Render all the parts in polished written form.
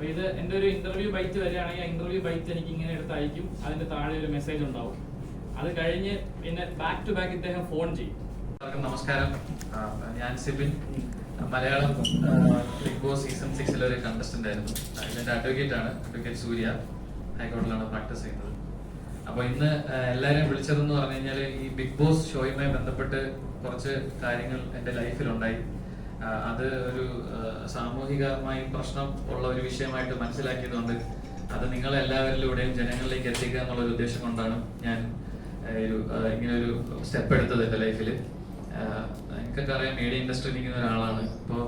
അപ്പോൾ ഇത് എൻ്റെ ഒരു ഇന്റർവ്യൂ ബൈറ്റ് വരികയാണെങ്കിൽ ആ ഇന്റർവ്യൂ ബൈറ്റ് എനിക്ക് ഇങ്ങനെ എടുത്ത് അയക്കും. അതിന്റെ താഴെ ഒരു മെസ്സേജ് ഉണ്ടാവും. അത് കഴിഞ്ഞ് പിന്നെ ബാക്ക് ടു ബാക്ക് ഇദ്ദേഹം ഫോൺ ചെയ്യും. നമസ്കാരം, ഞാൻ Sibin, Malayalam Bigg Boss season 6 ഒരു കണ്ടസ്റ്റന്റ് ആയിരുന്നു. ഇതിന്റെ അഡ്വക്കേറ്റ് ആണ്, അഡ്വക്കേറ്റ് സൂര്യ, ഹൈക്കോടതിയിലാണ് പ്രാക്ടീസ് ചെയ്യുന്നത്. അപ്പോൾ ഇന്ന് എല്ലാവരെയും വിളിച്ചതെന്ന് പറഞ്ഞു കഴിഞ്ഞാൽ ഈ ബിഗ് ബോസ് ഷോയുമായി ബന്ധപ്പെട്ട് കുറച്ച് കാര്യങ്ങൾ എൻ്റെ ലൈഫിലുണ്ടായി. അത് ഒരു സാമൂഹികമായി പ്രശ്നം ഉള്ള ഒരു വിഷയമായിട്ട് മനസ്സിലാക്കിയതുകൊണ്ട് അത് നിങ്ങളെല്ലാവരിലൂടെയും ജനങ്ങളിലേക്ക് എത്തിക്കുക എന്നുള്ള ഒരു ഉദ്ദേശം കൊണ്ടാണ് ഞാൻ ഇങ്ങനെ ഒരു സ്റ്റെപ്പ് എടുത്തത് എൻ്റെ ലൈഫിൽ. എനിക്കൊക്കെ അറിയാം, മീഡിയ ഇൻഡസ്ട്രിയിൽ ഇരിക്കുന്ന ഒരാളാണ്. ഇപ്പോൾ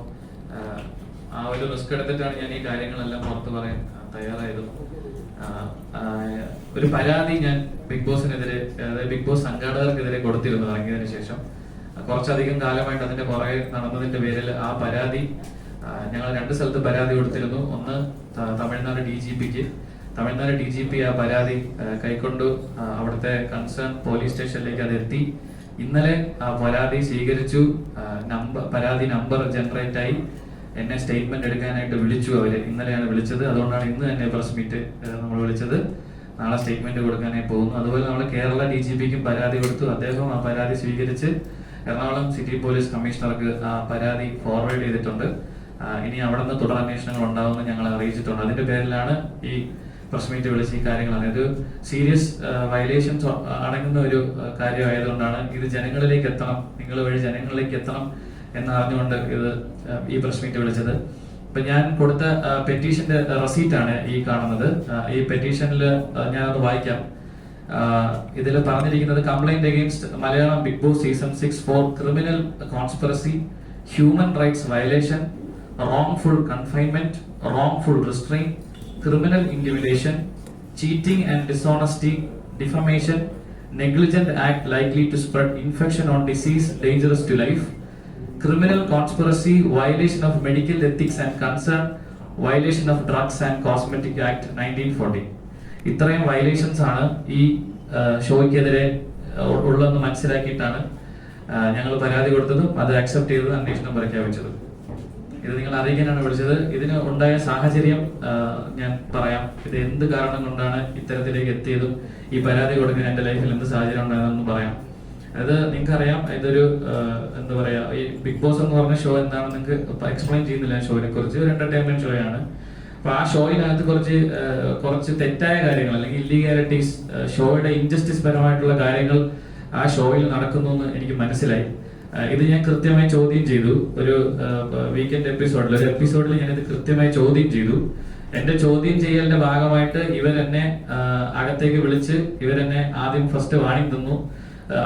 ആ ഒരു റിസ്ക് എടുത്തിട്ടാണ് ഞാൻ ഈ കാര്യങ്ങളെല്ലാം പുറത്ത് പറയാൻ തയ്യാറായതും. ഒരു പരാതി ഞാൻ ബിഗ് ബോസിനെതിരെ, അതായത് ബിഗ് ബോസ് സംഘാടകർക്കെതിരെ കൊടുത്തിരുന്നു ഇറങ്ങിയതിനു ശേഷം. കുറച്ചധികം കാലമായിട്ട് അതിന്റെ പുറകെ നടന്നതിന്റെ പേരിൽ ആ പരാതി ഞങ്ങൾ 2 സ്ഥലത്ത് പരാതി കൊടുത്തിരുന്നു. ഒന്ന് തമിഴ്നാട് DGP ആ പരാതി കൈക്കൊണ്ടു അവിടുത്തെ കൺസേൺ പോലീസ് സ്റ്റേഷനിലേക്ക് അത് എത്തി. ഇന്നലെ ആ പരാതി സ്വീകരിച്ചു. പരാതി നമ്പർ ജനറേറ്റ് ആയി. എന്നെ സ്റ്റേറ്റ്മെന്റ് എടുക്കാനായിട്ട് വിളിച്ചു അവര്. ഇന്നലെയാണ് വിളിച്ചത്. അതുകൊണ്ടാണ് ഇന്ന് തന്നെ പ്രസ് മീറ്റ് നമ്മൾ വിളിച്ചത്. നാളെ സ്റ്റേറ്റ്മെന്റ് കൊടുക്കാനായി പോകുന്നു. അതുപോലെ നമ്മൾ കേരള DGPക്കും പരാതി കൊടുത്തു. അദ്ദേഹം ആ പരാതി സ്വീകരിച്ച് എറണാകുളം സിറ്റി പോലീസ് കമ്മീഷണർക്ക് ആ പരാതി ഫോർവേഡ് ചെയ്തിട്ടുണ്ട്. ഇനി അവിടെ നിന്ന് തുടർ അന്വേഷണങ്ങൾ ഉണ്ടാവുമെന്ന് ഞങ്ങൾ അറിയിച്ചിട്ടുണ്ട്. അതിന്റെ പേരിലാണ് ഈ പ്രസ് മീറ്റ് വിളിച്ച് ഈ കാര്യങ്ങളാണ്. ഇത് സീരിയസ് വയലേഷൻസ് അടങ്ങുന്ന ഒരു കാര്യമായതുകൊണ്ടാണ് ഇത് ജനങ്ങളിലേക്ക് എത്തണം, നിങ്ങൾ വഴി ജനങ്ങളിലേക്ക് എത്തണം എന്നറിഞ്ഞുകൊണ്ട് ഈ പ്രസ് മീറ്റ് വിളിച്ചത്. ഇപ്പൊ ഞാൻ കൊടുത്ത പെറ്റീഷന്റെ റെസീറ്റ് ആണ് ഈ കാണുന്നത്. ഈ പെറ്റീഷനിൽ ഞാനത് വായിക്കാം. ഇതിൽ പറഞ്ഞിരിക്കുന്നത് complaint against Malayalam Bigg Boss season 6 for criminal conspiracy, human rights violation, wrongful confinement, wrongful restraint, criminal intimidation, cheating and dishonesty, defamation, negligent act likely to spread infection or disease dangerous to life, criminal conspiracy, violation of medical ethics and concern, violation of Drugs and Cosmetic Act 1940. ഇത്രയും violations ആണ് ഈ ഷോയ്ക്കെതിരെ ഉള്ളതെന്ന് മനസ്സിലാക്കിയിട്ടാണ് ഞങ്ങൾ പരാതി കൊടുത്തതും അത് accept ചെയ്തത്, അന്വേഷണം പ്രഖ്യാപിച്ചത്. ഇത് നിങ്ങൾ അറിയിക്കാനാണ് വിളിച്ചത്. ഇതിന് ഉണ്ടായ സാഹചര്യം ഞാൻ പറയാം. ഇത് എന്ത് കാരണം കൊണ്ടാണ് ഇത്തരത്തിലേക്ക് എത്തിയതും ഈ പരാതി കൊടുക്കാൻ എന്റെ ലൈഫിൽ എന്ത് സാഹചര്യം ഉണ്ടായതെന്ന് പറയാം. അത് നിങ്ങൾക്കറിയാം, ഇതൊരു എന്താ പറയാ, ഈ ബിഗ് ബോസ് എന്ന് പറഞ്ഞ ഷോ എന്താണെന്ന് നിങ്ങൾക്ക് എക്സ്പ്ലെയിൻ ചെയ്യുന്നില്ല. ഷോയെ കുറിച്ച് ഒരു എന്റർടൈൻമെന്റ് ഷോയാണ്. അപ്പൊ ആ ഷോയിനകത്ത് കുറച്ച് തെറ്റായ കാര്യങ്ങൾ അല്ലെങ്കിൽ ഇല്ലീഗാലിറ്റീസ്, ഷോയുടെ ഇൻജസ്റ്റിസ് പരമായിട്ടുള്ള കാര്യങ്ങൾ ആ ഷോയിൽ നടക്കുന്നു എന്ന് എനിക്ക് മനസ്സിലായി. ഇത് ഞാൻ കൃത്യമായി ചോദ്യം ചെയ്തു. ഒരു വീക്കെൻഡ് എപ്പിസോഡിൽ ഞാൻ ഇത് കൃത്യമായി ചോദ്യം ചെയ്തു. എന്റെ ചോദ്യം ചെയ്യലിന്റെ ഭാഗമായിട്ട് ഇവരെന്നെ അകത്തേക്ക് വിളിച്ച് ഇവരെന്നെ ആദ്യം ഫസ്റ്റ് വാണിംഗ് തന്നു.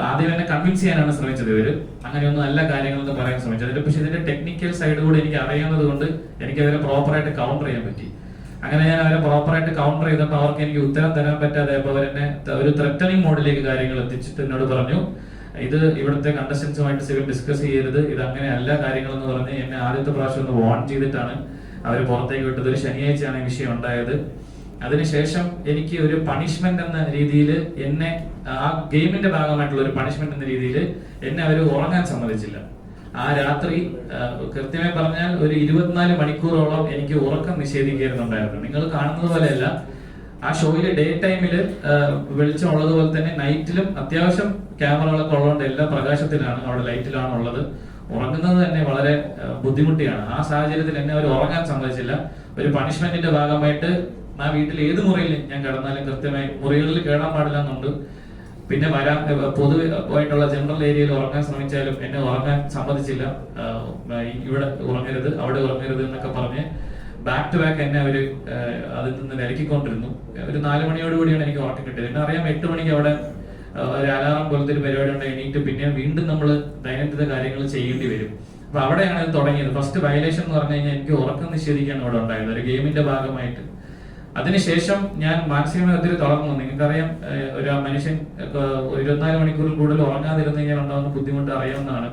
ആദ്യം എന്നെ കൺവിൻസ് ചെയ്യാനാണ് ശ്രമിച്ചത്. ഇവര് അങ്ങനെയൊന്നും നല്ല കാര്യങ്ങളെന്ന് പറയാൻ ശ്രമിച്ചത്. പക്ഷെ ഇതിന്റെ ടെക്നിക്കൽ സൈഡ് കൂടെ എനിക്ക് അറിയാവുന്നത് കൊണ്ട് എനിക്ക് അവരെ പ്രോപ്പറായിട്ട് കൗണ്ടർ ചെയ്യാൻ പറ്റി. അങ്ങനെ ഞാൻ അവരെ പ്രോപ്പറായിട്ട് കൗണ്ടർ ചെയ്തപ്പോൾ അവർക്ക് എനിക്ക് ഉത്തരം തരാൻ പറ്റാതെ അവരെന്നെ ഒരു ത്രെറ്റനിങ് മോഡിലേക്ക് കാര്യങ്ങൾ എത്തിച്ചിട്ട് എന്നോട് പറഞ്ഞു, ഇത് ഇവിടുത്തെ കണ്ടസ്റ്റൻസുമായിട്ട് സിവിൽ ഡിസ്കസ് ചെയ്യരുത്, ഇത് അങ്ങനെയല്ല കാര്യങ്ങളെന്ന് പറഞ്ഞ് എന്നെ ആദ്യത്തെ പ്രാവശ്യം ഒന്ന് വാൺ ചെയ്തിട്ടാണ് അവർ പുറത്തേക്ക് വിട്ടത്. ഒരു ശനിയാഴ്ചയാണ് ഈ വിഷയം ഉണ്ടായത്. അതിനുശേഷം എനിക്ക് ഒരു പണിഷ്മെന്റ് എന്ന രീതിയിൽ എന്നെ ആ ഗെയിമിന്റെ ഭാഗമായിട്ടുള്ള ഒരു പണിഷ്മെന്റ് എന്ന രീതിയിൽ എന്നെ അവർ ഉറങ്ങാൻ സമ്മതിച്ചില്ല. ആ രാത്രി കൃത്യമായി പറഞ്ഞാൽ ഒരു 24 മണിക്കൂറോളം എനിക്ക് ഉറക്കം നിഷേധിക്കുന്നുണ്ടായിരുന്നു. നിങ്ങൾ കാണുന്നത് പോലെയല്ല, ആ ഷോയില് ഡേ ടൈമില് വെളിച്ചം ഉള്ളതുപോലെ തന്നെ നൈറ്റിലും അത്യാവശ്യം ക്യാമറകളൊക്കെ ഉള്ളതുകൊണ്ട് എല്ലാ പ്രകാശത്തിലാണ്, അവിടെ ലൈറ്റിലാണ് ഉള്ളത്. ഉറങ്ങുന്നത് തന്നെ വളരെ ബുദ്ധിമുട്ടിയാണ്. ആ സാഹചര്യത്തിൽ എന്നെ അവർ ഉറങ്ങാൻ സമ്മതിച്ചില്ല. ഒരു പണിഷ്മെന്റിന്റെ ഭാഗമായിട്ട് ആ വീട്ടിൽ ഏത് മുറിയിൽ ഞാൻ കിടന്നാലും കൃത്യമായി മുറികളിൽ കേടാൻ പാടില്ല എന്നുണ്ട്. പിന്നെ പൊതുവായിട്ടുള്ള ജനറൽ ഏരിയയിൽ ഉറങ്ങാൻ ശ്രമിച്ചാലും എന്നെ ഉറങ്ങാൻ സമ്മതിച്ചില്ല. ഇവിടെ ഉറങ്ങരുത്, അവിടെ ഉറങ്ങരുത് എന്നൊക്കെ പറഞ്ഞ് ബാക്ക് ടു ബാക്ക് എന്നെ അവര് അതിൽ നിന്ന് വിലക്കിക്കൊണ്ടിരുന്നു. ഒരു 4 മണിയോടുകൂടിയാണ് എനിക്ക് ഉറക്കം കിട്ടിയത്. പിന്നെ അറിയാം 8 മണിക്ക് അവിടെ ഒരു അലാറം പോലത്തെ ഒരു പരിപാടി ഉണ്ട്. എണീറ്റ് പിന്നെ വീണ്ടും നമ്മൾ ദൈനംദിന കാര്യങ്ങൾ ചെയ്യേണ്ടി വരും. അപ്പൊ അവിടെയാണ് ഇത് തുടങ്ങിയത്. ഫസ്റ്റ് വയലേഷൻ എന്ന് പറഞ്ഞു കഴിഞ്ഞാൽ എനിക്ക് ഉറക്കം നിഷേധിക്കാൻ അവിടെ ഉണ്ടായത് ഒരു ഗെയിമിന്റെ ഭാഗമായിട്ട്. അതിനുശേഷം ഞാൻ മാനസികമായി ഒത്തിരി തളർന്നു. നിങ്ങൾക്കറിയാം, ഒരു മനുഷ്യൻ 24 മണിക്കൂറിൽ കൂടുതൽ ഉറങ്ങാതിരുന്നു കഴിഞ്ഞാൽ ഉണ്ടാകുന്ന ബുദ്ധിമുട്ട് അറിയാവുന്നതാണ്.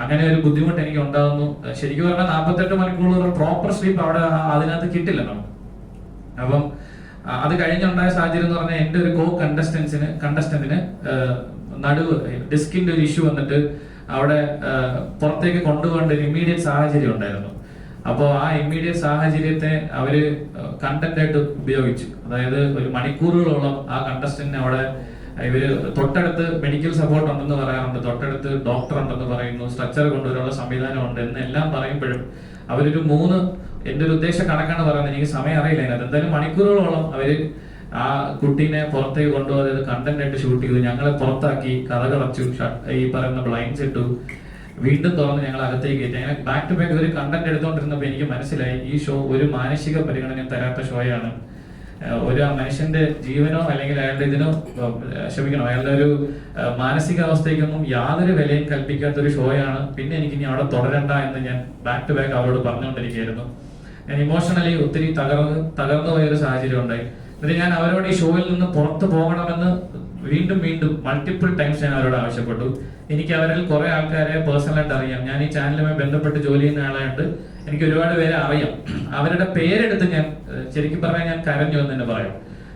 അങ്ങനെ ഒരു ബുദ്ധിമുട്ട് എനിക്ക് ഉണ്ടാകുന്നു. ശരിക്കും പറഞ്ഞാൽ 48 മണിക്കൂർ പ്രോപ്പർ സ്ലീപ്പ് അവിടെ അതിനകത്ത് കിട്ടില്ല നമുക്ക്. അപ്പം അത് കഴിഞ്ഞുണ്ടായ സാഹചര്യം എന്ന് പറഞ്ഞാൽ എന്റെ ഒരു കണ്ടസ്റ്റന്റിന് നടുവ് ഡിസ്കിന്റെ ഒരു ഇഷ്യൂ വന്നിട്ട് അവിടെ പുറത്തേക്ക് കൊണ്ടുപോകേണ്ട ഒരു ഇമ്മീഡിയറ്റ് സാഹചര്യം ഉണ്ടായിരുന്നു. അപ്പോൾ ആ ഇമ്മീഡിയറ്റ് സാഹചര്യത്തെ അവര് കണ്ടന്റ് ആയിട്ട് ഉപയോഗിച്ചു. അതായത് ഒരു മണിക്കൂറുകളോളം ആ കണ്ടസ്റ്റന്റിനെ അവിടെ ഇവര് തൊട്ടടുത്ത് മെഡിക്കൽ സപ്പോർട്ട് ഉണ്ടെന്ന് പറയാറുണ്ട്, തൊട്ടടുത്ത് ഡോക്ടർ ഉണ്ടെന്ന് പറയുന്നു, സ്ട്രക്ചർ കൊണ്ടുവരാനുള്ള സംവിധാനം ഉണ്ട് എന്നെല്ലാം പറയുമ്പോഴും അവരൊരു എന്റെ ഒരു ഉദ്ദേശ കണക്കാണ് പറയുന്നത്, എനിക്ക് സമയം അറിയില്ല അതിനകത്ത്. എന്തായാലും മണിക്കൂറുകളോളം അവര് ആ കുട്ടീനെ പുറത്തേക്ക് കൊണ്ടുപോയത് കണ്ടന്റ് ആയിട്ട് ഷൂട്ട് ചെയ്തു. ഞങ്ങളെ പുറത്താക്കി, കഥ കടച്ചു, ഈ പറയുന്ന ബ്ലൈൻഡ്സ് ഇട്ടു, വീണ്ടും തുറന്ന് ഞങ്ങൾ അകത്തേക്ക് കയറ്റി. അങ്ങനെ ബാക്ക് ടു ബാക്ക് ഒരു കണ്ടന്റ് എടുത്തോണ്ടിരുന്നപ്പോൾ എനിക്ക് മനസ്സിലായി ഈ ഷോ ഒരു മാനസിക പരിഗണന തരാത്ത ഷോയാണ്. ഒരു മനുഷ്യന്റെ ജീവനോ അല്ലെങ്കിൽ അയാളുടെ ഇതിനോ ക്ഷമിക്കണം, അയാളുടെ ഒരു മാനസികാവസ്ഥയ്ക്കൊന്നും യാതൊരു വിലയും കൽപ്പിക്കാത്ത ഒരു ഷോയാണ്. പിന്നെ എനിക്ക് ഇനി അവിടെ തുടരണ്ട എന്ന് ഞാൻ ബാക്ക് ടു ബാക്ക് അവരോട് പറഞ്ഞുകൊണ്ടിരിക്കുകയായിരുന്നു. ഞാൻ ഇമോഷണലി ഒത്തിരി തകർന്നു പോയൊരു സാഹചര്യം ഉണ്ടായി. എന്നിട്ട് ഞാൻ അവരോട് ഈ ഷോയിൽ നിന്ന് പുറത്തു പോകണമെന്ന് വീണ്ടും മൾട്ടിപ്പിൾ ടൈംസ് ഞാൻ അവരോട് ആവശ്യപ്പെട്ടു. എനിക്ക് അവരിൽ കുറെ ആൾക്കാരെ പേഴ്സണലായിട്ട് അറിയാം. ഞാൻ ഈ ചാനലുമായി ബന്ധപ്പെട്ട് ജോലി ചെയ്യുന്ന ആളായിട്ട് എനിക്ക് ഒരുപാട് പേരെ അറിയാം. അവരുടെ പേരെടുത്ത് ഞാൻ ശരിക്കും പറഞ്ഞാൽ ഞാൻ കരഞ്ഞു എന്ന് തന്നെ പറയാം.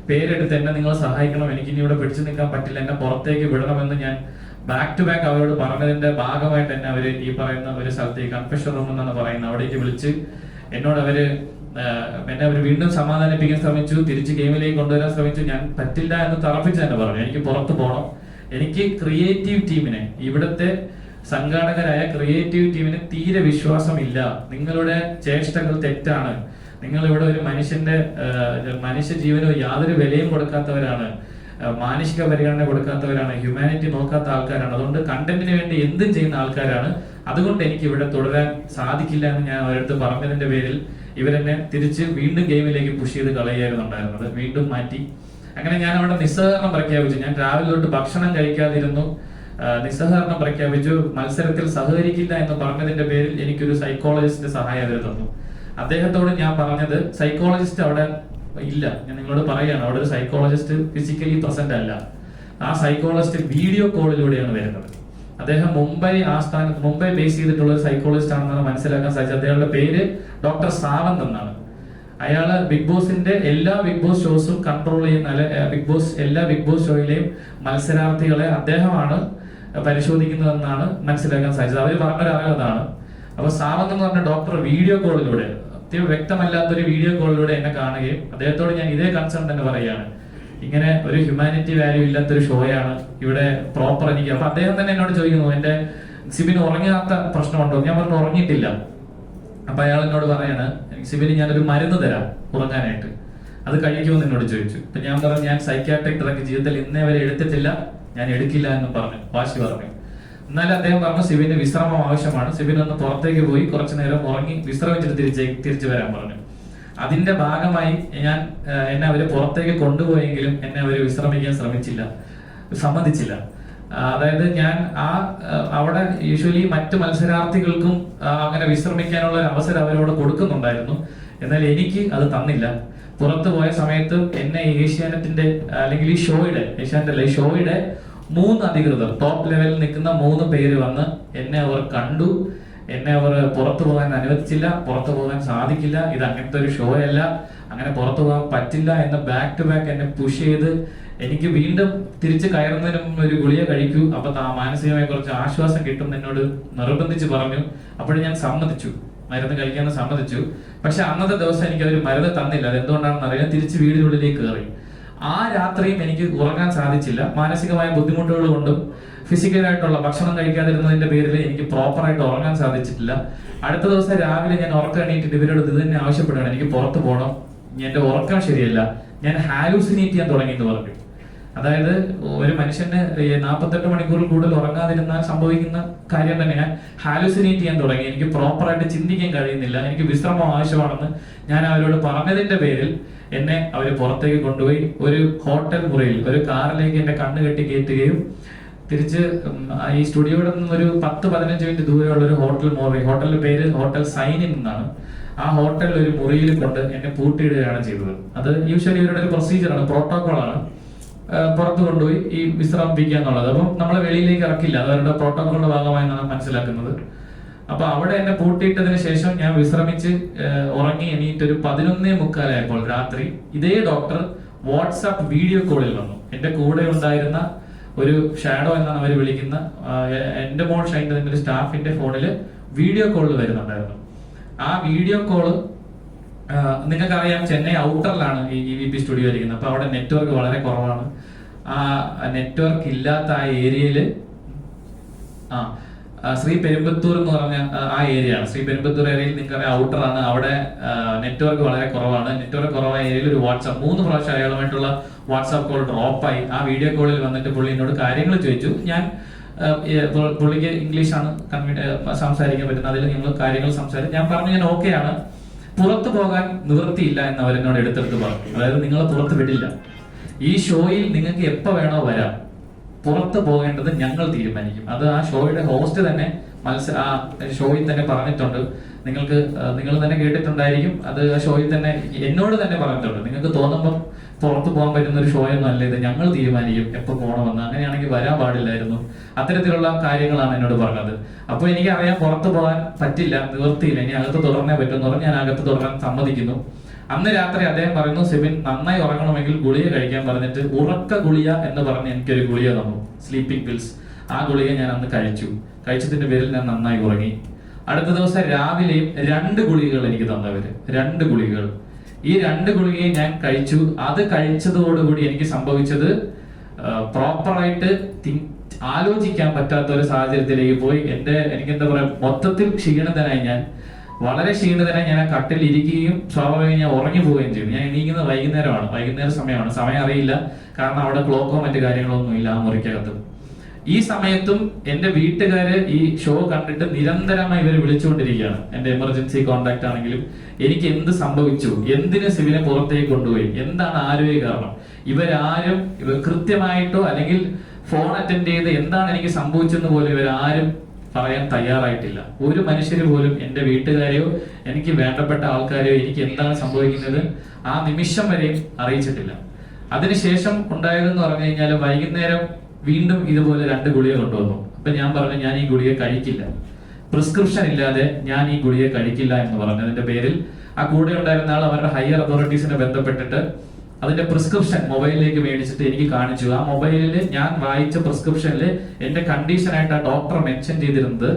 പേരെടുത്ത് എന്നെ നിങ്ങൾ സഹായിക്കണം, എനിക്ക് ഇനി ഇവിടെ പിടിച്ചു നിൽക്കാൻ പറ്റില്ല, എന്നെ പുറത്തേക്ക് വിടണമെന്ന് ഞാൻ ബാക്ക് ടു ബാക്ക് അവരോട് പറഞ്ഞതിന്റെ ഭാഗമായിട്ട് തന്നെ അവര് ഈ പറയുന്ന ഒരു സ്ഥലത്തേക്ക് കൺഫെഷൻ റൂം എന്നാണ് പറയുന്നത്, അവിടേക്ക് വിളിച്ച് എന്നോട് എന്നെ അവർ വീണ്ടും സമാധാനിപ്പിക്കാൻ ശ്രമിച്ചു, തിരിച്ച് ഗെയിമിലേക്ക് കൊണ്ടുവരാൻ ശ്രമിച്ചു. ഞാൻ പറ്റില്ല എന്ന് തറപ്പിച്ച് തന്നെ പറഞ്ഞു, എനിക്ക് പുറത്തു പോകണം. എനിക്ക് ക്രിയേറ്റീവ് ടീമിനെ, ഇവിടുത്തെ സംഘാടകരായ ക്രിയേറ്റീവ് ടീമിന് തീരെ വിശ്വാസമില്ല. നിങ്ങളുടെ ചേഷ്ടകൾ തെറ്റാണ്. നിങ്ങൾ ഇവിടെ ഒരു മനുഷ്യ ജീവനോ യാതൊരു വിലയും കൊടുക്കാത്തവരാണ്, മാനുഷിക പരിഗണന കൊടുക്കാത്തവരാണ്, ഹ്യൂമാനിറ്റി നോക്കാത്ത ആൾക്കാരാണ്. അതുകൊണ്ട് കണ്ടന്റിന് വേണ്ടി എന്തും ചെയ്യുന്ന ആൾക്കാരാണ്. അതുകൊണ്ട് എനിക്ക് ഇവിടെ തുടരാൻ സാധിക്കില്ല എന്ന് ഞാൻ അവരടുത്ത് പറഞ്ഞതിന്റെ പേരിൽ ഇവരെന്നെ തിരിച്ച് വീണ്ടും ഗെയിമിലേക്ക് പുഷ് ചെയ്ത് കളയായിരുന്നുണ്ടായിരുന്നത്. വീണ്ടും മാറ്റി. അങ്ങനെ ഞാൻ അവിടെ നിസ്സഹകരണം പ്രഖ്യാപിച്ചു. ഞാൻ രാവിലെ തൊട്ട് ഭക്ഷണം കഴിക്കാതിരുന്നു, നിസ്സഹകരണം പ്രഖ്യാപിച്ചു. മത്സരത്തിൽ സഹകരിക്കില്ല എന്ന് പറഞ്ഞതിന്റെ പേരിൽ എനിക്കൊരു സൈക്കോളജിസ്റ്റിന്റെ സഹായം അവർ തന്നു. അദ്ദേഹത്തോട് ഞാൻ പറഞ്ഞത്, സൈക്കോളജിസ്റ്റ് അവിടെ ഇല്ല, ഞാൻ നിങ്ങളോട് പറയുകയാണ്, അവിടെ ഒരു സൈക്കോളജിസ്റ്റ് ഫിസിക്കലി പ്രസന്റ് അല്ല. ആ സൈക്കോളജിസ്റ്റ് വീഡിയോ കോളിലൂടെയാണ് വരുന്നത്. അദ്ദേഹം മുംബൈ ബേസ് ചെയ്തിട്ടുള്ള ഒരു സൈക്കോളജിസ്റ്റ് ആണെന്നാണ് മനസ്സിലാക്കാൻ സാധിച്ചത്. അദ്ദേഹത്തിന്റെ പേര് ഡോക്ടർ സാവന്ത് എന്നാണ്. അയാള് ബിഗ് ബോസിന്റെ എല്ലാ ബിഗ് ബോസ് ഷോസും കൺട്രോൾ ചെയ്യുന്ന എല്ലാ ബിഗ് ബോസ് ഷോയിലെയും മത്സരാർത്ഥികളെ അദ്ദേഹമാണ് പരിശോധിക്കുന്നതെന്നാണ് മനസ്സിലാക്കാൻ സാധിച്ചത്. അവർ പറഞ്ഞൊരാൾ അതാണ്. അപ്പൊ സാവന്ത് എന്ന് പറഞ്ഞ ഡോക്ടർ വീഡിയോ കോളിലൂടെ, വ്യക്തമല്ലാത്തൊരു വീഡിയോ കോളിലൂടെ എന്നെ കാണുകയും അദ്ദേഹത്തോട് ഞാൻ ഇതേ കൺസേൺ തന്നെ പറയുകയാണ്, ഇങ്ങനെ ഒരു ഹ്യൂമാനിറ്റി വാല്യൂ ഇല്ലാത്തൊരു ഷോയാണ് ഇവിടെ പ്രോപ്പർ എനിക്ക്. അപ്പൊ അദ്ദേഹം തന്നെ എന്നോട് ചോദിക്കുന്നു, എന്റെ സിബിന് ഉറങ്ങാത്ത പ്രശ്നമുണ്ടോ? ഞാൻ പറഞ്ഞു ഉറങ്ങിയിട്ടില്ല. അപ്പൊ അയാൾ എന്നോട് പറയാണ്, സിബിന് ഞാനൊരു മരുന്ന് തരാം ഉറങ്ങാനായിട്ട്, അത് കഴിക്കുമെന്ന് എന്നോട് ചോദിച്ചു. അപ്പൊ ഞാൻ പറഞ്ഞു, ഞാൻ സൈക്യാട്രിക് ഡ്രഗ് ജീവിതത്തിൽ ഇന്നേ വരെ എടുത്തിട്ടില്ല, ഞാൻ എടുക്കില്ല എന്നും പറഞ്ഞു, വാശി പറഞ്ഞു. എന്നാലും അദ്ദേഹം പറഞ്ഞു, സിബിന് വിശ്രമം ആവശ്യമാണ്, സിബിൻ ഒന്ന് പുറത്തേക്ക് പോയി കുറച്ചു നേരം ഉറങ്ങി വിശ്രമിച്ചിട്ട് തിരിച്ചു വരാൻ പറഞ്ഞു. അതിന്റെ ഭാഗമായി എന്നെ അവര് പുറത്തേക്ക് കൊണ്ടുപോയെങ്കിലും എന്നെ അവര് വിശ്രമിക്കാൻ സമ്മതിച്ചില്ല. അതായത് ഞാൻ അവിടെ യൂഷ്വലി മറ്റു മത്സരാർത്ഥികൾക്കും അങ്ങനെ വിശ്രമിക്കാനുള്ള ഒരു അവസരം അവരോട് കൊടുക്കുന്നുണ്ടായിരുന്നു. എന്നാൽ എനിക്ക് അത് തന്നില്ല. പുറത്തു പോയ സമയത്ത് എന്നെ ഏഷ്യാനെറ്റിന്റെ അല്ലെങ്കിൽ ഈ ഷോയുടെ 3 അധികൃതർ, ടോപ്പ് ലെവലിൽ നിൽക്കുന്ന 3 പേര് വന്ന് എന്നെ അവർ കണ്ടു. എന്നെ അവർ പുറത്തു പോകാൻ അനുവദിച്ചില്ല, പുറത്തു പോകാൻ സാധിക്കില്ല, ഇത് അങ്ങനത്തെ ഒരു ഷോ അല്ല, അങ്ങനെ പുറത്തു പോകാൻ പറ്റില്ല എന്ന് ബാക്ക് ടു ബാക്ക് എന്നെ പുഷ് ചെയ്ത് എനിക്ക് വീണ്ടും തിരിച്ച് കയറുന്നതിന് മുമ്പ് ഒരു ഗുളിക കഴിക്കൂ, അപ്പൊ മാനസികമായി കുറച്ച് ആശ്വാസം കിട്ടും എന്നോട് നിർബന്ധിച്ച് പറഞ്ഞു. അപ്പോഴും ഞാൻ സമ്മതിച്ചു, മരുന്ന് കഴിക്കാന്ന് സമ്മതിച്ചു. പക്ഷെ അന്നത്തെ ദിവസം എനിക്ക് അവർ മരുന്ന് തന്നില്ല. അത് എന്തുകൊണ്ടാണെന്ന് അറിയാൻ തിരിച്ച് വീടിനുള്ളിലേക്ക് കയറി. ആ രാത്രിയും എനിക്ക് ഉറങ്ങാൻ സാധിച്ചില്ല. മാനസികമായ ബുദ്ധിമുട്ടുകൾ കൊണ്ടും ഫിസിക്കലായിട്ടുള്ള ഭക്ഷണം കഴിക്കാതിരുന്നതിന്റെ പേരിൽ എനിക്ക് പ്രോപ്പറായിട്ട് ഉറങ്ങാൻ സാധിച്ചിട്ടില്ല. അടുത്ത ദിവസം രാവിലെ ഞാൻ ഉറക്കം എണീറ്റിട്ട് ഇവരോട് ഇത് തന്നെ ആവശ്യപ്പെടുകയാണ്, എനിക്ക് പുറത്തു പോകണം, എന്റെ ഉറക്കം ശരിയല്ല, ഞാൻ ഹാലൂസിനേറ്റ് ചെയ്യാൻ തുടങ്ങി എന്ന് പറഞ്ഞു. അതായത് ഒരു മനുഷ്യന് 48 മണിക്കൂറിൽ കൂടുതൽ ഉറങ്ങാതിരുന്നാൽ സംഭവിക്കുന്ന കാര്യം തന്നെ, ഞാൻ ഹാലൂസിനേറ്റ് ചെയ്യാൻ തുടങ്ങി, എനിക്ക് പ്രോപ്പറായിട്ട് ചിന്തിക്കാൻ കഴിയുന്നില്ല, എനിക്ക് വിശ്രമം ആവശ്യമാണെന്ന് ഞാൻ അവരോട് പറഞ്ഞതിന്റെ പേരിൽ എന്നെ അവര് പുറത്തേക്ക് കൊണ്ടുപോയി ഒരു ഹോട്ടൽ മുറിയിൽ, ഒരു കാറിലേക്ക് എന്നെ കണ്ണ് കെട്ടി കയറ്റുകയും തിരിച്ച് ഈ സ്റ്റുഡിയോയുടെ നിന്ന് ഒരു 10-15 മിനിറ്റ് ദൂരെയുള്ള ഒരു ഹോട്ടലിന്റെ പേര് ഹോട്ടൽ സൈനിൻ എന്നാണ്. ആ ഹോട്ടലിൽ ഒരു മുറിയിൽ കൊണ്ട് എന്നെ പൂട്ടിയിടുകയാണ് ചെയ്തത്. അത് യൂഷ്വലി ഇവരുടെ ഒരു പ്രൊസീജിയറാണ്, പ്രോട്ടോകോളാണ്. പുറത്ത് കൊണ്ടുപോയി ഈ വിശ്രമിപ്പിക്കുക എന്നുള്ളത്. അപ്പം നമ്മളെ വെളിയിലേക്ക് ഇറക്കില്ല, അത് അവരുടെ പ്രോട്ടോകോളിന്റെ ഭാഗമായി നാം മനസ്സിലാക്കുന്നത്. അപ്പൊ അവിടെ എന്നെ പൂട്ടിയിട്ടതിന് ശേഷം ഞാൻ വിശ്രമിച്ച് ഉറങ്ങി എണീറ്റ് ഒരു 11:45 രാത്രി ഇതേ ഡോക്ടർ വാട്സാപ്പ് വീഡിയോ കോളിൽ വന്നു. എന്റെ കൂടെ ഉണ്ടായിരുന്ന ഒരു ഷാഡോ എന്നാണ് അവർ വിളിക്കുന്ന എന്റെ മോൾ ഷൈൻ്റെ ഒരു സ്റ്റാഫിന്റെ ഫോണിൽ വീഡിയോ കോളിൽ വരുന്നുണ്ടായിരുന്നു. ആ വീഡിയോ കോള് നിങ്ങൾക്കറിയാം, ചെന്നൈ ഔട്ടറിലാണ് ഈ EVP സ്റ്റുഡിയോ ഇരിക്കുന്നത്. അപ്പൊ അവിടെ നെറ്റ്വർക്ക് വളരെ കുറവാണ്. ആ നെറ്റ്വർക്ക് ഇല്ലാത്ത ആ ഏരിയയില് ശ്രീ പെരുമ്പത്തൂർ എന്ന് പറഞ്ഞ ആ ഏരിയ ആണ്. ശ്രീ പെരുമ്പത്തൂർ ഏരിയയിൽ നിങ്ങൾക്കറിയാം ഔട്ടറാണ്, അവിടെ നെറ്റ്വർക്ക് വളരെ കുറവാണ്. നെറ്റ്വർക്ക് കുറവായ ഏരിയയിൽ ഒരു 3 പ്രാവശ്യം അയാളുമായിട്ടുള്ള വാട്സാപ്പ് കോൾ ഡ്രോപ്പായി. ആ വീഡിയോ കോളിൽ വന്നിട്ട് പുള്ളി എന്നോട് കാര്യങ്ങൾ ചോദിച്ചു. ഞാൻ പുള്ളിക്ക് ഇംഗ്ലീഷാണ് സംസാരിക്കാൻ പറ്റുന്നത്, അതിൽ നിങ്ങൾ കാര്യങ്ങൾ സംസാരിക്കും. ഞാൻ പറഞ്ഞു ഞാൻ ഓക്കെയാണ്, പുറത്തു പോകാൻ നിവൃത്തിയില്ല എന്ന് അവരെന്നോട് എടുത്തെടുത്ത് പറഞ്ഞു. അതായത് നിങ്ങളെ പുറത്ത് വിടില്ല, ഈ ഷോയിൽ നിങ്ങൾക്ക് എപ്പോ വേണോ വരാം, പുറത്ത് പോകേണ്ടത് ഞങ്ങൾ തീരുമാനിക്കും. അത് ആ ഷോയുടെ ഹോസ്റ്റ് തന്നെ ആ ഷോയിൽ തന്നെ പറഞ്ഞിട്ടുണ്ട്. നിങ്ങൾ തന്നെ കേട്ടിട്ടുണ്ടായിരിക്കും. അത് ആ ഷോയിൽ തന്നെ എന്നോട് തന്നെ പറഞ്ഞിട്ടുണ്ട്. നിങ്ങൾക്ക് തോന്നുമ്പോൾ പുറത്ത് പോകാൻ പറ്റുന്ന ഒരു ഷോയൊന്നും അല്ല ഇത്, ഞങ്ങൾ തീരുമാനിക്കും എപ്പോ പോകണമെന്ന്. അങ്ങനെയാണെങ്കിൽ വരാൻ പാടില്ലായിരുന്നു. അത്തരത്തിലുള്ള കാര്യങ്ങളാണ് എന്നോട് പറഞ്ഞത്. അപ്പൊ എനിക്കറിയാം പുറത്ത് പോകാൻ പറ്റില്ല, നിവൃത്തിയില്ല, ഇനി അകത്ത് തുടർന്നേ പറ്റുമെന്ന് പറഞ്ഞ് ഞാൻ അകത്ത് തുടരാൻ സമ്മതിക്കുന്നു. അന്ന് രാത്രി അദ്ദേഹം പറയുന്നു, സിബിൻ നന്നായി ഉറങ്ങണമെങ്കിൽ ഗുളിക കഴിക്കാൻ പറഞ്ഞിട്ട് ഉറക്ക ഗുളിക എന്ന് പറഞ്ഞ് എനിക്കൊരു ഗുളിക തന്നു, സ്ലീപ്പിംഗ് പിൽസ്. ആ ഗുളിക ഞാൻ അന്ന് കഴിച്ചതിന്റെ പേരിൽ ഞാൻ നന്നായി ഉറങ്ങി. അടുത്ത ദിവസം രാവിലെയും 2 ഗുളികകൾ എനിക്ക് തന്നവര്, 2 ഗുളികകൾ. ഈ 2 ഗുളികയും ഞാൻ കഴിച്ചു. അത് കഴിച്ചതോടുകൂടി എനിക്ക് സംഭവിച്ചത് പ്രോപ്പറായിട്ട് ആലോചിക്കാൻ പറ്റാത്ത ഒരു സാഹചര്യത്തിലേക്ക് പോയി. എനിക്ക് എന്താ പറയാ, മൊത്തത്തിൽ ക്ഷീണിതനായി. വളരെ ക്ഷീണിതനായി ഞാൻ ആ കട്ടിൽ ഇരിക്കുകയും സ്വാഭാവികം ഞാൻ ഉറങ്ങി പോവുകയും ചെയ്തു. ഞാൻ എണീക്കുന്നത് വൈകുന്നേര സമയമാണ്. സമയം അറിയില്ല, കാരണം അവിടെ ക്ലോക്കോ മറ്റു കാര്യങ്ങളോ ഒന്നും ഇല്ല ആ മുറിക്കകത്ത്. ഈ സമയത്തും എന്റെ വീട്ടുകാര് ഈ ഷോ കണ്ടിട്ട് നിരന്തരമായി ഇവർ വിളിച്ചുകൊണ്ടിരിക്കുകയാണ്. എന്റെ എമർജൻസി കോൺടാക്ട് ആണെങ്കിലും എനിക്ക് എന്ത് സംഭവിച്ചു, എന്തിന് സിബിനെ പുറത്തേക്ക് കൊണ്ടുപോയി, എന്താണ് ആരോഗ്യ കാരണം, ഇവർ കൃത്യമായിട്ടോ അല്ലെങ്കിൽ ഫോൺ അറ്റൻഡ് ചെയ്ത് എന്താണ് എനിക്ക് സംഭവിച്ചെന്ന് പോലും ഇവരാരും പറയാൻ തയ്യാറായിട്ടില്ല. ഒരു മനുഷ്യര് പോലും, എന്റെ വീട്ടുകാരെയോ എനിക്ക് വേണ്ടപ്പെട്ട ആൾക്കാരെയോ എനിക്ക് എന്താണ് സംഭവിക്കുന്നത് ആ നിമിഷം വരെയും അറിയിച്ചിട്ടില്ല. അതിനുശേഷം ഉണ്ടായതെന്ന് പറഞ്ഞു കഴിഞ്ഞാൽ വൈകുന്നേരം വീണ്ടും ഇതുപോലെ 2 ഗുളിക കൊണ്ടുവന്നു. അപ്പൊ ഞാൻ പറഞ്ഞു ഞാൻ ഈ ഗുളിക കഴിക്കില്ല, പ്രിസ്ക്രിപ്ഷൻ ഇല്ലാതെ ഞാൻ ഈ ഗുളിക കഴിക്കില്ല എന്ന് പറഞ്ഞതിന്റെ പേരിൽ ആ കൂടെ ഉണ്ടായിരുന്ന ആൾ അവരുടെ ഹയർ അതോറിറ്റീസിനെ ബന്ധപ്പെട്ടിട്ട് അതിന്റെ പ്രിസ്ക്രിപ്ഷൻ മൊബൈലിലേക്ക് മേടിച്ചിട്ട് എനിക്ക് കാണിച്ചു. ആ മൊബൈലിൽ ഞാൻ വായിച്ച പ്രിസ്ക്രിപ്ഷനിൽ എന്റെ കണ്ടീഷനായിട്ട് ആ ഡോക്ടർ മെൻഷൻ ചെയ്തിരുന്നത്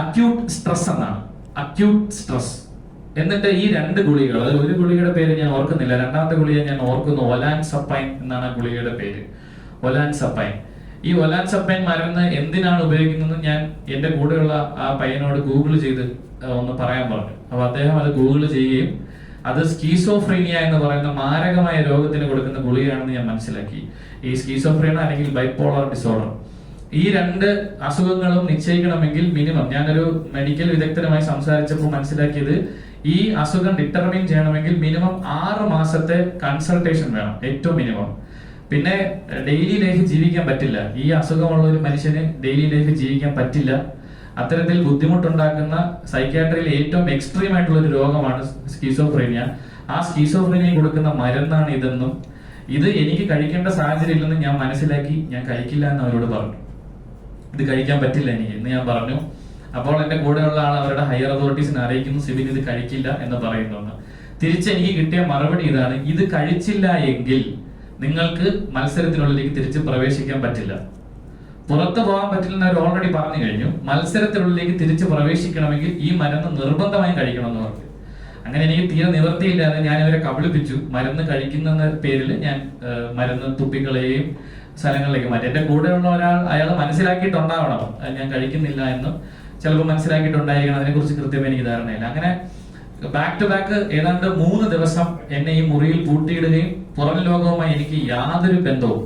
അക്യൂട്ട് സ്ട്രെസ് എന്നാണ്, അക്യൂട്ട് സ്ട്രെസ്. എന്നിട്ട് ഈ 2 ഗുളികകൾ, അതായത് ഒരു ഗുളികയുടെ പേര് ഞാൻ ഓർക്കുന്നില്ല, രണ്ടാമത്തെ ഗുളിക ഞാൻ ഓർക്കുന്നു, ഒലാൻസപ്പൈൻ എന്നാണ് ആ ഗുളികയുടെ പേര്, ഒലാൻസപ്പൈൻ. ഈ ഒലാൻസപ്പൈൻ മരുന്ന് എന്തിനാണ് ഉപയോഗിക്കുന്നത് ഞാൻ എന്റെ കൂടെയുള്ള ആ പയ്യനോട് ഗൂഗിൾ ചെയ്ത് ഒന്ന് പറയാൻ പറഞ്ഞു. അപ്പൊ അദ്ദേഹം അത് ഗൂഗിൾ ചെയ്യുകയും അത് സ്കീസോഫ്രീനിയ എന്ന് പറയുന്ന മാരകമായ രോഗത്തിന് കൊടുക്കുന്ന ഗുളികയാണെന്ന് ഞാൻ മനസ്സിലാക്കി. ഈ സ്കീസോഫ്രീനിയ അല്ലെങ്കിൽ ബൈപോളർ ഡിസോർഡർ, ഈ 2 അസുഖങ്ങളും നിശ്ചയിക്കണമെങ്കിൽ മിനിമം, ഞാനൊരു മെഡിക്കൽ വിദഗ്ധരുമായി സംസാരിച്ചപ്പോൾ മനസ്സിലാക്കിയത് ഈ അസുഖം ഡിറ്റർമിൻ ചെയ്യണമെങ്കിൽ മിനിമം 6 മാസത്തെ കൺസൾട്ടേഷൻ വേണം, ഏറ്റവും മിനിമം. പിന്നെ ഡെയിലി ലൈഫ് ജീവിക്കാൻ പറ്റില്ല, ഈ അസുഖമുള്ള ഒരു മനുഷ്യന് ഡെയിലി ലൈഫ് ജീവിക്കാൻ പറ്റില്ല. അത്തരത്തിൽ ബുദ്ധിമുട്ടുണ്ടാക്കുന്ന സൈക്യാട്രിയിൽ ഏറ്റവും എക്സ്ട്രീം ആയിട്ടുള്ള ഒരു രോഗമാണ് സ്കീസോഫ്രീനിയ. ആ സ്കീസോഫ്രീനിയ കൊടുക്കുന്ന മരുന്നാണ് ഇതെന്നും ഇത് എനിക്ക് കഴിക്കേണ്ട സാഹചര്യം ഇല്ലെന്ന് ഞാൻ മനസ്സിലാക്കി ഞാൻ കഴിക്കില്ല എന്ന് അവരോട് പറഞ്ഞു. ഇത് കഴിക്കാൻ പറ്റില്ല എനിക്ക് എന്ന് ഞാൻ പറഞ്ഞു. അപ്പോൾ എന്റെ കൂടെയുള്ള ആൾ അവരുടെ ഹയർ അതോറിറ്റീസിനെ അറിയിക്കുന്നു, സിബിൻ ഇത് കഴിക്കില്ല എന്ന് പറയുന്നു. തിരിച്ച് എനിക്ക് കിട്ടിയ മറുപടി ഇതാണ്, ഇത് കഴിച്ചില്ല എങ്കിൽ നിങ്ങൾക്ക് മത്സരത്തിനുള്ളിലേക്ക് തിരിച്ച് പ്രവേശിക്കാൻ പറ്റില്ല. പുറത്തു പോകാൻ പറ്റില്ലെന്ന് അവർ ഓൾറെഡി പറഞ്ഞു കഴിഞ്ഞു. മത്സരത്തിനുള്ളിലേക്ക് തിരിച്ച് പ്രവേശിക്കണമെങ്കിൽ ഈ മരുന്ന് നിർബന്ധമായും കഴിക്കണമെന്ന് പറഞ്ഞു. അങ്ങനെ എനിക്ക് തീരെ നിവൃത്തിയില്ലാതെ ഞാൻ ഇവരെ കബളിപ്പിച്ചു. മരുന്ന് കഴിക്കുന്ന പേരിൽ ഞാൻ മരുന്ന് തുപ്പിക്കളയെയും സ്ഥലങ്ങളിലേക്ക് മാറ്റി. എന്റെ കൂടെയുള്ള അയാൾ മനസ്സിലാക്കിയിട്ടുണ്ടാവണം ഞാൻ കഴിക്കുന്നില്ല എന്ന്, ചിലപ്പോൾ മനസ്സിലാക്കിയിട്ടുണ്ടായിരിക്കണം, അതിനെക്കുറിച്ച് കൃത്യമായി എനിക്ക് ധാരണയില്ല. അങ്ങനെ ബാക്ക് ടു ബാക്ക് ഏതാണ്ട് 3 ദിവസം എന്നെ ഈ മുറിയിൽ പൂട്ടിയിടുകയും പുറം ലോകവുമായി എനിക്ക് യാതൊരു ബന്ധവും,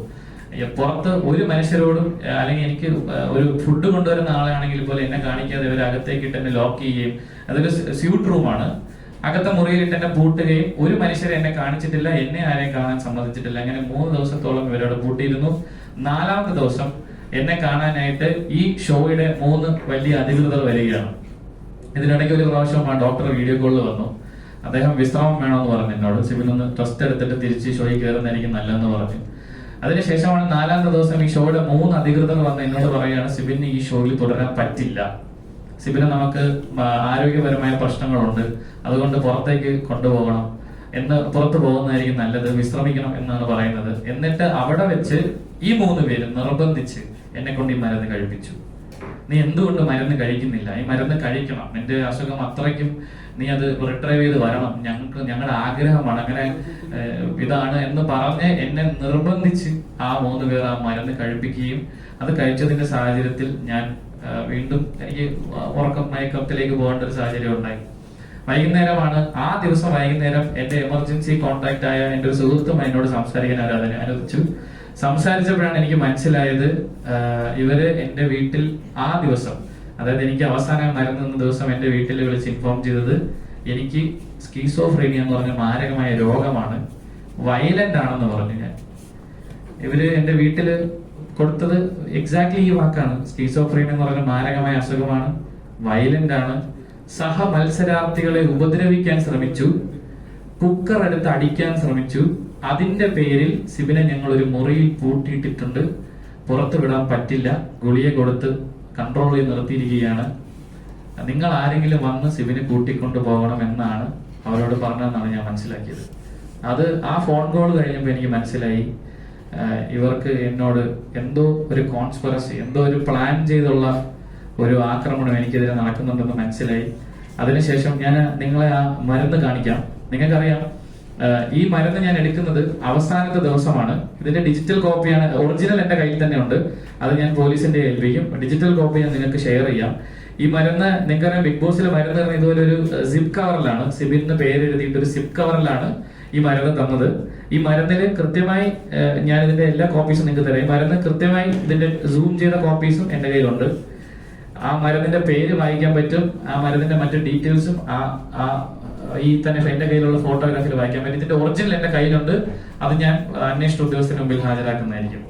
പുറത്ത് ഒരു മനുഷ്യരോടും, അല്ലെങ്കിൽ എനിക്ക് ഒരു ഫുഡ് കൊണ്ടുവരുന്ന ആളാണെങ്കിൽ പോലും എന്നെ കാണിക്കാതെ ഇവർ അകത്തേക്ക് ഇട്ട് എന്നെ ലോക്ക് ചെയ്യുകയും, അതൊരു സ്യൂട്ട് റൂമാണ്, അകത്തെ മുറിയിലിട്ട് എന്നെ പൂട്ടുകയും ഒരു മനുഷ്യരെ എന്നെ കാണിച്ചിട്ടില്ല, എന്നെ ആരെയും കാണാൻ സമ്മതിച്ചിട്ടില്ല. അങ്ങനെ 3 ദിവസത്തോളം ഇവരോട് പൂട്ടിയിരുന്നു. 4ാമത്തെ ദിവസം എന്നെ കാണാനായിട്ട് ഈ ഷോയുടെ 3 വലിയ അധികൃതർ വരികയാണ്. ഇതിനിടയ്ക്ക് ഒരു പ്രാവശ്യം ആ ഡോക്ടർ വീഡിയോ കോളിൽ വന്നു. അദ്ദേഹം വിശ്രമം വേണമെന്ന് പറഞ്ഞു എന്നോട്, സിബിനൊന്ന് ടെസ്റ്റ് എടുത്തിട്ട് തിരിച്ച് ഷോയിൽ കയറുന്നതായിരിക്കും നല്ലതെന്ന് പറഞ്ഞു. അതിനുശേഷമാണ് 4ാമത്തെ ദിവസം ഈ ഷോയുടെ 3 അധികൃതർ വന്ന് എന്നോട് പറയുകയാണ്, സിബിന് ഈ ഷോയിൽ തുടരാൻ പറ്റില്ല, സിബിന് നമുക്ക് ആരോഗ്യപരമായ പ്രശ്നങ്ങളുണ്ട്, അതുകൊണ്ട് പുറത്തേക്ക് കൊണ്ടുപോകണം എന്ന്, പുറത്തു പോകുന്നതായിരിക്കും നല്ലത്, വിശ്രമിക്കണം എന്നാണ് പറയുന്നത്. എന്നിട്ട് അവിടെ വെച്ച് ഈ 3 പേരും നിർബന്ധിച്ച് എന്നെ കൊണ്ട് ഈ മരുന്ന് കഴിപ്പിച്ചു. നീ എന്തുകൊണ്ട് മരുന്ന് കഴിക്കുന്നില്ല? ഈ മരുന്ന് കഴിക്കണം, നിന്റെ അസുഖം അത്രയ്ക്കും നീ അത് റിട്രൈവ് ചെയ്ത് വരണം, ഞങ്ങളുടെ ആഗ്രഹമാണ്, അങ്ങനെ ഇതാണ് എന്ന് പറഞ്ഞ് എന്നെ നിർബന്ധിച്ച് ആ 3 പേർ ആ മരുന്ന് കഴിപ്പിക്കുകയും അത് കഴിച്ചതിന്റെ സാഹചര്യത്തിൽ ഞാൻ വീണ്ടും എനിക്ക് മയക്കത്തിലേക്ക് പോകേണ്ട ഒരു സാഹചര്യം ഉണ്ടായി. വൈകുന്നേരമാണ് ആ ദിവസം വൈകുന്നേരം എന്റെ എമർജൻസി കോൺടാക്ട് ആയ എന്റെ ഒരു സുഹൃത്തും എന്നോട് സംസാരിക്കാൻ അതിനെ അനുവദിച്ചു. സംസാരിച്ചപ്പോഴാണ് എനിക്ക് മനസ്സിലായത് ഇവര് എന്റെ വീട്ടിൽ ആ ദിവസം, അതായത് എനിക്ക് അവസാനം മരുന്ന് ദിവസം എന്റെ വീട്ടിൽ വിളിച്ച് ഇൻഫോം ചെയ്തത് എനിക്ക് സ്കീസോഫ്രീനിയ എന്ന് പറഞ്ഞ മാരകമായ രോഗമാണ്, വയലന്റ് ആണെന്ന് പറഞ്ഞു. ഇവര് എന്റെ വീട്ടില് കൊടുത്തത് എക്സാക്ട്ലി ഈ വാക്കാണ്. സ്കീസോഫ്രീനിയ എന്ന് പറഞ്ഞ മാരകമായ അസുഖമാണ്, വയലന്റ് ആണ്, സഹ മത്സരാർത്ഥികളെ ഉപദ്രവിക്കാൻ ശ്രമിച്ചു, കുക്കർ എടുത്ത് അടിക്കാൻ ശ്രമിച്ചു. അതിന്റെ പേരിൽ സിബിനെ ഞങ്ങൾ ഒരു മുറിയിൽ പൂട്ടിയിട്ടിട്ടുണ്ട്, പുറത്തു വിടാൻ പറ്റില്ല, ഗുളിക കൊടുത്ത് കൺട്രോൾ ചെയ്ത് നിർത്തിയിരിക്കുകയാണ്. നിങ്ങൾ ആരെങ്കിലും വന്ന് സിബിനെ കൂട്ടിക്കൊണ്ടു പോകണം എന്നാണ് അവരോട് പറഞ്ഞതെന്നാണ് ഞാൻ മനസ്സിലാക്കിയത്. അത് ആ ഫോൺ കോൾ കഴിഞ്ഞപ്പോൾ എനിക്ക് മനസ്സിലായി ഇവർക്ക് എന്നോട് എന്തോ ഒരു കോൺസ്പിറസി, എന്തോ ഒരു പ്ലാൻ ചെയ്തുള്ള ഒരു ആക്രമണം എനിക്കെതിരെ നടക്കുന്നുണ്ടെന്ന് മനസ്സിലായി. അതിനുശേഷം ഞാൻ നിങ്ങളെ ആ മരുന്ന് കാണിക്കാം. നിങ്ങൾക്കറിയാം ഈ മരുന്ന് ഞാൻ എടുക്കുന്നത് അവസാനത്തെ ദിവസമാണ്. ഇതിന്റെ ഡിജിറ്റൽ കോപ്പിയാണ്, ഒറിജിനൽ എന്റെ കയ്യിൽ തന്നെ ഉണ്ട്, അത് ഞാൻ പോലീസിന്റെ ഏൽപ്പിക്കും. ഡിജിറ്റൽ കോപ്പി ഞാൻ നിങ്ങൾക്ക് ഷെയർ ചെയ്യാം. ഈ മരുന്ന് നിങ്ങൾക്കറിയാം, ബിഗ് ബോസിലെ മരുന്ന് ഇതുപോലെ ഒരു സിപ്പ് കവറിലാണ്, സിബിന്ന് പേര് എഴുതിയിട്ട് ഒരു സിപ്പ് കവറിലാണ് ഈ മരുന്ന് തന്നത്. ഈ മരുന്നില് കൃത്യമായി ഞാൻ ഇതിന്റെ എല്ലാ കോപ്പീസും നിങ്ങൾക്ക് തരാം. ഈ മരുന്ന് കൃത്യമായി ഇതിന്റെ സൂം ചെയ്ത കോപ്പീസും എന്റെ കയ്യിലുണ്ട്. ആ മരുന്നിന്റെ പേര് വായിക്കാൻ പറ്റും, ആ മരുന്നിന്റെ മറ്റു ഡീറ്റെയിൽസും ഈ തന്നെ എന്റെ കയ്യിലുള്ള ഫോട്ടോഗ്രാഫിൽ വായിക്കാൻ പറ്റും. ഇതിന്റെ ഒറിജിനൽ എന്റെ കയ്യിലുണ്ട്, അത് ഞാൻ അന്വേഷണ ഉദ്യോഗസ്ഥന് മുമ്പിൽ ഹാജരാക്കുന്നതായിരിക്കും.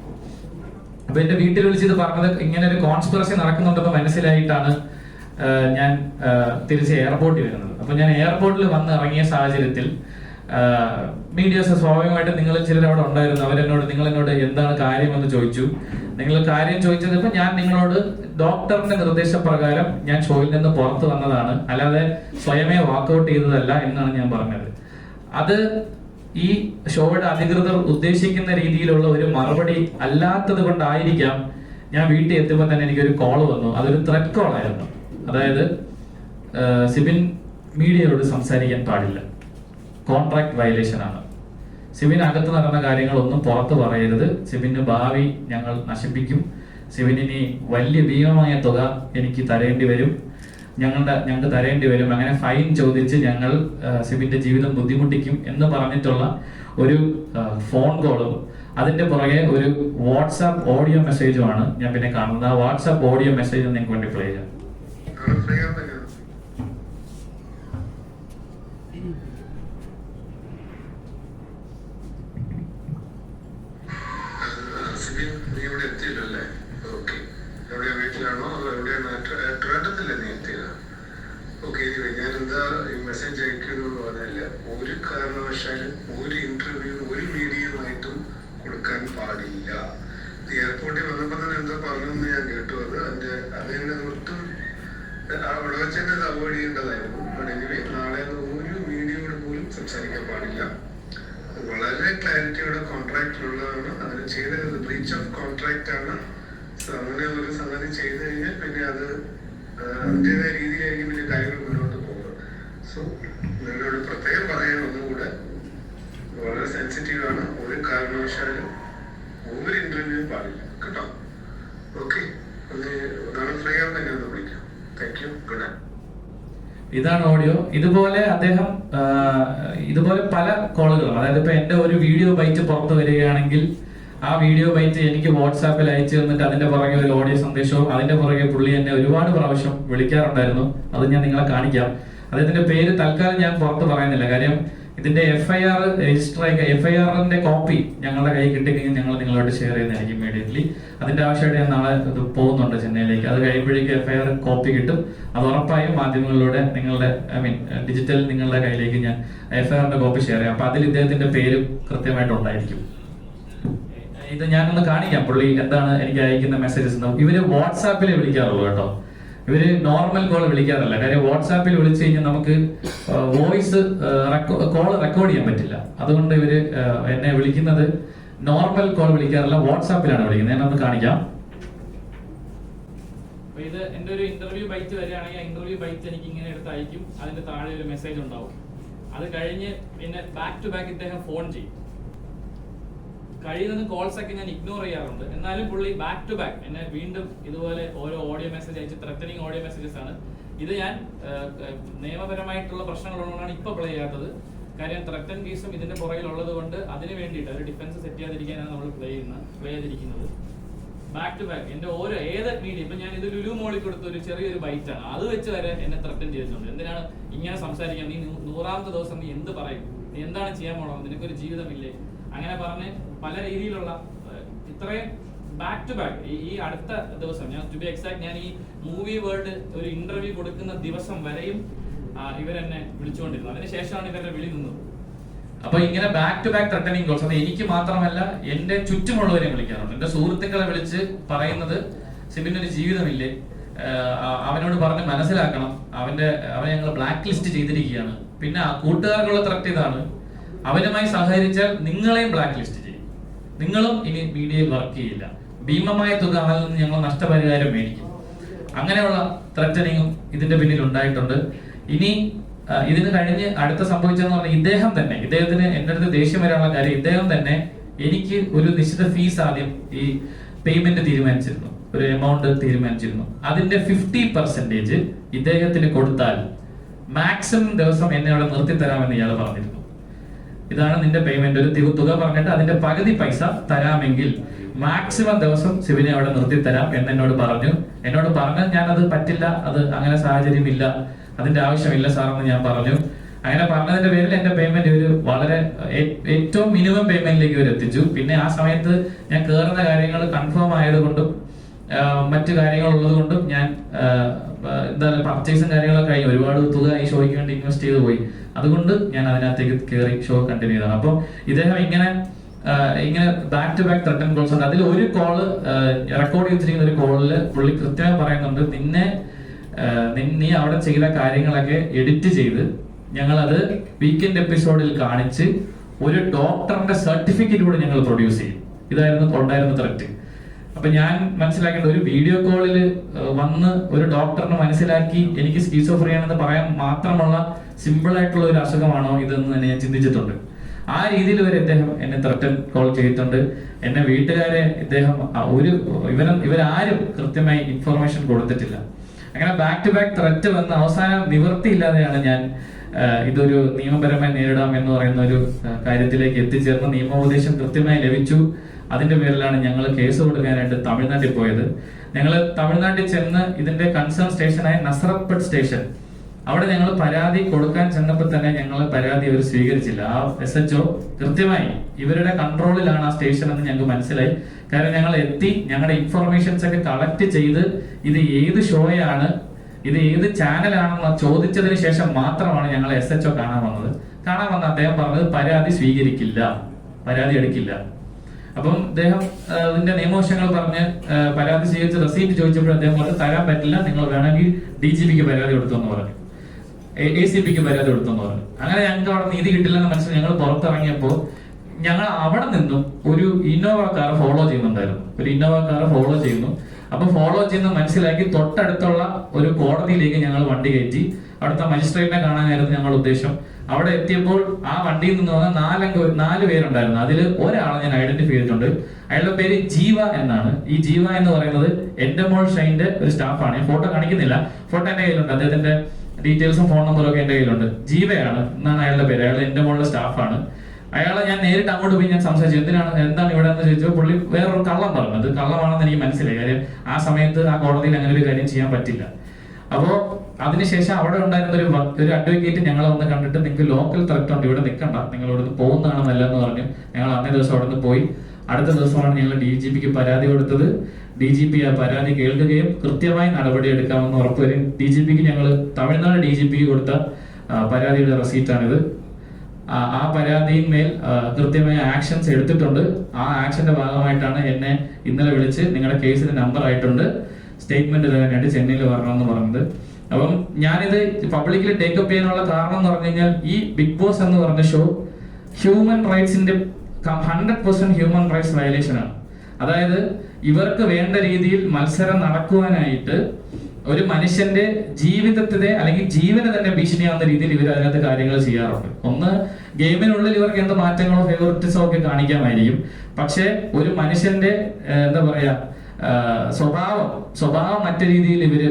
അപ്പൊ എന്റെ വീട്ടിൽ വിളിച്ചത് പറഞ്ഞത് ഇങ്ങനെ ഒരു കോൺസ്പിറസി നടക്കുന്നുണ്ടെന്ന് മനസ്സിലായിട്ടാണ് ഞാൻ തിരിച്ച് എയർപോർട്ടിൽ വരുന്നത്. അപ്പൊ ഞാൻ എയർപോർട്ടിൽ വന്ന് ഇറങ്ങിയ സാഹചര്യത്തിൽ മീഡിയാസ് സ്വാഭാവികമായിട്ട് നിങ്ങൾ ചിലർ അവിടെ ഉണ്ടായിരുന്നു. നിങ്ങൾ എന്നോട് എന്താണ് കാര്യമെന്ന് ചോദിച്ചു. നിങ്ങൾ കാര്യം ചോദിച്ചത് ഇപ്പൊ ഞാൻ നിങ്ങളോട് ഡോക്ടറിന്റെ നിർദ്ദേശപ്രകാരം ഞാൻ ഷോയിൽ നിന്ന് പുറത്തു വന്നതാണ്, അല്ലാതെ സ്വയമേ വാക്കൗട്ട് ചെയ്തതല്ല എന്നാണ് ഞാൻ പറഞ്ഞത്. അത് ഈ ഷോയുടെ അധികൃതർ ഉദ്ദേശിക്കുന്ന രീതിയിലുള്ള ഒരു മറുപടി അല്ലാത്തത് കൊണ്ടായിരിക്കാം ഞാൻ വീട്ടിൽ എത്തുമ്പോൾ തന്നെ എനിക്കൊരു കോൾ വന്നു. അതൊരു ത്രെറ്റ് കോൾ ആയിരുന്നു. അതായത് സിബിൻ മീഡിയയോട് സംസാരിക്കാൻ പാടില്ല, കോൺട്രാക്ട് വയലേഷൻ ആണ്, സിബിൻ അകത്ത് നടന്ന കാര്യങ്ങളൊന്നും പുറത്ത് പറയരുത്, സിബിന് ഭാവി ഞങ്ങൾ നശിപ്പിക്കും, സിബിനി വലിയ ഭീമമായ തുക എനിക്ക് തരേണ്ടി വരും, ഞങ്ങൾക്ക് തരേണ്ടി വരും, അങ്ങനെ ഫൈൻ ചോദിച്ച് ഞങ്ങൾ സിബിന്റെ ജീവിതം ബുദ്ധിമുട്ടിക്കും എന്ന് പറഞ്ഞിട്ടുള്ള ഒരു ഫോൺ കോളും അതിന്റെ പുറകെ ഒരു വാട്സാപ്പ് ഓഡിയോ മെസ്സേജുമാണ് ഞാൻ പിന്നെ കാണുന്നത്. ആ വാട്സാപ്പ് ഓഡിയോ മെസ്സേജ് നിങ്ങൾക്ക് വേണ്ടി പ്ലേ ചെയ്യാം. മെസ്സേജ് അയക്കുന്നു പറഞ്ഞാല് ഒരു കാരണവശാലും ഒരു ഇന്റർവ്യൂ ഒരു മീഡിയയുമായിട്ടും കൊടുക്കാൻ പാടില്ല. എയർപോർട്ടിൽ വന്നപ്പോൾ തന്നെ എന്താ പറഞ്ഞെന്ന് ഞാൻ കേട്ടു. അതിന്റെ ഒട്ടും അവിടെ വെച്ച് തന്നെ അത് അവോയ്ഡ് ചെയ്യേണ്ടതായിരുന്നു. എനിവേ നാളെ ഒരു മീഡിയയോട് പോലും സംസാരിക്കാൻ പാടില്ല. വളരെ ക്ലാരിറ്റിയോടെ കോൺട്രാക്റ്റിലുള്ളതാണ്. അതിന് ചെയ്തത് ബ്രീച്ച് ഓഫ് കോൺട്രാക്ട് ആണ്. അങ്ങനെ ഒരു സംഗതി ചെയ്തു കഴിഞ്ഞാൽ പിന്നെ അത് അതിൻ്റെതായ രീതിയിലായിരിക്കും പിന്നെ കാര്യങ്ങൾ മുന്നോട്ട് പോകുന്നത്. സോ നിങ്ങളോട് പ്രത്യേകം പറയാൻ ഒന്നുകൂടെ, വളരെ സെൻസിറ്റീവ് ആണ്. ഒരു കാരണവശാലും ഒരു ഇന്റർവ്യൂ പാടില്ല കേട്ടോ. ഓക്കെ, നാളെ ഫ്രീ ആവുമ്പോൾ എന്നെ ഒന്ന് വിളിക്കാം. Thank you, good night. ഇതാണ് ഓഡിയോ. ഇതുപോലെ അദ്ദേഹം ഇതുപോലെ പല കോളുകളും, അതായത് ഇപ്പൊ എന്റെ ഒരു വീഡിയോ ബൈറ്റ് പുറത്ത് വരികയാണെങ്കിൽ ആ വീഡിയോ ബൈറ്റ് എനിക്ക് വാട്സാപ്പിൽ അയച്ചു തന്നിട്ട് അതിന്റെ പുറകെ ഒരു ഓഡിയോ സന്ദേശവും അതിന്റെ പുറകെ പുള്ളി എന്നെ ഒരുപാട് പ്രാവശ്യം വിളിക്കാറുണ്ടായിരുന്നു. അത് ഞാൻ നിങ്ങളെ കാണിക്കാം. അദ്ദേഹത്തിന്റെ പേര് തൽക്കാലം ഞാൻ പുറത്ത് പറയുന്നില്ല, കാര്യം ഇതിന്റെ FIR രജിസ്റ്റർ ആയി FIRന്റെ കോപ്പി ഞങ്ങളുടെ കയ്യിൽ കിട്ടിക്കഴിഞ്ഞാൽ ഞങ്ങൾ നിങ്ങളോട് ഷെയർ ചെയ്യുന്നതായിരിക്കും ഇമ്മീഡിയറ്റ്ലി. അതിന്റെ ആവശ്യമായിട്ട് ഞാൻ നാളെ പോകുന്നുണ്ട് ചെന്നൈയിലേക്ക്. അത് കഴിയുമ്പോഴേക്കും FIR കോപ്പി കിട്ടും. അത് ഉറപ്പായും മാധ്യമങ്ങളിലൂടെ നിങ്ങളുടെ ഡിജിറ്റൽ നിങ്ങളുടെ കയ്യിലേക്ക് ഞാൻ FIRന്റെ കോപ്പി ഷെയർ ചെയ്യാം. അപ്പൊ അതിൽ ഇദ്ദേഹത്തിന്റെ പേര് കൃത്യമായിട്ട് ഉണ്ടായിരിക്കും. ഇത് ഞാനൊന്ന് കാണിക്കാം പുള്ളി എന്താണ് എനിക്ക് അയക്കുന്ന മെസ്സേജസ്. ഇവര് വാട്സാപ്പിൽ വിളിക്കാറുള്ളൂ കേട്ടോ, ഇവര് നോർമൽ കോൾ വിളിക്കാറില്ല. കാര്യം വാട്സാപ്പിൽ വിളിച്ചു കഴിഞ്ഞാൽ നമുക്ക് വോയിസ് കോൾ റെക്കോർഡ് ചെയ്യാൻ പറ്റില്ല. അതുകൊണ്ട് ഇവര് എന്നെ വിളിക്കുന്നത് നോർമൽ കോൾ വിളിക്കാറില്ല, വാട്സാപ്പിലാണ് വിളിക്കുന്നത്. ഞാനൊന്ന് കാണിക്കാം. അപ്പൊ ഇത് എന്റെ ഒരു ഇന്റർവ്യൂ ബൈറ്റ് വരികയാണെങ്കിൽ ആ ഇന്റർവ്യൂ ബൈറ്റ് എനിക്ക് ഇങ്ങനെ എടുത്ത് അയക്കും, അതിന്റെ താഴെ ഒരു മെസ്സേജ് ഉണ്ടാവും. അത് കഴിഞ്ഞ് പിന്നെ ബാക്ക് ടു ബാക്ക് ഇദ്ദേഹം ഫോൺ ചെയ്യും. കഴിയുന്ന കോൾസ് ഒക്കെ ഞാൻ ഇഗ്നോർ ചെയ്യാറുണ്ട്, എന്നാലും പുള്ളി ബാക്ക് ടു ബാക്ക് എന്നെ വീണ്ടും ഇതുപോലെ ഓരോ ഓഡിയോ മെസ്സേജ് അയച്ച് ത്രട്ടനിങ് ഓഡിയോ മെസ്സേജസ് ആണ്. ഇത് ഞാൻ നിയമപരമായിട്ടുള്ള പ്രശ്നങ്ങളുള്ളതുകൊണ്ടാണ് ഇപ്പൊ പ്ലേ ചെയ്യാത്തത്. കാര്യം ത്രട്ടൻ കേസും ഇതിന്റെ പുറകിലുള്ളത് കൊണ്ട് അതിന് വേണ്ടിയിട്ട് ഒരു ഡിഫൻസ് സെറ്റ് ചെയ്യാതിരിക്കാനാണ് നമ്മൾ പ്ലേ ചെയ്തിരിക്കുന്നത്. ബാക്ക് ടു ബാക്ക് എന്റെ ഓരോ ഏത് മീഡിയ, ഇപ്പൊ ഞാൻ ഇത് ലുലു മോളിൽ കൊടുത്ത ഒരു ചെറിയൊരു ബൈറ്റ് ആണ്, അത് വെച്ച് വരെ എന്നെ ത്രട്ടൻ ചെയ്തിട്ടുണ്ട്. എന്തിനാണ് ഇങ്ങനെ സംസാരിക്കാൻ, നീ 100ാമത്തെ ദിവസം നീ എന്ത് പറയും, നീ എന്താണ് ചെയ്യാൻ പോകണം, നിനക്കൊരു ജീവിതമില്ലേ, അങ്ങനെ പറഞ്ഞ് പല രീതിയിലുള്ള ഇത്രയും ബാക്ക് ടു ബാക്ക്. ഈ അടുത്ത ദിവസം ഞാൻ ടു ബി എക്സാക്ട് ഞാൻ ഈ മൂവി വേൾഡ് ഒരു ഇന്റർവ്യൂ കൊടുക്കുന്ന ദിവസം വരെയും ഇവരെന്നെ വിളിച്ചുകൊണ്ടിരുന്നു. അതിനുശേഷമാണ് ഇവരുടെ വിളി നിന്നത്. അപ്പൊ ഇങ്ങനെ back to back threatening calls, അത് എനിക്ക് മാത്രമല്ല എന്റെ ചുറ്റുമുള്ളവരെയും വിളിക്കാറുണ്ട്. എന്റെ സുഹൃത്തുക്കളെ വിളിച്ച് പറയുന്നത് സിബിനൊരു ജീവിതമില്ലേ, അവനോട് പറഞ്ഞ് മനസ്സിലാക്കണം, അവനെ ഞങ്ങൾ ബ്ലാക്ക് ലിസ്റ്റ് ചെയ്തിരിക്കുകയാണ്. പിന്നെ കൂട്ടുകാർക്കുള്ള ത്രട്ട് ഇതാണ്, അവനുമായി സഹകരിച്ചാൽ നിങ്ങളെയും ബ്ലാക്ക് ലിസ്റ്റ് ചെയ്യും, നിങ്ങളും ഇനി മീഡിയയിൽ വർക്ക് ചെയ്യില്ല, ഭീമമായ തുക അതിൽ നിന്ന് ഞങ്ങൾ നഷ്ടപരിഹാരം മേടിക്കും. അങ്ങനെയുള്ള ത്രട്ടനിങ്ങും ഇതിന്റെ പിന്നിൽ ഉണ്ടായിട്ടുണ്ട്. ഇനി ഇതിന് കഴിഞ്ഞ് അടുത്ത സംഭവിച്ചതെന്ന് പറഞ്ഞാൽ ഇദ്ദേഹത്തിന് എന്റെ അടുത്ത് ദേഷ്യം വരാനുള്ള കാര്യം, ഇദ്ദേഹം തന്നെ എനിക്ക് ഒരു നിശ്ചിത ഫീസ് ആദ്യം ഈ പേയ്മെന്റ് തീരുമാനിച്ചിരുന്നു, ഒരു എമൗണ്ട് തീരുമാനിച്ചിരുന്നു. അതിന്റെ 50% ഇദ്ദേഹത്തിന് കൊടുത്താൽ മാക്സിമം ദിവസം എന്നെ അവിടെ നിർത്തി തരാമെന്ന് ഇയാൾ പറഞ്ഞിരുന്നു. ഇതാണ് നിന്റെ പേയ്മെന്റ്, ഒരു തുക പറഞ്ഞിട്ട് അതിന്റെ പകുതി പൈസ തരാമെങ്കിൽ മാക്സിമം ദിവസം സിബിനെ അവിടെ നിർത്തി തരാം എന്ന് എന്നോട് പറഞ്ഞാൽ ഞാൻ അത് പറ്റില്ല, അത് അങ്ങനെ സാഹചര്യം ഇല്ല, അതിന്റെ ആവശ്യമില്ല സാറെന്ന് ഞാൻ പറഞ്ഞു. അങ്ങനെ പറഞ്ഞതിന്റെ പേരിൽ എന്റെ പേയ്മെന്റ് ഒരു വളരെ ഏറ്റവും മിനിമം പേയ്മെന്റിലേക്ക് ഇവർ എത്തിച്ചു. പിന്നെ ആ സമയത്ത് ഞാൻ കയറുന്ന കാര്യങ്ങൾ കൺഫേം ആയതുകൊണ്ടും മറ്റു കാര്യങ്ങളുള്ളത് കൊണ്ടും ഞാൻ എന്താ പർച്ചേസും കാര്യങ്ങളൊക്കെ കഴിഞ്ഞു, ഒരുപാട് തുക ഈ ഷോയ്ക്ക് വേണ്ടി ഇൻവെസ്റ്റ് ചെയ്ത് പോയി. അതുകൊണ്ട് ഞാൻ അതിനകത്തേക്ക് കയറി ഷോ കണ്ടിന്യൂ ചെയ്തതാണ്. അപ്പൊ ഇദ്ദേഹം ഇങ്ങനെ back to back threaten calls ഉണ്ട്. അതിൽ ഒരു കോള് റെക്കോർഡ് ചെയ്തിരിക്കുന്ന ഒരു കോളില് പുള്ളി കൃത്യമായി പറയുന്നുണ്ട്, നീ അവിടെ ചെയ്ത കാര്യങ്ങളൊക്കെ എഡിറ്റ് ചെയ്ത് ഞങ്ങളത് വീക്കെൻഡ് എപ്പിസോഡിൽ കാണിച്ച് ഒരു ഡോക്ടറിന്റെ സർട്ടിഫിക്കറ്റ് കൂടെ ഞങ്ങൾ പ്രൊഡ്യൂസ് ചെയ്യും. ഇതായിരുന്നു ഉണ്ടായിരുന്ന ത്രെറ്റ്. അപ്പൊ ഞാൻ മനസ്സിലാക്കേണ്ട, ഒരു വീഡിയോ കോളിൽ വന്ന് ഒരു ഡോക്ടറിന് മനസ്സിലാക്കി എനിക്ക് സ്കീസോഫ്രീയാണെന്ന് പറയാൻ മാത്രമുള്ള സിമ്പിൾ ആയിട്ടുള്ള ഒരു അസുഖമാണോ ഇതെന്ന് തന്നെ ഞാൻ ചിന്തിച്ചിട്ടുണ്ട്. ആ രീതിയിൽ വരെ ഇദ്ദേഹം എന്നെ ത്രട്ടൻ കോൾ ചെയ്തിട്ടുണ്ട്. എന്നെ വീട്ടുകാരെ ഇദ്ദേഹം ഇവരാരും കൃത്യമായി ഇൻഫർമേഷൻ കൊടുത്തിട്ടില്ല. അങ്ങനെ ബാക്ക് ടു ബാക്ക് ത്രെറ്റ് വന്ന് അവസാനം നിവൃത്തിയില്ലാതെയാണ് ഞാൻ ഇതൊരു നിയമപരമായി നേരിടാം എന്ന് പറയുന്ന ഒരു കാര്യത്തിലേക്ക് എത്തിച്ചേർന്ന് നിയമോപദേശം കൃത്യമായി ലഭിച്ചു. അതിന്റെ പേരിലാണ് ഞങ്ങൾ കേസ് കൊടുക്കാനായിട്ട് തമിഴ്നാട്ടിൽ പോയത്. ഞങ്ങൾ തമിഴ്നാട്ടിൽ ചെന്ന് ഇതിന്റെ കൺസേൺ സ്റ്റേഷനായ നസറത്പട്ട് സ്റ്റേഷൻ, അവിടെ ഞങ്ങൾ പരാതി കൊടുക്കാൻ ചെന്നപ്പോൾ തന്നെ ഞങ്ങൾ പരാതി അവർ സ്വീകരിച്ചില്ല. ആ SHO കൃത്യമായി ഇവരുടെ കൺട്രോളിലാണ് ആ സ്റ്റേഷൻ എന്ന് ഞങ്ങൾക്ക് മനസ്സിലായി. കാരണം ഞങ്ങൾ എത്തി, ഞങ്ങളുടെ ഇൻഫർമേഷൻസ് ഒക്കെ കളക്ട് ചെയ്ത് ഇത് ഏത് ഷോയാണ്, ഇത് ഏത് ചാനലാണെന്ന് ചോദിച്ചതിന് ശേഷം മാത്രമാണ് ഞങ്ങൾ SHO കാണാൻ വന്ന അദ്ദേഹം പറഞ്ഞത് പരാതി സ്വീകരിക്കില്ല, പരാതി എടുക്കില്ല. അപ്പം അദ്ദേഹം ഇതിന്റെ നിയമവശങ്ങൾ പറഞ്ഞ് പരാതി സ്വീകരിച്ച് റെസീപ്റ്റ് ചോദിച്ചപ്പോൾ അദ്ദേഹം പറഞ്ഞു തരാൻ പറ്റില്ല, നിങ്ങൾ വേണമെങ്കിൽ DGPക്ക് പരാതി കൊടുത്തെന്ന് പറഞ്ഞു, ACPക്ക് പരാതി കൊടുത്തെന്ന് പറഞ്ഞു. അങ്ങനെ ഞങ്ങൾക്ക് അവിടെ നീതി കിട്ടില്ലെന്ന് മനസ്സിലായി. ഞങ്ങൾ പുറത്തിറങ്ങിയപ്പോൾ ഞങ്ങൾ അവിടെ നിന്നും ഒരു ഇന്നോവ കാർ ഫോളോ ചെയ്യുന്നു. അപ്പൊ ഫോളോ ചെയ്യുന്ന മനസ്സിലാക്കി തൊട്ടടുത്തുള്ള ഒരു കോടതിയിലേക്ക് ഞങ്ങൾ വണ്ടി കയറ്റി. അവിടുത്തെ മജിസ്ട്രേറ്റിനെ കാണാനായിരുന്നു ഞങ്ങളുടെ ഉദ്ദേശം. അവിടെ എത്തിയപ്പോൾ ആ വണ്ടിയിൽ നിന്ന് വന്ന 4 പേരുണ്ടായിരുന്നു. അതിൽ ഒരാളെ ഞാൻ ഐഡന്റിഫൈ ചെയ്തിട്ടുണ്ട്. അയാളുടെ പേര് ജീവ എന്നാണ്. ഈ ജീവ എന്ന് പറയുന്നത് എൻഡമോൾ ഷൈന്റെ ഒരു സ്റ്റാഫാണ്. ഞാൻ ഫോട്ടോ കാണിക്കുന്നില്ല, ഫോട്ടോ എന്റെ കയ്യിലുണ്ട്, അദ്ദേഹത്തിന്റെ ഡീറ്റെയിൽസും ഫോൺ നമ്പറും ഒക്കെ എന്റെ കയ്യിലുണ്ട്. ജീവയാണ് എന്നാണ് അയാളുടെ പേര്. അയാൾ എൻഡമോളിന്റെ സ്റ്റാഫാണ്. അയാളെ ഞാൻ നേരിട്ട് അങ്ങോട്ട് പോയി ഞാൻ സംസാരിച്ചു, എന്താണ് ഇവിടെ എന്ന് ചോദിച്ചപ്പോൾ പുള്ളി വേറൊരു കള്ളം പറഞ്ഞു. അത് കള്ളമാണെന്ന് എനിക്ക് മനസ്സിലായി. കാര്യം ആ സമയത്ത് ആ കോടതിയിൽ അങ്ങനെ ഒരു കാര്യം ചെയ്യാൻ പറ്റില്ല. അപ്പോ അതിനുശേഷം അവിടെ ഉണ്ടായിരുന്ന ഒരു അഡ്വക്കേറ്റ് ഞങ്ങളെ വന്ന് കണ്ടിട്ട്, നിങ്ങൾക്ക് ലോക്കൽ ത്രെറ്റ് ഉണ്ട്, ഇവിടെ നിൽക്കണ്ട, നിങ്ങൾ ഇവിടുന്ന് പോകുന്നതാണ് നല്ലതെന്ന് പറഞ്ഞു. ഞങ്ങൾ അന്നേ ദിവസം അവിടെ നിന്ന് പോയി. അടുത്ത ദിവസമാണ് ഞങ്ങൾ DGPക്ക് പരാതി കൊടുത്തത്. DGP ആ പരാതി കേൾക്കുകയും കൃത്യമായി നടപടി എടുക്കാമെന്ന് ഉറപ്പുവരും. DGPക്ക് ഞങ്ങൾ തമിഴ്നാട് DGPക്ക് കൊടുത്ത പരാതിയുടെ റെസീറ്റാണിത്. ആ പരാതിയിന്മേൽ കൃത്യമായ ആക്ഷൻസ് എടുത്തിട്ടുണ്ട്. ആ ആക്ഷന്റെ ഭാഗമായിട്ടാണ് എന്നെ ഇന്നലെ വിളിച്ച് നിങ്ങളുടെ കേസിന് നമ്പർ ആയിട്ടുണ്ട്, സ്റ്റേറ്റ്മെന്റ് തരാനായിട്ട് ചെന്നൈയിൽ വരണമെന്ന് പറഞ്ഞത്. അപ്പം ഞാനിത് പബ്ലിക്കിൽ ടേക്കപ്പ് ചെയ്യാനുള്ള കാരണം എന്ന് പറഞ്ഞു കഴിഞ്ഞാൽ, ഈ ബിഗ് ബോസ് എന്ന് പറഞ്ഞ ഷോ ഹ്യൂമൻ റൈറ്റ്സിന്റെ 100% ഹ്യൂമൻ റൈറ്റ്സ് വയലേഷൻ ആണ്. അതായത് ഇവർക്ക് വേണ്ട രീതിയിൽ മത്സരം നടക്കുവാനായിട്ട് ഒരു മനുഷ്യന്റെ ജീവിതത്തിനെ അല്ലെങ്കിൽ ജീവനെ തന്നെ ഭീഷണിയാവുന്ന രീതിയിൽ ഇവർ അതിനകത്ത് കാര്യങ്ങൾ ചെയ്യാറുണ്ട്. ഒന്ന്, ഗെയിമിനുള്ളിൽ ഇവർക്ക് എന്ത് മാറ്റങ്ങളോ ഫേവറിറ്റിസോ ഒക്കെ കാണിക്കാമായിരിക്കും. പക്ഷെ ഒരു മനുഷ്യന്റെ എന്താ പറയാ സ്വഭാവം മറ്റു രീതിയിൽ ഇവര്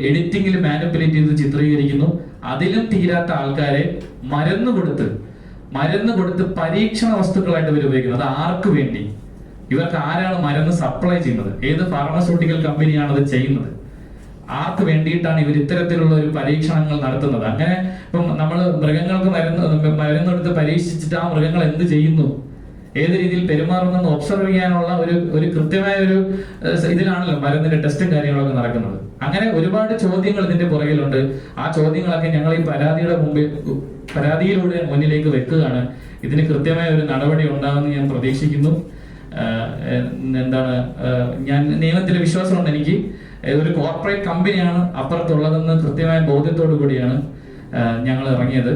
എഡിറ്റിംഗിൽ മാനിപ്പുലേറ്റ് ചെയ്ത് ചിത്രീകരിക്കുന്നു. അതിലും തീരാത്ത ആൾക്കാരെ മരുന്ന് കൊടുത്ത് പരീക്ഷണ വസ്തുക്കളായിട്ട് ഇവർ ഉപയോഗിക്കുന്നത്. അത് ആർക്ക് വേണ്ടി? ഇവർക്ക് ആരാണ് മരുന്ന് സപ്ലൈ ചെയ്യുന്നത്? ഏത് ഫാർമസ്യൂട്ടിക്കൽ കമ്പനിയാണ് അത് ചെയ്യുന്നത്? ആർക്ക് വേണ്ടിയിട്ടാണ് ഇവർ ഇത്തരത്തിലുള്ള ഒരു പരീക്ഷണങ്ങൾ നടത്തുന്നത്? അങ്ങനെ ഇപ്പം നമ്മൾ മൃഗങ്ങൾക്ക് മരുന്നെടുത്ത് പരീക്ഷിച്ചിട്ട് ആ മൃഗങ്ങൾ എന്ത് ചെയ്യുന്നു, ഏത് രീതിയിൽ പെരുമാറുന്നെന്ന് ഒബ്സർവ് ചെയ്യാനുള്ള ഒരു കൃത്യമായ ഒരു ഇതിലാണല്ലോ മരുന്നിന്റെ ടെസ്റ്റും കാര്യങ്ങളൊക്കെ നടക്കുന്നത്. അങ്ങനെ ഒരുപാട് ചോദ്യങ്ങൾ ഇതിന്റെ പുറകിലുണ്ട്. ആ ചോദ്യങ്ങളൊക്കെ ഞങ്ങൾ ഈ പരാതിയിലൂടെ മുന്നിലേക്ക് വെക്കുകയാണ്. ഇതിന് കൃത്യമായ ഒരു നടപടി ഉണ്ടാകുമെന്ന് ഞാൻ പ്രതീക്ഷിക്കുന്നു. ഞാൻ നിയമത്തിലെ വിശ്വാസമുണ്ട്. എനിക്ക് ഒരു കോർപ്പറേറ്റ് കമ്പനിയാണ് അപ്പുറത്തുള്ളതെന്ന് കൃത്യമായ ബോധ്യത്തോടു കൂടിയാണ് ഞങ്ങൾ ഇറങ്ങിയത്.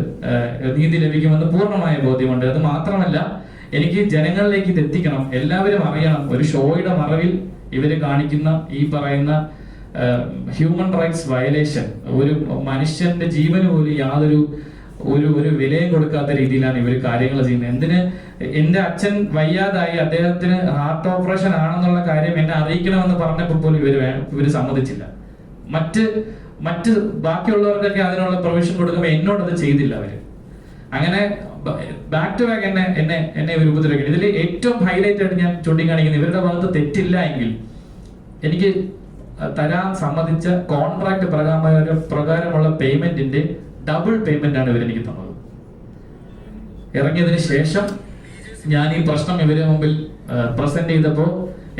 നീതി ലഭിക്കുമെന്ന് പൂർണ്ണമായ ബോധ്യമുണ്ട്. അത് മാത്രമല്ല, എനിക്ക് ജനങ്ങളിലേക്ക് ഇത് എത്തിക്കണം, എല്ലാവരും അറിയണം. ഒരു ഷോയുടെ മറവിൽ ഇവര് കാണിക്കുന്ന ഈ പറയുന്ന ഹ്യൂമൻ റൈറ്റ്സ് വയലേഷൻ, ഒരു മനുഷ്യന്റെ ജീവന് പോലും യാതൊരു ഒരു വിലയും കൊടുക്കാത്ത രീതിയിലാണ് ഇവർ കാര്യങ്ങൾ ചെയ്യുന്നത്. എന്തിന് എന്റെ അച്ഛൻ വയ്യാതായി, അദ്ദേഹത്തിന് ഹാർട്ട് ഓപ്പറേഷൻ ആണെന്നുള്ള കാര്യം എന്നെ അറിയിക്കണമെന്ന് പറഞ്ഞപ്പോൾ പോലും ഇവര് സമ്മതിച്ചില്ല. മറ്റ് ബാക്കിയുള്ളവർക്കൊക്കെ അതിനുള്ള പ്രൊവിഷൻ കൊടുക്കുമ്പോൾ എന്നോടത് ചെയ്തില്ല അവര്. അങ്ങനെ ബാക്ക് ടു ബാക്ക് എന്നെ ഒരു ഉപദ്രവിക്കണം. ഇതിൽ ഏറ്റവും ഹൈലൈറ്റ് ആയിട്ട് ഞാൻ ചൂണ്ടിക്കാണിക്കുന്നത്, ഇവരുടെ ഭാഗത്ത് തെറ്റില്ല എങ്കിൽ എനിക്ക് തരാൻ സമ്മതിച്ച കോൺട്രാക്ട് പ്രകാരമുള്ള പേയ്മെന്റിന്റെ ഡബിൾ പേയ്മെന്റ് ആണ് ഇവരെനിക്ക് തന്നത്. ഇറങ്ങിയതിന് ശേഷം ഞാൻ ഈ പ്രശ്നം ഇവരെ മുമ്പിൽ പ്രസന്റ് ചെയ്തപ്പോൾ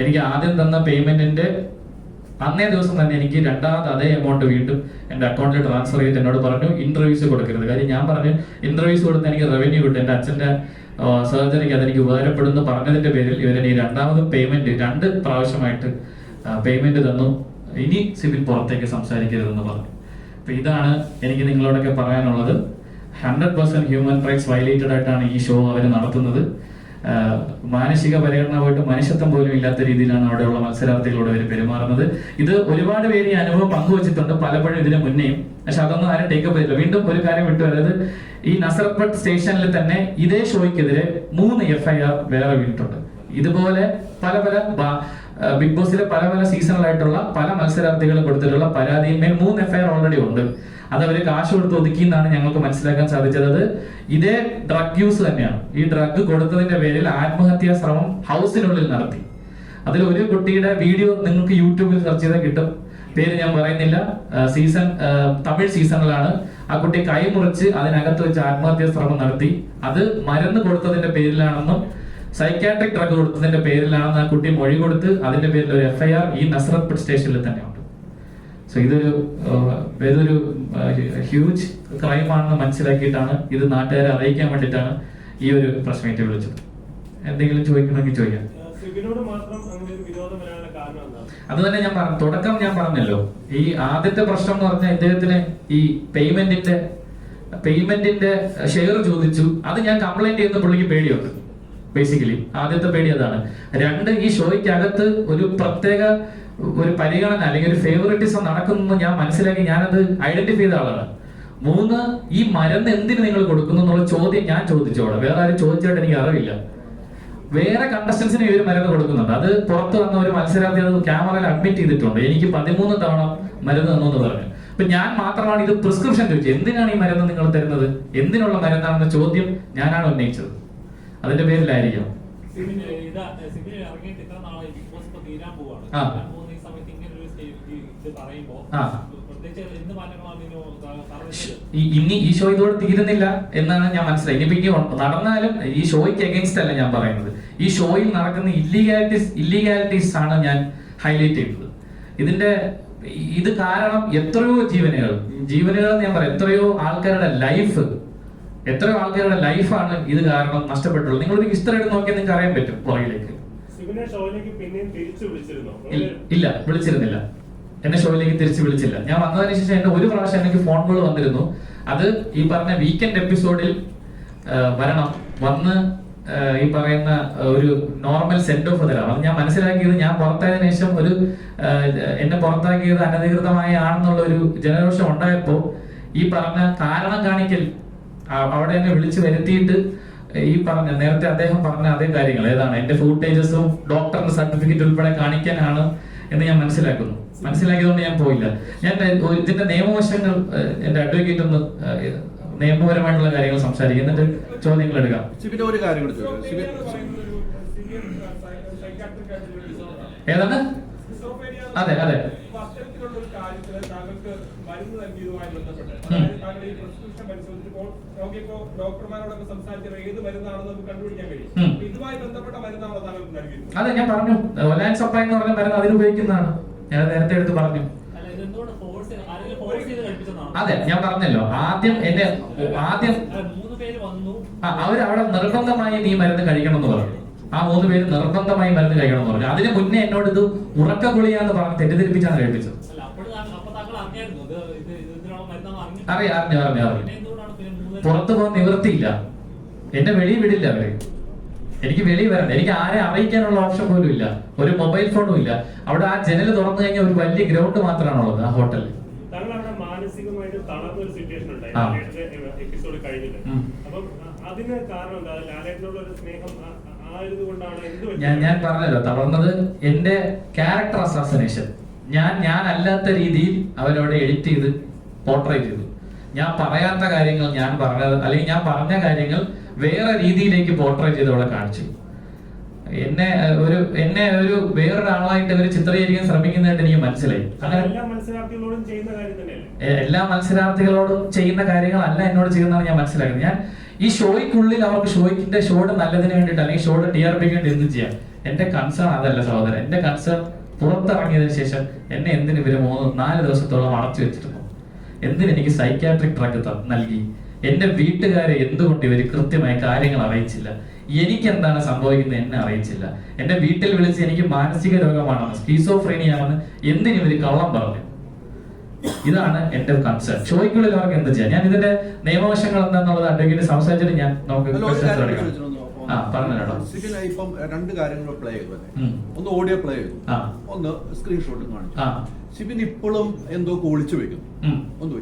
എനിക്ക് ആദ്യം തന്ന പേയ്മെന്റിന്റെ അന്നേ ദിവസം തന്നെ എനിക്ക് രണ്ടാമത് അതേ എമൗണ്ട് വീണ്ടും എന്റെ അക്കൗണ്ടിൽ ട്രാൻസ്ഫർ ചെയ്തിട്ട് എന്നോട് പറഞ്ഞു ഇന്റർവ്യൂസ് കൊടുക്കരുത്. കാര്യം ഞാൻ പറഞ്ഞു ഇന്റർവ്യൂസ് കൊടുത്ത് എനിക്ക് റവന്യൂ കിട്ടും, എന്റെ അച്ഛന്റെ സർജറിക്ക് അതെനിക്ക് ഉപകാരപ്പെടുന്നു പറഞ്ഞതിന്റെ പേരിൽ ഇവരെനി രണ്ടാമത് പേയ്മെന്റ് 2 പ്രാവശ്യമായിട്ട് പേയ്മെന്റ് തന്നു. ഇനി സിവിൽ പുറത്തേക്ക് സംസാരിക്കരുതെന്ന് പറഞ്ഞു. അപ്പൊ ഇതാണ് എനിക്ക് നിങ്ങളോടൊക്കെ പറയാനുള്ളത്. 100% ഹ്യൂമൻ റൈറ്റ്സ് വയലേറ്റഡ് ആയിട്ടാണ് ഈ ഷോ അവർ നടത്തുന്നത്. മാനസിക പരിഗണന പോയിട്ട് മനുഷ്യത്വം പോലും ഇല്ലാത്ത രീതിയിലാണ് അവിടെയുള്ള മത്സരാർത്ഥികളോട് അവർ പെരുമാറുന്നത്. ഇത് ഒരുപാട് പേര് ഈ അനുഭവം പങ്കുവച്ചിട്ടുണ്ട് പലപ്പോഴും ഇതിന് മുന്നേയും. പക്ഷെ അതൊന്നും ആരും ടേക്കപ്പ് ചെയ്തില്ല. വീണ്ടും ഒരു കാര്യം വിട്ടുവരുന്നത്, ഈ നസറപ്പട്ട് സ്റ്റേഷനിൽ തന്നെ ഇതേ ഷോയ്ക്കെതിരെ 3 FIR വേറെ വീണിട്ടുണ്ട്. ഇതുപോലെ പല ബിഗ് ബോസിലെ പല സീസണിലായിട്ടുള്ള പല മത്സരാർത്ഥികളും കൊടുത്തിട്ടുള്ള പരാതിയിന്മേൽ 3 FIR ഓൾറെഡി ഉണ്ട്. അത് അവര് കാശ് കൊടുത്ത് ഒതുക്കി എന്നാണ് ഞങ്ങൾക്ക് മനസ്സിലാക്കാൻ സാധിച്ചത്. ഇതേ ഡ്രഗ് യൂസ് തന്നെയാണ്. ഈ ഡ്രഗ് കൊടുത്തതിന്റെ പേരിൽ ആത്മഹത്യാ ശ്രമം ഹൗസിനുള്ളിൽ നടത്തി. അതിൽ ഒരു കുട്ടിയുടെ വീഡിയോ നിങ്ങൾക്ക് യൂട്യൂബിൽ സെർച്ച് ചെയ്താൽ കിട്ടും. പേര് ഞാൻ പറയുന്നില്ല. തമിഴ് സീസണിലാണ്. ആ കുട്ടി കൈമുറിച്ച് അതിനകത്ത് വെച്ച് ആത്മഹത്യാ ശ്രമം നടത്തി. അത് മരുന്ന് കൊടുത്തതിന്റെ പേരിലാണെന്നും സൈക്കാട്രിക് ഡ്രഗ് കൊടുത്തതിന്റെ പേരിലാണെന്ന് ആ കുട്ടി മൊഴി കൊടുത്ത് അതിന്റെ പേരിൽ ഒരു FIR ഈ നസറത്ത് സ്റ്റേഷനിൽ തന്നെ ഉണ്ട്. സോ ഇതൊരു ഹ്യൂജ് ക്രൈം ആണെന്ന് മനസ്സിലാക്കിയിട്ടാണ് ഇത് നാട്ടുകാരെ അറിയിക്കാൻ വേണ്ടിയിട്ടാണ് ഈ ഒരു പ്രസ് മീറ്റ് വിളിച്ചത്. എന്തെങ്കിലും ചോദിക്കണമെങ്കിൽ ചോദിക്കാം. അത് തന്നെ ഞാൻ പറഞ്ഞു, തുടക്കം ഞാൻ പറഞ്ഞല്ലോ. ഈ ആദ്യത്തെ പ്രശ്നം എന്ന് പറഞ്ഞാൽ ഇദ്ദേഹത്തിന് ഈ പേയ്മെന്റിന്റെ ഷെയർ ചോദിച്ചു. അത് ഞാൻ കംപ്ലൈന്റ് ചെയ്യുന്ന പുള്ളിക്ക് പേടിയുണ്ട്. ബേസിക്കലി ആദ്യത്തെ പേടി അതാണ്. 2, ഈ ഷോയ്ക്കകത്ത് ഒരു പ്രത്യേക ഒരു പരിഗണന അല്ലെങ്കിൽ ഒരു ഫേവറിറ്റിസം നടക്കുന്നു ഞാൻ മനസ്സിലാക്കി, ഞാനത് ഐഡന്റിഫൈ ചെയ്ത ആളാണ്. 3, ഈ മരുന്ന് എന്തിന് നിങ്ങൾ കൊടുക്കുന്നു എന്നുള്ള ചോദ്യം ഞാൻ ചോദിച്ചോളാം. വേറെ ആരും ചോദിച്ചായിട്ട് എനിക്ക് അറിവില്ല. വേറെ കണ്ടസ്റ്റൻസിന് ഇവർ മരുന്ന് കൊടുക്കുന്നുണ്ട്. അത് പുറത്ത് വന്ന ഒരു മത്സരാർത്ഥി അത് ക്യാമറയിൽ അഡ്മിറ്റ് ചെയ്തിട്ടുണ്ട്. എനിക്ക് 13 തവണ മരുന്ന് തന്നു എന്ന് പറഞ്ഞു. അപ്പൊ ഞാൻ മാത്രമാണ് ഇത് പ്രിസ്ക്രിപ്ഷൻ ചോദിച്ചത്. എന്തിനാണ് ഈ മരുന്ന് നിങ്ങൾ തരുന്നത്, എന്തിനുള്ള മരുന്നാണെന്ന ചോദ്യം ഞാനാണ് ഉന്നയിച്ചത്. അതിന്റെ പേരിലായിരിക്കും. ഇനി ഈ ഷോ ഇതോടെ തീരുന്നില്ല എന്നാണ് ഞാൻ മനസ്സിലായി. ഇനി നടന്നാലും ഈ ഷോയ്ക്ക് അഗൈൻസ്റ്റ് അല്ല ഞാൻ പറയുന്നത്. ഈ ഷോയിൽ നടക്കുന്ന ഇല്ലീഗാലിറ്റീസ് ആണ് ഞാൻ ഹൈലൈറ്റ് ചെയ്യുന്നത്. ഇത് കാരണം എത്രയോ ജീവനുകൾ എന്ന് ഞാൻ പറയാം, എത്രയോ ആൾക്കാരുടെ ലൈഫാണ് ഇത് കാരണം നഷ്ടപ്പെട്ടുള്ളത്. നിങ്ങളൊരു ഹിസ്റ്ററി എടുത്ത് നോക്കിയാൽ നിങ്ങൾക്ക് അറിയാൻ പറ്റും പുറകിലേക്ക്. ഇല്ല, വിളിച്ചിരുന്നില്ല. എന്നെ ഷോയിലേക്ക് തിരിച്ചു വിളിച്ചില്ല. ഞാൻ വന്നതിന് ശേഷം എന്നെ ഒരു പ്രാവശ്യം എനിക്ക് ഫോൺ കോൾ വന്നിരുന്നു. അത് ഈ പറഞ്ഞ വീക്കെൻഡ് എപ്പിസോഡിൽ വരണം, വന്ന് ഈ പറയുന്ന ഒരു നോർമൽ സെൻഡ് ഓഫ് തരാം. അത് ഞാൻ മനസ്സിലാക്കിയത് ഞാൻ പുറത്തായതിനു ശേഷം ഒരു എന്നെ പുറത്താക്കിയത് അനധികൃതമായ ആണെന്നുള്ള ഒരു ജനരോഷം ഉണ്ടായപ്പോ ഈ പറഞ്ഞ കാരണം കാണിക്കൽ അവിടെ എന്നെ വിളിച്ചു വരുത്തിയിട്ട് ഈ പറഞ്ഞ നേരത്തെ അദ്ദേഹം പറഞ്ഞ അതേ കാര്യങ്ങൾ ഏതാണ് എന്റെ ഫൂട്ടേജസും ഡോക്ടറിന്റെ സർട്ടിഫിക്കറ്റ് ഉൾപ്പെടെ കാണിക്കാനാണ് എന്ന് ഞാൻ മനസ്സിലാക്കിയതുകൊണ്ട് ഞാൻ പോയില്ല. ഞാൻ ഇതിന്റെ നിയമവശങ്ങൾ എന്റെ അഡ്വക്കേറ്റ് ഒന്ന് നിയമപരമായിട്ടുള്ള കാര്യങ്ങൾ സംസാരിക്കും, എന്നിട്ട് ചോദ്യങ്ങൾ എടുക്കാം. സിബിന്റെ ഒരു കാര്യം കൂടി ഏതാണ്? അതെ അതെ അതെ ഞാൻ പറഞ്ഞു ഒലാൻ സപ്ലൈ എന്ന് പറഞ്ഞ മരുന്ന് അതിന് ഉപയോഗിക്കുന്നതാണ്. ഞാൻ നേരത്തെ എടുത്ത് പറഞ്ഞു. അതെ ഞാൻ പറഞ്ഞല്ലോ ആദ്യം അവരവിടെ നിർബന്ധമായി നീ മരുന്ന് കഴിക്കണം എന്ന് പറഞ്ഞു. ആ 3 പേര് നിർബന്ധമായി മരുന്ന് കഴിക്കണം എന്ന് പറഞ്ഞു. അതിന് മുന്നേ എന്നോട് ഇത് ഉറക്ക ഗുളിയാന്ന് പറഞ്ഞ് തെറ്റിദ്ധരിപ്പിച്ചാണ് കഴിപ്പിച്ചത്. അറിഞ്ഞു പുറത്തു പോകാൻ നിവൃത്തിയില്ല. എന്നെ വെളിയിൽ വിടില്ല അവര്. എനിക്ക് വെളിയിൽ വരണ്ട. എനിക്ക് ആരെ അറിയിക്കാനുള്ള ഓപ്ഷൻ പോലും ഇല്ല. ഒരു മൊബൈൽ ഫോണും ഇല്ല. അവിടെ ആ ജനൽ തുറന്നു കഴിഞ്ഞാൽ ഒരു വലിയ ഗ്രൗണ്ട് മാത്രമാണുള്ളത് ആ ഹോട്ടലിൽ. മാനസികമായിട്ട് തളർന്ന ഒരു സിറ്റുവേഷൻ ഉണ്ടായി എപ്പിസോഡ് കഴിഞ്ഞിട്ട്. അപ്പം അതിന് കാരണം എന്താ? ലാലേട്ടനോട് ഒരു സ്നേഹം ആയതുകൊണ്ടാണ്. ഞാൻ പറഞ്ഞല്ലോ തളർന്നത് എന്റെ ക്യാരക്ടർ അസാസിനേഷൻ. ഞാൻ അല്ലാത്ത രീതിയിൽ അവരവിടെ എഡിറ്റ് ചെയ്ത് പോർട്രേറ്റ് ചെയ്തു. ഞാൻ പറയാത്ത കാര്യങ്ങൾ ഞാൻ പറഞ്ഞത് അല്ലെങ്കിൽ ഞാൻ പറഞ്ഞ കാര്യങ്ങൾ വേറെ രീതിയിലേക്ക് പോർട്രേറ്റ് ചെയ്ത് അവിടെ കാണിച്ചു. എന്നെ ഒരു വേറൊരാളായിട്ട് അവർ ചിത്രീകരിക്കാൻ ശ്രമിക്കുന്നതായിട്ട് എനിക്ക് മനസ്സിലായി. അങ്ങനെ എല്ലാ മത്സരാർത്ഥികളോടും ചെയ്യുന്ന കാര്യങ്ങളല്ല എന്നോട് ചെയ്യുന്നതാണ് ഞാൻ മനസ്സിലാക്കുന്നത്. ഞാൻ ഈ ഷോയ്ക്കുള്ളിൽ അവർക്ക് ഷോയുടെ നല്ലതിന് വേണ്ടിയിട്ട് അല്ലെങ്കിൽ ഷോയുടെ TRPക്ക് വേണ്ടി എന്തും ചെയ്യാം. എന്റെ കൺസേൺ അതല്ല സഹോദരൻ. എന്റെ കൺസേൺ പുറത്തിറങ്ങിയതിനു ശേഷം എന്നെ എന്തിന് ഇവര് 3-4 ദിവസത്തോളം അടച്ചു വെച്ചിരുന്നു? എന്തിന് എനിക്ക് സൈക്യാട്രിക് ഡ്രഗ് നൽകി? എന്റെ വീട്ടുകാരെ എന്തുകൊണ്ട് ഇവര് കൃത്യമായ കാര്യങ്ങൾ അറിയിച്ചില്ല? എനിക്ക് എന്താണ് സംഭവിക്കുന്നത് എന്നെ അറിയിച്ചില്ല. എന്റെ വീട്ടിൽ വിളിച്ച് എനിക്ക് മാനസിക രോഗമാണെന്ന്, സ്കീസോഫ്രീനിയാണെന്ന് എന്തിന് ഇവര് കള്ളം പറഞ്ഞു? ഇതാണ് എന്റെ കൺസേൺ. ഷോയ്ക്കുള്ളിൽ അവർക്ക് എന്ത് ചെയ്യാം? ഞാൻ ഇതിന്റെ നിയമവശങ്ങൾ എന്താണെന്നുള്ളത് അഡ്വക്കേറ്റ് സംസാരിച്ചിട്ട് ഞാൻ നമുക്ക് പറഞ്ഞോ. ഇപ്പം 2 കാര്യങ്ങൾ പ്ലേ ചെയ്തു. ഒന്ന് ഓഡിയോ പ്ലേ ചെയ്തു, ഒന്ന് സ്ക്രീൻഷോട്ടും കാണിച്ചു. സിബിൻ ഇപ്പോഴും എന്തോ ഒളിച്ചു വെക്കുന്നു.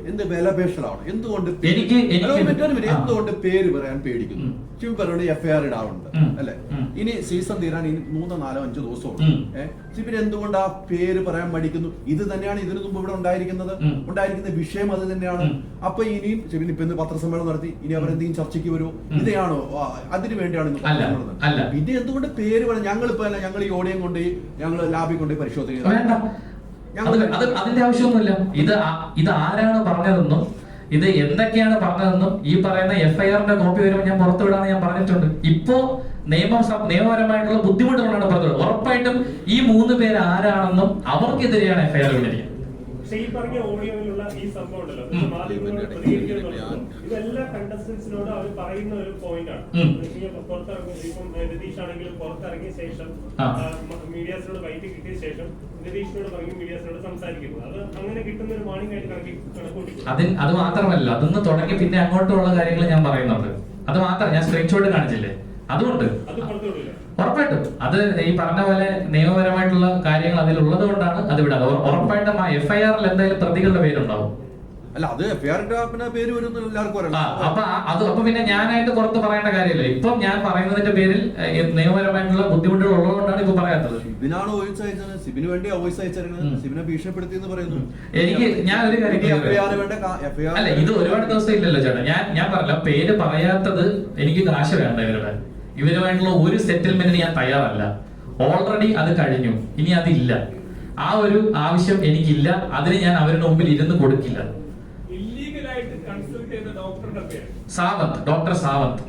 എന്ത് വിലപേശലാണ്? എന്തുകൊണ്ട് പേര് പറയാൻ പേടിക്കുന്നു? സിബിൻ പറയുന്നത് FIR ഇടാറുണ്ട് അല്ലെ? ഇനി സീസൺ തീരാൻ ഇനി 3, 4, 5 ദിവസമുണ്ട്. സിബിൻ എന്തുകൊണ്ട് ആ പേര് പറയാൻ മടിക്കുന്നു? ഇത് തന്നെയാണ് ഇതിനു മുമ്പ് ഇവിടെ ഉണ്ടായിരിക്കുന്ന വിഷയം അത് തന്നെയാണ്. അപ്പൊ ഇനിയും സിബിൻ ഇപ്പൊ ഇന്ന് പത്രസമ്മേളനം നടത്തി, ഇനി അവരെന്തെങ്കിലും ചർച്ചയ്ക്ക് വരുമോ? ഇതാണോ അതിനു വേണ്ടിയാണ് പിന്നെ എന്തുകൊണ്ട് പേര് പറയാം? ഞങ്ങൾ ഈ ഓഡിയം കൊണ്ട് ഞങ്ങൾ ലാബിൽ കൊണ്ട് പരിശോധിക്കുന്നത്. അതിന്റെ ആവശ്യമൊന്നുമില്ല. ഇത് ആരാണ് പറഞ്ഞതെന്നും ഇത് എന്തൊക്കെയാണ് പറഞ്ഞതെന്നും ഈ പറയുന്ന FIRന്റെ കോപ്പി വരുമ്പോൾ ഞാൻ പുറത്തുവിടാന്ന് ഞാൻ പറഞ്ഞിട്ടുണ്ട്. ഇപ്പോ നിയമപരമായിട്ടുള്ള ബുദ്ധിമുട്ടുകളാണ് പുറത്തുവിടുന്നത്. ഉറപ്പായിട്ടും ഈ 3 പേര് ആരാണെന്നും അവർക്കെതിരെയാണ് FIR വിളിക്കുന്നത്. പക്ഷേ ഈ പറഞ്ഞ ഓഡിയോയിലുള്ള ഈ സംഭവം ഉണ്ടല്ലോ, ഇതെല്ലാ കണ്ടസ്റ്റൻസിനോട് അവർ പറയുന്ന ഒരു പോയിന്റ് ആണ്. പുറത്തിറങ്ങി ഇപ്പം രതീഷ് ആണെങ്കിലും പുറത്തിറങ്ങിയ ശേഷം മീഡിയാസിനോട് വൈറ്റ് കിട്ടിയ ശേഷം രതീഷിനോട് പറയും മീഡിയാസിനോട് സംസാരിക്കുന്നു. അത് അങ്ങനെ കിട്ടുന്ന ഒരു വാണിംഗ് ആയിട്ട് കണക്കൂട്ടി. അത് മാത്രമല്ല, അതൊന്ന് തുടങ്ങി പിന്നെ അങ്ങോട്ടുള്ള കാര്യങ്ങൾ ഞാൻ പറയുന്നുണ്ട്. അത് മാത്രം ഞാൻ സ്ക്രീൻഷോട്ട് കാണിച്ചില്ലേ, അതുകൊണ്ട് ഉറപ്പായിട്ടും അത് ഈ പറഞ്ഞ പോലെ നിയമപരമായിട്ടുള്ള കാര്യങ്ങൾ അതിലുള്ളത് കൊണ്ടാണ് അത് വിടാതെ. ഉറപ്പായിട്ടും ആ FIRൽ എന്തായാലും പ്രതികളുടെ പേരുണ്ടാവും. അല്ല, അത് FIRന്റെ പേര് വരുന്ന എല്ലാവർക്കും അറിയാം. അപ്പൊ പിന്നെ ഞാനായിട്ട് പുറത്ത് പറയേണ്ട കാര്യമില്ല. ഇപ്പം ഞാൻ പറയുന്നതിന്റെ പേരിൽ നിയമപരമായിട്ടുള്ള ബുദ്ധിമുട്ടുകൾ ഉള്ളതുകൊണ്ടാണ് ഇപ്പൊ പറയാത്തത്. സിബിനാണ് വോയിസ് അയച്ചത്, സിബിന് വേണ്ടി വോയിസ് അയച്ചിരുന്നത്, സിബിനെ ഭീഷണിപ്പെടുത്തി എന്ന് പറയുന്നു. ഞാൻ ഒരു കാര്യം അല്ല, ഇത് ഒരുപാട് ദിവസം ഇല്ലല്ലോ ചേട്ടാ. ഞാൻ പറഞ്ഞ പേര് പറയാത്തത് എനിക്ക് കാശ് വേണ്ട. ഇവരുമായിട്ടുള്ള ഒരു സെറ്റിൽമെന്റിന് ഞാൻ തയ്യാറല്ല. ഓൾറെഡി അത് കഴിഞ്ഞു, ഇനി അതില്ല. ആ ഒരു ആവശ്യം എനിക്കില്ല. അതിന് ഞാൻ അവരുടെ മുമ്പിൽ ഇരുന്ന് കൊടുക്കില്ല. സാവന്ത്, ഡോക്ടർ സാവന്ത്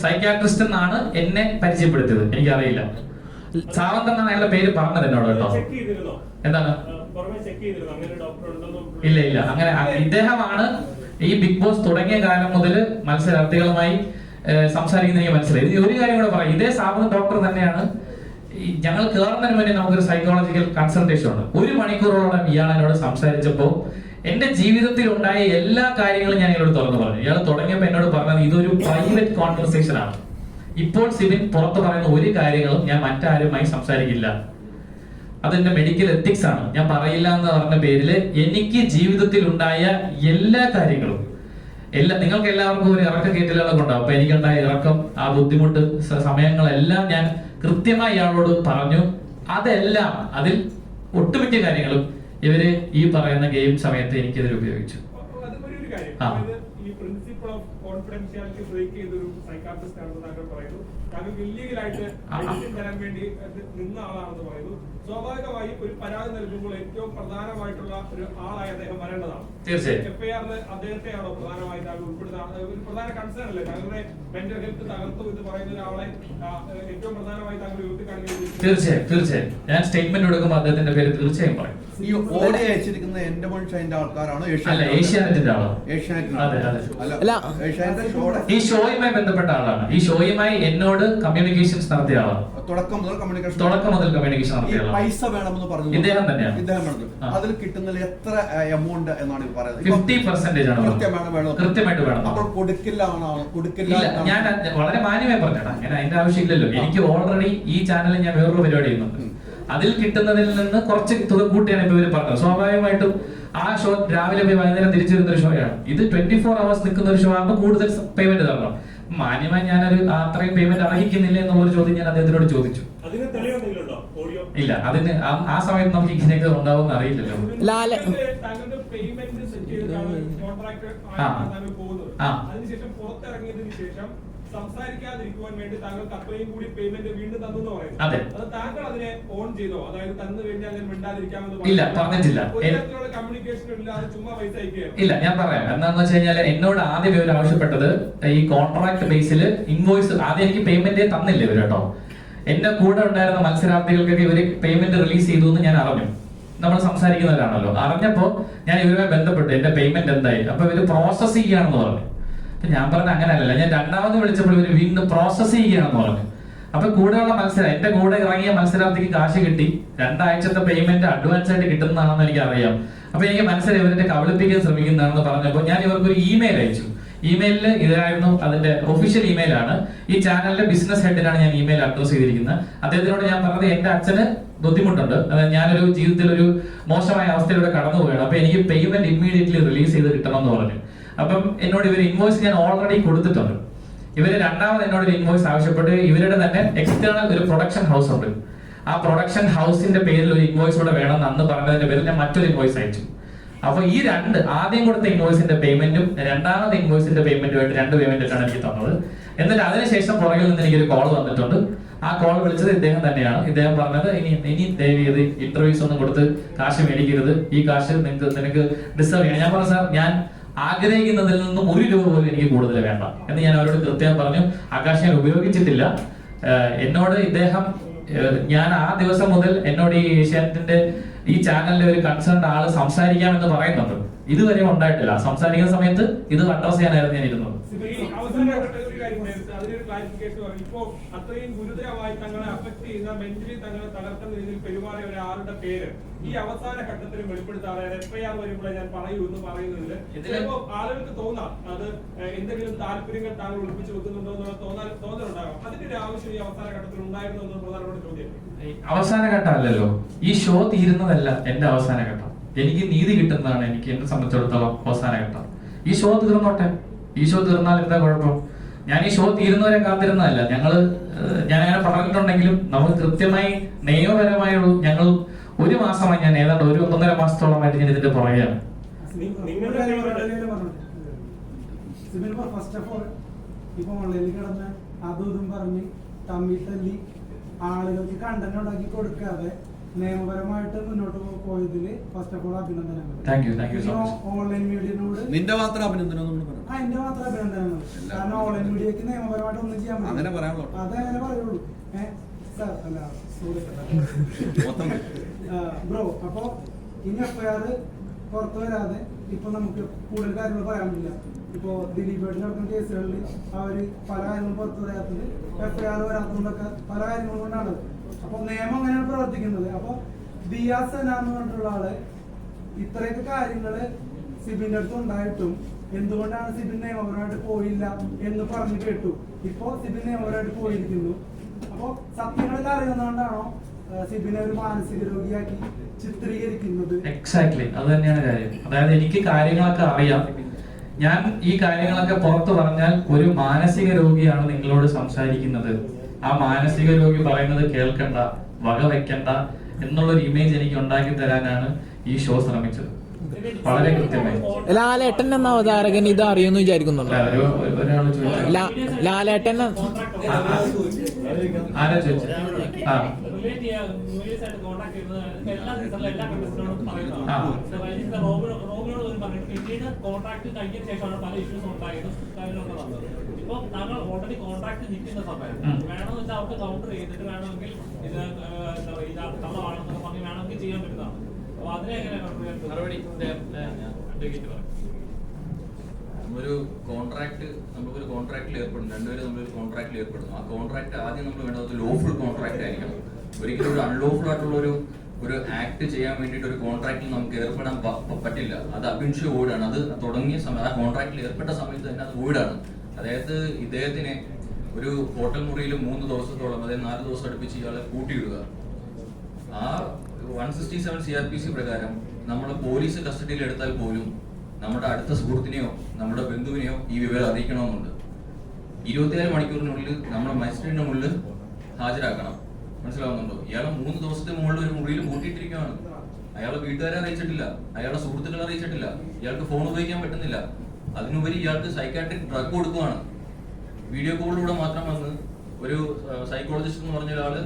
സൈക്യാട്രിസ്റ്റ് എന്നാണ് എന്നെ പരിചയപ്പെടുത്തിയത്. എനിക്കറിയില്ല. സാവന്ത് എന്നാണ് അയാളുടെ പേര് പറഞ്ഞത് എന്നോട് കേട്ടോ. എന്താണ്? ഇല്ല അങ്ങനെ ഇദ്ദേഹമാണ് ഈ ബിഗ് ബോസ് തുടങ്ങിയ കാലം മുതൽ മത്സരാർത്ഥികളുമായി സംസാരിക്കുന്ന എനിക്ക് മനസ്സിലായി. ഒരു കാര്യം കൂടെ പറയാം. ഇതേ സാവന്ത് ഡോക്ടർ തന്നെയാണ് ഞങ്ങൾ കയറുന്നതിന് മുന്നേ നമുക്കൊരു സൈക്കോളജിക്കൽ കൺസൾട്ടേഷൻ ഉണ്ട്. 1 മണിക്കൂറോളം ഇയാൾ എന്നോട് സംസാരിച്ചപ്പോ എന്റെ ജീവിതത്തിൽ ഉണ്ടായ എല്ലാ കാര്യങ്ങളും ഞാൻ ഇയാളോട് തുറന്നു പറഞ്ഞു. ഇയാൾ തുടങ്ങിയപ്പോൾ എന്നോട് പറഞ്ഞത് ഇതൊരു പ്രൈവറ്റ് കോൺവെർസേഷൻ ആണ്. ഇപ്പോൾ സിബിൻ പുറത്ത് പറയുന്ന ഒരു കാര്യങ്ങളും ഞാൻ മറ്റാരുമായി സംസാരിക്കില്ല. അതെന്റെ മെഡിക്കൽ എത്തിക്സ് ആണ്. ഞാൻ പറയില്ല എന്ന് പറഞ്ഞ പേരില് എനിക്ക് ജീവിതത്തിൽ ഉണ്ടായ എല്ലാ കാര്യങ്ങളും നിങ്ങൾക്ക് എല്ലാവർക്കും ഒരു ഇറക്ക കയറ്റലുകളൊക്കെ ഉണ്ടാവും. അപ്പൊ എനിക്കുണ്ടായ ഇറക്കം, ആ ബുദ്ധിമുട്ട്, സമയങ്ങളെല്ലാം ഞാൻ കൃത്യമായി ഇയാളോട് പറഞ്ഞു. അതെല്ലാം അതിൽ ഒട്ടുമിക്ക കാര്യങ്ങളും ഇവര് ഈ പറയുന്ന ഗെയിം സമയത്ത് എനിക്കെതിരെ ഉപയോഗിച്ചു. ഈ പ്രിൻസിപ്പിൾ ഓഫ് കോൺഫിഡൻഷ്യാലിറ്റി ബ്രേക്ക് ചെയ്തൊരു സൈക്കാട്രിസ്റ്റ് ആണെന്ന് താങ്കൾ പറയുന്നു. താങ്കൾ ഇല്ലീഗലായിട്ട് മെഡിസിൻ തരാൻ വേണ്ടി നിന്ന ആളാണെന്ന് പറയുന്നു. സ്വാഭാവികമായി ഒരു പരാതി നൽകുമ്പോൾ ഏറ്റവും പ്രധാനമായിട്ടുള്ള ഒരു ആളായി അദ്ദേഹം വരേണ്ടതാണ്. തീർച്ചയായും എഫ്ഐആറിന് അദ്ദേഹത്തെയാണോ പ്രധാനമായി താങ്കൾ ഉൾപ്പെടുന്ന ഒരു പ്രധാന കൺസേൺ അല്ലേ? താങ്കളുടെ മെന്റൽ ഹെൽത്ത് തകർത്തു എന്ന് പറയുന്ന ഒരാളെ ഏറ്റവും പ്രധാനമായി താങ്കൾ ഉയർത്തിക്കാണിക്കുന്നത്? തീർച്ചയായും ഞാൻ സ്റ്റേറ്റ്മെന്റ് കൊടുക്കുമ്പോൾ അദ്ദേഹത്തിന്റെ പേര് തീർച്ചയായും പറയും. ഈ ഓടി അയച്ചിരിക്കുന്ന എന്റെ മനുഷ്യന്റെ ആൾക്കാരാണോ? ഏഷ്യാനെറ്റിന്റെ ആളോ? ഈ ഷോയുമായി ബന്ധപ്പെട്ട ആളാണ്. ഈ ഷോയുമായി എന്നോട് കമ്മ്യൂണിക്കേഷൻസ് നടത്തിയ ആളാണ്. തുടക്കം മുതൽ കമ്മ്യൂണിക്കേഷൻ നടത്തിയ ആളാണ്. പൈസ വേണമെന്ന് പറഞ്ഞു ഇദ്ദേഹം തന്നെയാണ്. അതിൽ കിട്ടുന്നതിൽ എത്ര എമൗണ്ട് എന്നാണ് പറയുന്നത്? 50% ആണ്. കൃത്യമായിട്ട് വേണം. അപ്പോൾ കൊടുക്കില്ല. ഞാൻ വളരെ മാന്യമായി പറഞ്ഞേട്ടാ, ഞാൻ അതിന്റെ ആവശ്യമില്ലല്ലോ. എനിക്ക് ഓൾറെഡി ഈ ചാനലിൽ ഞാൻ വേറൊരു പരിപാടി ചെയ്യുന്നുണ്ട്. അതിൽ കിട്ടുന്നതിൽ നിന്ന് കുറച്ച് തുക കൂട്ടിയാണ് ഇപ്പൊ ഇവര് പറഞ്ഞത്. സ്വാഭാവികമായിട്ടും ആ ഷോ രാവിലെ പോയി വൈകുന്നേരം തിരിച്ചു വരുന്ന ഒരു ഷോയാണ്. ഇത് 24 hours നിൽക്കുന്ന ഒരു ഷോ ആകുമ്പോൾ കൂടുതൽ പേയ്മെന്റ് തരണം. മാന്യമായി ഞാനൊരു അത്രയും പേയ്മെന്റ് അർഹിക്കുന്നില്ല എന്നുള്ളൊരു ചോദ്യം ഞാൻ അദ്ദേഹത്തിനോട് ചോദിച്ചു. ഇല്ല, അതിന് ആ സമയത്ത് നമുക്ക് ഇങ്ങനെയൊക്കെ ഉണ്ടാവുമെന്ന് അറിയില്ലല്ലോ. അതിനുശേഷം പുറത്തിറങ്ങിയതിനു ശേഷം സംസാരിക്കാതിരിക്കുവാൻ വേണ്ടി താങ്കൾക്ക് അത്രയും കൂടി പേയ്മെന്റ് വീണ്ടും തന്നു എന്ന് പറയുന്നത്. അത് താങ്കൾ അതിനെ ഓൺ ചെയ്തോ? അതായത് തന്നു കഴിഞ്ഞാൽ ഞാൻ മിണ്ടാതിരിക്കാമെന്ന് ഇല്ല, പറഞ്ഞിട്ടില്ല. കമ്മ്യൂണിക്കേഷൻ ഇല്ലാതെ ചുമ്മാ പൈസ അയക്കുകയാണ്. ഇല്ല, ഞാൻ പറയാം. എന്താണെന്ന് വെച്ച് കഴിഞ്ഞാൽ എന്നോട് ആദ്യം ഇവർ ആവശ്യപ്പെട്ടത് ഈ കോൺട്രാക്ട് ബേസിൽ ഇൻവോയ്സ് ആദ്യം എനിക്ക് പേയ്മെന്റ് തന്നില്ല ഇവർ കേട്ടോ. എന്റെ കൂടെ ഉണ്ടായിരുന്ന മത്സരാർത്ഥികൾക്കൊക്കെ ഇവര് പേയ്മെന്റ് റിലീസ് ചെയ്തു എന്ന് ഞാൻ അറിഞ്ഞു. നമ്മൾ സംസാരിക്കുന്നവരാണല്ലോ. അറിഞ്ഞപ്പോ ഞാൻ ഇവരുമായി ബന്ധപ്പെട്ടു, എന്റെ പേയ്മെന്റ് എന്തായി. അപ്പൊ ഇവര് പ്രോസസ് ചെയ്യുകയാണെന്ന് പറഞ്ഞു. അപ്പൊ ഞാൻ പറഞ്ഞ അങ്ങനെയല്ല. ഞാൻ രണ്ടാമത് വിളിച്ചപ്പോൾ ഇവര് വീണ്ടും പ്രോസസ് ചെയ്യുകയാണെന്ന് പറഞ്ഞു. അപ്പൊ കൂടെയുള്ള എന്റെ കൂടെ ഇറങ്ങിയ മത്സരാർത്ഥിക്ക് കാശ് കിട്ടി. 2 ആഴ്ചത്തെ പേയ്മെന്റ് അഡ്വാൻസ് ആയിട്ട് കിട്ടുന്നതാണെന്ന് എനിക്ക് അറിയാം. അപ്പൊ എനിക്ക് മനസ്സിലായി ഇവരെ കബളിപ്പിക്കാൻ ശ്രമിക്കുന്നതാണെന്ന് പറഞ്ഞപ്പോൾ ഞാൻ ഇവർക്ക് ഒരു ഇമെയിൽ അയച്ചു. ഇമെയിലില് ഇതായിരുന്നു അതിന്റെ ഒഫീഷ്യൽ ഇമെയിൽ ആണ്. ഈ ചാനലിന്റെ ബിസിനസ് ഹെഡിനാണ് ഞാൻ ഇമെയിൽ അഡ്രസ് ചെയ്തിരിക്കുന്നത്. അദ്ദേഹത്തിനോട് ഞാൻ പറഞ്ഞത് എന്റെ അച്ഛന് ബുദ്ധിമുട്ടുണ്ട്, അതായത് ഞാനൊരു ജീവിതത്തിൽ ഒരു മോശമായ അവസ്ഥയിലൂടെ കടന്നു പോവുകയാണ്. അപ്പൊ എനിക്ക് പേയ്മെന്റ് ഇമ്മീഡിയറ്റ്ലി റിലീസ് ചെയ്ത് കിട്ടണം എന്ന് പറഞ്ഞു. അപ്പം എന്നോട് ഇവർ ഇൻവോയ്സ് ഞാൻ ഓൾറെഡി കൊടുത്തിട്ടുണ്ട്. ഇവര് രണ്ടാമത് എന്നോട് ഒരു ഇൻവോയ്സ് ആവശ്യപ്പെട്ട് ഇവരുടെ തന്നെ എക്സ്റ്റേണൽ ഒരു പ്രൊഡക്ഷൻ ഹൗസ് ഉണ്ട്. ആ പ്രൊഡക്ഷൻ ഹൗസിന്റെ പേരിൽ ഒരു ഇൻവോയ്സ് കൂടെ വേണമെന്ന് അന്ന് പറഞ്ഞതിന്റെ പേരിൽ ഞാൻ മറ്റൊരു ഇൻവോയ്സ് അയച്ചു. അപ്പൊ ഈ ആദ്യം കൊടുത്ത ഇൻവോയ്സിന്റെ പേയ്മെന്റും രണ്ടാമത്തെ ഇൻവോയ്സിന്റെ പേയ്മെന്റുമായിട്ട് 2 പേയ്മെന്റാണ് എനിക്ക് തന്നത്. എന്നിട്ട് അതിനുശേഷം പുറകിൽ നിന്ന് എനിക്കൊരു കോൾ വന്നിട്ടുണ്ട്. ആ കോൾ വിളിച്ചത് ഇദ്ദേഹം തന്നെയാണ്. ഇദ്ദേഹം പറഞ്ഞത് ഇനി ദയവ് ചെയ്ത് ഇന്റർവ്യൂസ് ഒന്നും കൊടുത്ത് കാശ് മേടിക്കരുത്, ഈ കാശ് നിനക്ക് ഡിസേർവ് ചെയ്യണം. ഞാൻ പറഞ്ഞു സാർ, ഞാൻ ആഗ്രഹിക്കുന്നതിൽ നിന്നും 1 രൂപ പോലും എനിക്ക് കൂടുതൽ വേണ്ട എന്ന് ഞാൻ അവരോട് കൃത്യം പറഞ്ഞു. ആകാശ് ഞാൻ ഉപയോഗിച്ചിട്ടില്ല. എന്നോട് ഇദ്ദേഹം ഞാൻ ആ ദിവസം മുതൽ എന്നോട് ഈ ഏഷ്യാനെറ്റിന്റെ ഈ ചാനലിലെ ഒരു കൺസേൺഡ് ആള് സംസാരിക്കാമെന്ന് പറയുന്നുണ്ട്. ഇതുവരെ ഉണ്ടായിട്ടില്ല. സംസാരിക്കുന്ന സമയത്ത് ഇത് അഡ്രസ് ചെയ്യാനായിരുന്നു ഞാൻ ഇരുന്നത്. ഇപ്പോ അത്രയും ഗുരുതരമായി തങ്ങളെ അഫക്ട് ചെയ്യുന്ന മെന്റലി തങ്ങളെ തകർക്കുന്ന രീതിയിൽ പെരുമാറിയ ഒരാളുടെ പേര് ഈ അവസാന ഘട്ടത്തിൽ വെളിപ്പെടുത്താതെ എഫ്ഐആർ വരുമ്പോഴേ ഞാൻ പറയൂ എന്ന് പറയുന്നതിൽ ചിലപ്പോ ആളുകൾക്ക് തോന്നാം അത് എന്തെങ്കിലും താല്പര്യങ്ങൾ താങ്കൾ ഒളിപ്പിച്ചു വെക്കുന്നുണ്ടോ എന്നുള്ള തോന്നലുണ്ടാകാം. അതിന്റെ ഒരു ആവശ്യം ഈ അവസാന ഘട്ടത്തിൽ ഉണ്ടായിരുന്നു എന്ന പ്രധാനപ്പെട്ട ചോദ്യം. അവസാന ഘട്ടം അല്ലല്ലോ, ഈ ഷോ തീരുന്നതല്ല എന്റെ അവസാന ഘട്ടം. എനിക്ക് നീതി കിട്ടുന്നതാണ് എനിക്ക് എന്നെ സംബന്ധിച്ചിടത്തോളം അവസാന ഘട്ടം. ഈ ഷോ തീർന്നോട്ടെ. ഈ ഷോ തീർന്നാൽ എന്താ കുഴപ്പം? ഞാൻ ഈ ഷോ തീരുന്നവരെ കാത്തിരുന്നതല്ല. ഞാൻ അങ്ങനെ പറഞ്ഞിട്ടുണ്ടെങ്കിലും നമുക്ക് കൃത്യമായി നിയമപരമായുള്ള ഞങ്ങൾ 1 മാസമായി, ഞാൻ ഏതാണ്ട് 1-1.5 മാസത്തോളമായിട്ട് ഞാൻ ഇതിന്റെ പുറകെയാണ്. ഫസ്റ്റ് ഓഫ് ഓൾ ഇപ്പൊ ഓൺലൈനിൽ കിടന്ന് അതും ഇതും പറഞ്ഞ് തമ്മിൽ തല്ലി ആളുകൾക്ക് കണ്ടന്റ് ഉണ്ടാക്കി കൊടുക്കാതെ നിയമപരമായിട്ട് മുന്നോട്ട് പോയതില് ഫസ്റ്റ് ഓഫ് ഓൾ അഭിനന്ദനങ്ങൾ. ഓൺലൈൻ മീഡിയനോട് നിന്റെ മാത്രം അഭിനന്ദനം. എന്റെ മാത്രം അഭിനന്ദനങ്ങൾ. കാരണം ഓൺലൈൻ മീഡിയക്ക് നിയമപരമായിട്ട് ഒന്നും ചെയ്യാൻ അതങ്ങനെ പറയുള്ളൂ. അല്ല ബ്രോ, അപ്പൊ ഇനി എഫ്ഐആർ പുറത്തു വരാതെ ഇപ്പൊ നമുക്ക് കൂടുതൽ കാര്യങ്ങൾ പറയാൻ പറ്റില്ല. ഇപ്പോ ദിലീപേട്ടിൽ നടക്കുന്ന കേസുകളിൽ അവര് പല കാര്യങ്ങളും പുറത്തു വരാത്തത് എഫ്ഐആർ വരാത്തതുകൊണ്ടൊക്കെ പല കാര്യങ്ങളും കൊണ്ടാണ്. അപ്പൊ നിയമം അങ്ങനെയാണ് പ്രവർത്തിക്കുന്നത്. അപ്പൊ ദിയാസന എന്ന് പറഞ്ഞിട്ടുള്ള ആള് ഇത്രയൊക്കെ കാര്യങ്ങള് സിബിന്റെ അടുത്ത് ഉണ്ടായിട്ടും എന്തുകൊണ്ടാണ് സിബിൻ നിയമപരമായിട്ട് പോയില്ല എന്ന് പറഞ്ഞു കേട്ടു. ഇപ്പോ സിബിൻ നിയമപരമായിട്ട് പോയിരിക്കുന്നു. അപ്പോ സത്യങ്ങളെല്ലാം അറിയുന്നതുകൊണ്ടാണോ സിബിനെ ഒരു മാനസിക രോഗിയാക്കി ചിത്രീകരിക്കുന്നത്? എക്സാക്ട്ലി അത് തന്നെയാണ് കാര്യം. അതായത് എനിക്ക് കാര്യങ്ങളൊക്കെ അറിയാം. ഞാൻ ഈ കാര്യങ്ങളൊക്കെ പുറത്തു പറഞ്ഞാൽ ഒരു മാനസിക രോഗിയാണ് നിങ്ങളോട് സംസാരിക്കുന്നത്, ആ മാനസിക രോഗി പറയുന്നത് കേൾക്കണ്ട, വകവെക്കണ്ട എന്നുള്ളൊരു ഇമേജ് എനിക്ക് ഉണ്ടാക്കി തരാനാണ് ഈ ഷോ ശ്രമിച്ചത്. വളരെ കൃത്യമായി. ലാലേട്ടൻ എന്ന അവതാരകൻ ഇത് അറിയുമെന്ന് വിചാരിക്കുന്നുണ്ടോ? ഒരാള് ചോദിച്ചു. ലാലേട്ടൻ ആരാ ചോദിച്ചത്? ആ കോൺട്രാക്ട് കഴിഞ്ഞ ശേഷമാണ് പല ഇഷ്യൂസ് ഉണ്ടായതും ഇപ്പൊ താങ്കൾ ഓൾറെഡി കോൺട്രാക്ട് നിൽക്കുന്ന സമയം വേണമെന്ന് വെച്ചാൽ അവർക്ക് കൗണ്ടർ ചെയ്തിട്ട് വേണമെങ്കിൽ ഇത് കള്ളമാണെന്നൊക്കെ പറഞ്ഞ് വേണമെങ്കിൽ ചെയ്യാൻ പറ്റുന്നതാണ്. അപ്പൊ അതിനെങ്ങനെ മറുപടി നമ്മളൊരു കോൺട്രാക്റ്റിൽ ഏർപ്പെടുന്നു, രണ്ടുപേരും നമ്മളൊരു കോൺട്രാക്റ്റിൽ ഏർപ്പെടുന്നു. ആ കോൺട്രാക്ട് ആദ്യം നമ്മൾ വേണ്ടത് ലോഫുൾ കോൺട്രാക്ട് ആയിരിക്കണം. ഒരിക്കലും ഒരു അൺലോഫുൾ ആയിട്ടുള്ള ഒരു ആക്ട് ചെയ്യാൻ വേണ്ടിയിട്ട് ഒരു കോൺട്രാക്റ്റിൽ നമുക്ക് ഏർപ്പെടാൻ പറ്റില്ല. അത് അബിൻഷ വോയിഡാണ്. അത് തുടങ്ങിയ സമയം ആ കോൺട്രാക്റ്റിൽ ഏർപ്പെട്ട സമയത്ത് തന്നെ അത് വോയിഡാണ്. അതായത് ഇദ്ദേഹത്തിനെ ഒരു ഹോട്ടൽ മുറിയിൽ 3 ദിവസത്തോളം, അതായത് 4 ദിവസം അടുപ്പിച്ച് ഇയാളെ കൂട്ടിയിടുക. ആ 167 CRPC പ്രകാരം നമ്മൾ പോലീസ് കസ്റ്റഡിയിൽ എടുത്താൽ പോലും നമ്മുടെ അടുത്ത സുഹൃത്തിനെയോ നമ്മുടെ ബന്ധുവിനെയോ ഈ വിവരം അറിയിക്കണമെന്നുണ്ട്. 24 മണിക്കൂറിനുള്ളിൽ നമ്മുടെ മജിസ്ട്രേറ്റിന്റെ മുന്നിൽ ഹാജരാക്കണം. മനസ്സിലാവുന്നുണ്ടോ? ഇയാളെ 3 ദിവസത്തെ മുകളിൽ ഒരു മുറിയിൽ കൂട്ടിയിട്ടിരിക്കുകയാണ്. അയാളെ വീട്ടുകാരെ അറിയിച്ചിട്ടില്ല, അയാളുടെ സുഹൃത്തുക്കളെ അറിയിച്ചിട്ടില്ല, ഇയാൾക്ക് ഫോൺ ഉപയോഗിക്കാൻ പറ്റുന്നില്ല. അതിനുപരി ഇയാൾക്ക് സൈക്കാട്രിക് ഡ്രഗ് കൊടുക്കുകയാണ്. വീഡിയോ കോളിലൂടെ മാത്രം വന്ന് ഒരു സൈക്കോളജിസ്റ്റ് എന്ന് പറഞ്ഞ ഒരാള്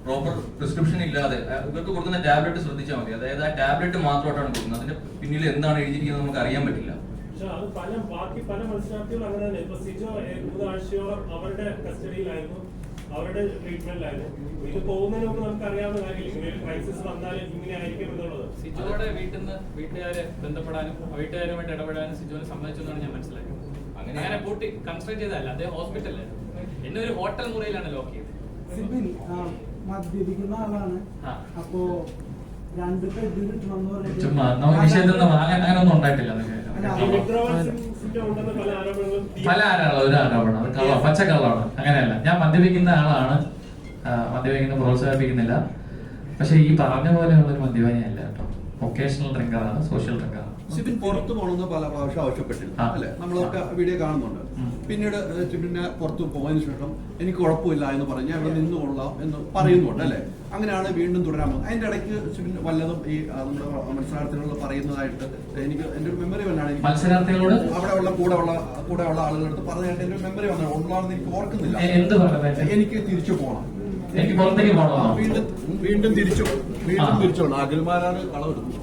പ്രോപ്പർ പ്രിസ്ക്രിപ്ഷൻ ഇല്ലാതെ ഇവർക്ക് കൊടുക്കുന്ന ടാബ്ലറ്റ് ശ്രദ്ധിച്ചാൽ മതി. അതായത് ആ ടാബ്ലറ്റ് മാത്രമായിട്ടാണ് കൊടുക്കുന്നത്. അതിന്റെ പിന്നിൽ എന്താണ് എഴുതിയിരിക്കുന്നത് നമുക്ക് അറിയാൻ പറ്റില്ല. പക്ഷെ അത് ബാക്കി പല മത്സരാർത്ഥികളും അങ്ങനെ തന്നെ. ഇപ്പൊ സിജോ 3 ആഴ്ചയോളം അവരുടെ കസ്റ്റഡിയിലായിരുന്നു, അവരുടെ ട്രീറ്റ്മെന്റിലായിരുന്നു. ഇത് പോകുന്നതിന് മുമ്പ് നമുക്ക് അറിയാവുന്ന കാര്യമില്ല, ഇങ്ങനെ ക്രൈസിസ് വന്നാൽ ഇങ്ങനെ ആയിരിക്കും എന്നുള്ളത്. സിജോയുടെ വീട്ടുകാരെ ബന്ധപ്പെടാനും വീട്ടുകാരുമായിട്ട് ഇടപെടാനും സിജോനെ സമ്മതിച്ചെന്നാണ് ഞാൻ മനസ്സിലാക്കുന്നത്. അങ്ങനെ കൂട്ടി കൺസ്ട്രക്ട് ചെയ്തതല്ല, അദ്ദേഹം ഹോസ്പിറ്റലിലായിരുന്നു. എന്നെ ഒരു ഹോട്ടൽ മുറിയിലാണ് ലോക്ക് ചെയ്തത്. സിബിൻ മദ്യപിക്കുന്ന ആളാണ്. അപ്പോ 2 ബെഡ് കിട്ടണമെന്ന് പറഞ്ഞിട്ട് ചുമ്മാ അങ്ങനൊന്നും ഉണ്ടായിട്ടില്ല. പല ആരാളോ ഒരു ആരോപണം, അത് കള്ളം, പച്ചക്കള്ളമാണ്. അങ്ങനെയല്ല, ഞാൻ മദ്യപിക്കുന്ന ആളാണ്, മദ്യപിക്കുന്ന പ്രോത്സാഹിപ്പിക്കുന്നില്ല. പക്ഷെ ഈ പറഞ്ഞ പോലെയുള്ള ഒരു മദ്യപാനിയല്ല കേട്ടോ. ഒക്കേഷണൽ ഡ്രിങ്കറാണ്, സോഷ്യൽ ഡ്രിങ്കറാണ്. സിബിൻ പുറത്തു പോകണമെന്ന് പല പ്രാവശ്യം ആവശ്യപ്പെട്ടിരുന്നു അല്ലെ, നമ്മളൊക്കെ വീഡിയോ കാണുന്നുണ്ട്. പിന്നീട് സിബിനെ പുറത്തു പോയതിനു ശേഷം എനിക്ക് കുഴപ്പമില്ല എന്ന് പറഞ്ഞ് അവിടെ നിന്ന് കൊള്ളാം എന്ന് പറയുന്നുണ്ട് അല്ലെ. അങ്ങനെയാണ് വീണ്ടും തുടരാൻ പോകുന്നത്. അതിന്റെ ഇടയ്ക്ക് സിബിൻ വല്ലതും ഈ നമ്മുടെ മത്സരാർത്ഥികളോട് പറയുന്നതായിട്ട് എനിക്ക് എന്റെ ഒരു മെമ്മറി വന്നാണ്. മത്സരാർത്ഥികളോട് അവിടെയുള്ള കൂടെയുള്ള ആളുകളടുത്ത് പറഞ്ഞായിട്ട് എന്റെ ഒരു മെമ്മറി വന്നത് ഒന്നാണെന്ന് എനിക്ക് ഓർക്കുന്നില്ല. എന്ത് പറഞ്ഞത്? എനിക്ക് തിരിച്ചു പോകണം, എനിക്ക് പുറത്തേക്ക് പോകണം, വീണ്ടും തിരിച്ചു പോകണം. അഖിൽമാരാണ് കളവെടുക്കുന്നത്.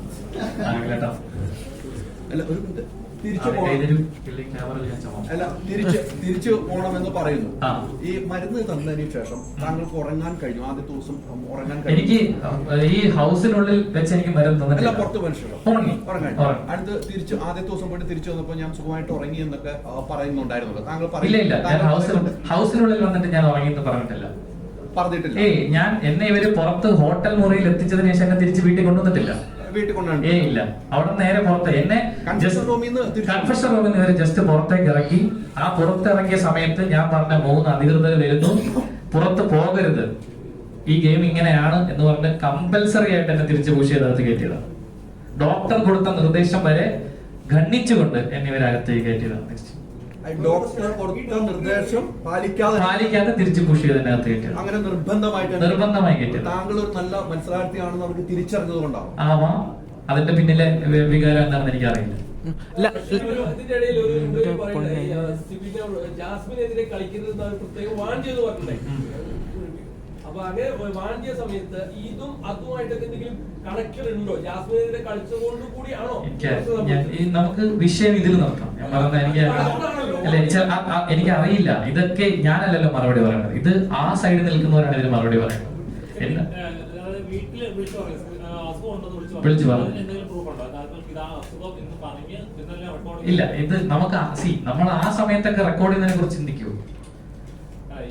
അല്ല, ഒരു മിനിറ്റ്. തിരിച്ചു പോകണമെന്ന് പറയുന്നു. ഈ മരുന്ന് തന്നതിന് ശേഷം താങ്കൾക്ക് ഉറങ്ങാൻ കഴിഞ്ഞു? ആദ്യത്തെ ദിവസം ഉറങ്ങാൻ എനിക്ക് ഈ ഹൗസിനുള്ളിൽ വെച്ച് എനിക്ക് മരുന്ന് അല്ല, പുറത്ത് മനുഷ്യർ ഉറങ്ങാൻ അടുത്ത് തിരിച്ചു ആദ്യത്തെ ദിവസം പോയിട്ട് തിരിച്ചു വന്നപ്പോ ഞാൻ സുഖമായിട്ട് ഉറങ്ങി എന്നൊക്കെ പറയുന്നുണ്ടായിരുന്നു. താങ്കൾ ഹൗസിനുള്ളിൽ വന്നിട്ട് ഞാൻ ഉറങ്ങിയെന്ന് പറഞ്ഞിട്ടില്ല. പറഞ്ഞിട്ടില്ല. ഞാൻ എന്നെ ഇവര് പുറത്ത് ഹോട്ടൽ മുറിയിൽ എത്തിച്ചതിന് ശേഷം എന്നെ തിരിച്ച് വീട്ടിൽ കൊണ്ടുവന്നിട്ടില്ല. വീട്ടിൽ കൊണ്ടാണ് ഇല്ല, അവിടെ നേരെ പുറത്ത് എന്നെ കൺഫെഷൻ റൂമിൽ നിന്ന് ഇവര് ജസ്റ്റ് പുറത്തേക്ക് ഇറക്കി. ആ പുറത്തിറങ്ങിയ സമയത്ത് ഞാൻ പറഞ്ഞ 3 അധികൃതർ വരുന്നു, പുറത്ത് പോകരുത്, ഈ ഗെയിം ഇങ്ങനെയാണ് എന്ന് പറഞ്ഞ് കമ്പൽസറി ആയിട്ട് എന്നെ തിരിച്ചു പൂഷ് ചെയ്തകത്ത് കയറ്റിയതാണ്. ഡോക്ടർ കൊടുത്ത നിർദ്ദേശം വരെ ഖണ്ഡിച്ചുകൊണ്ട് എന്നെ ഇവരകത്തേക്ക് കയറ്റിയതാണ്. ഡോക്ടർ കൊടുത്ത നിർദ്ദേശം പാലിക്കാതെ തിരിച്ചു പുഷ് ചെയ്തതിനകത്ത് കയറ്റിയത്. അങ്ങനെ നിർബന്ധമായി കയറ്റിയത്. താങ്കൾ ഒരു നല്ല മത്സരാർത്ഥിയാണെന്ന് അവർക്ക് തിരിച്ചറിഞ്ഞത് കൊണ്ടാവും. ആവാം. അതിന്റെ പിന്നിലെ വികാരം എന്താണെന്ന് എനിക്കറിയില്ല. ജാസ്മിനെതിരെ കളിക്കുന്നത് പ്രത്യേകം വാൺ ചെയ്ത് പറഞ്ഞിട്ടുണ്ടായി. അപ്പൊ അങ്ങനെ വാൺ ചെയ്ത സമയത്ത് ഇതും അതുമായിട്ടൊക്കെ എന്തെങ്കിലും കണക്ഷൻ ഉണ്ടോ? ജാസ്മിനെതിരെ കളിച്ചതുകൊണ്ട് കൂടിയാണോ? നമുക്ക് വിഷയം ഇതിൽ നിർത്താം. ഞാൻ പറഞ്ഞ എനിക്ക് അറിയില്ല. ഇതൊക്കെ ഞാനല്ലല്ലോ മറുപടി പറയുന്നത്. ഇത് ആ സൈഡിൽ നിൽക്കുന്നവരാണ് ഇതിന് മറുപടി പറയുന്നത്. വിളിച്ചു പറഞ്ഞു. ഇല്ല, ഇത് നമുക്ക് നമ്മൾ ആ സമയത്തൊക്കെ റെക്കോർഡ് ചെയ്യുന്നതിനെ കുറിച്ച് ചിന്തിക്കൂ.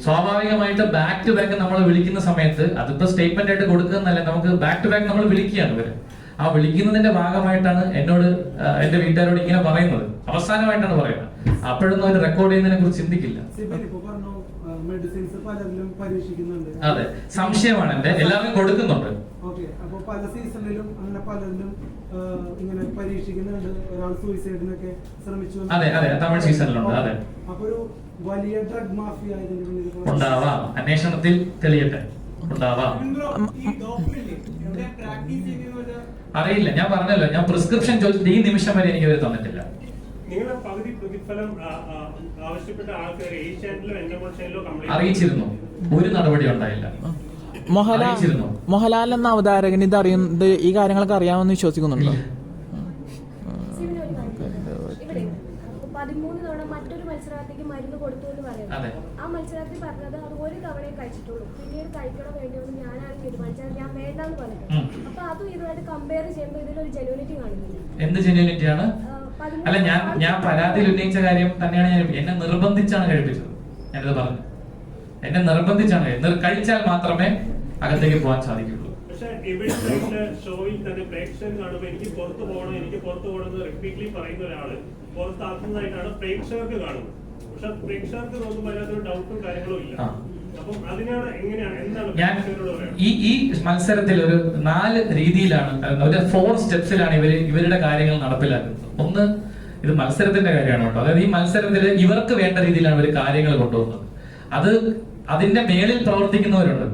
സ്വാഭാവികമായിട്ട് ബാക്ക് ടു ബാക്ക് നമ്മൾ വിളിക്കുന്ന സമയത്ത് അതിപ്പോ സ്റ്റേറ്റ്മെന്റ് ആയിട്ട് കൊടുക്കുന്നതല്ല, നമുക്ക് ബാക്ക് ടു ബാക്ക് നമ്മൾ വിളിക്കുകയാണ് ഇവര്. ആ വിളിക്കുന്നതിന്റെ ഭാഗമായിട്ടാണ് എന്നോട് എന്റെ വീട്ടുകാരോട് ഇങ്ങനെ പറയുന്നത്, അവസാനമായിട്ടാണ് പറയുന്നത്. അപ്പോഴൊന്നും അവർ റെക്കോർഡ് ചെയ്യുന്നതിനെ കുറിച്ച് ചിന്തിക്കില്ല. മെഡിസിൻസ് പലരിലും പരീക്ഷിക്കുന്നുണ്ട്. അതെ, സംശയമാണ് എന്റെ, എല്ലാവരും കൊടുക്കുന്നുണ്ട്. ഓക്കെ, അപ്പൊ പല സീസണിലും അങ്ങനെ പലരിലും ഇങ്ങനെ പരീക്ഷിക്കുന്നുണ്ട്. ഒരാൾ സൂയിസൈഡിനൊക്കെ ശ്രമിച്ചു. അതെ അതെ, തമിഴ് സീസണിലുണ്ട്. അതെ, അപ്പൊ ഒരു വലിയ ഡ്രഗ് മാഫിയ ഉണ്ടാവാം, അന്വേഷണത്തിൽ തെളിയട്ടെ, ഉണ്ടാവാം. അറിയില്ല, ഞാൻ പറഞ്ഞല്ലോ, ഞാൻ പ്രിസ്ക്രിപ്ഷൻ ചോദിച്ചിട്ട് ഈ നിമിഷം വരെ എനിക്ക് അവർ തന്നിട്ടില്ല. നിങ്ങളുടെ പകുതി പ്രതിഫലം ആവശ്യപ്പെട്ട ആൾക്കാർ ഏഷ്യാനെറ്റിലോ എൻഡോമോഷനിലോ അറിയിച്ചിരുന്നു, ഒരു നടപടി ഉണ്ടായില്ല. മോഹൻലാൽ എന്ന അവതാരകൻ ഇത് അറിയുന്നത്, ഈ കാര്യങ്ങളൊക്കെ അറിയാമെന്ന് വിശ്വസിക്കുന്നുണ്ടോ? 13 തവണ മറ്റൊരു മത്സരാർത്ഥിക്ക് മരുന്ന് കൊടുത്തു എന്ന് പറയുന്നത്. ആ മത്സരാർത്ഥി പറഞ്ഞത് അത് ഒരു തവണയെ കഴിച്ചിട്ടുള്ളൂ, പിന്നീട് കഴിക്കണം വേണ്ടിയൊന്നും ഞാനാണ് തീരുമാനിച്ചത്, ഞാൻ വേണ്ടെന്ന് പറഞ്ഞത്. അപ്പൊ അതും ഇതുമായിട്ട് കമ്പയർ ചെയ്യുമ്പോൾ ഇതിലൊരു ജെന്യൂനിറ്റി കാണുന്നില്ല. എന്ത് ജെന്യൂനിറ്റിയാണ്? അല്ല, ഞാൻ പരാതിയിൽ ഉന്നയിച്ച കാര്യം തന്നെയാണ്. എന്നെ നിർബന്ധിച്ചാണ് കഴിപ്പിച്ചത്. ഞാനിത് പറഞ്ഞു, എന്നെ നിർബന്ധിച്ചാണ്. കഴിച്ചാൽ മാത്രമേ അകത്തേക്ക് പോകാൻ സാധിക്കുള്ളൂ. പക്ഷേ ഷോയിൽ തന്നെ പ്രേക്ഷകർ കാണുമ്പോൾ എനിക്ക് പുറത്തു പോകണം എന്ന് റിപ്പീറ്റ്ലി പറയുന്ന ഒരാള് പുറത്താക്കുന്നതായിട്ടാണ് പ്രേക്ഷകർക്ക് കാണുന്നത്. പക്ഷെ പ്രേക്ഷകർക്ക് നോക്കുമ്പോൾ അതിനകത്തൊരു ഡൗട്ടും കാര്യങ്ങളും ഇല്ല. അപ്പം അതിനാണ് എങ്ങനെയാണ്, എന്താണ് പ്രേക്ഷകരോട് പറയുന്നത്? ഈ മത്സരത്തിൽ ഒരു 4 രീതിയിലാണ്, ഒരു 4 സ്റ്റെപ്സിലാണ് ഇവരുടെ കാര്യങ്ങൾ നടപ്പിലാക്കുന്നത്. ഒന്ന്, ഇത് മത്സരത്തിന്റെ കാര്യമാണ് കേട്ടോ. അതായത് ഈ മത്സരത്തിൽ ഇവർക്ക് വേണ്ട രീതിയിലാണ് ഇവർ കാര്യങ്ങൾ കൊണ്ടുപോകുന്നത്. അതിന്റെ മേളിൽ പ്രവർത്തിക്കുന്നവരുണ്ട്.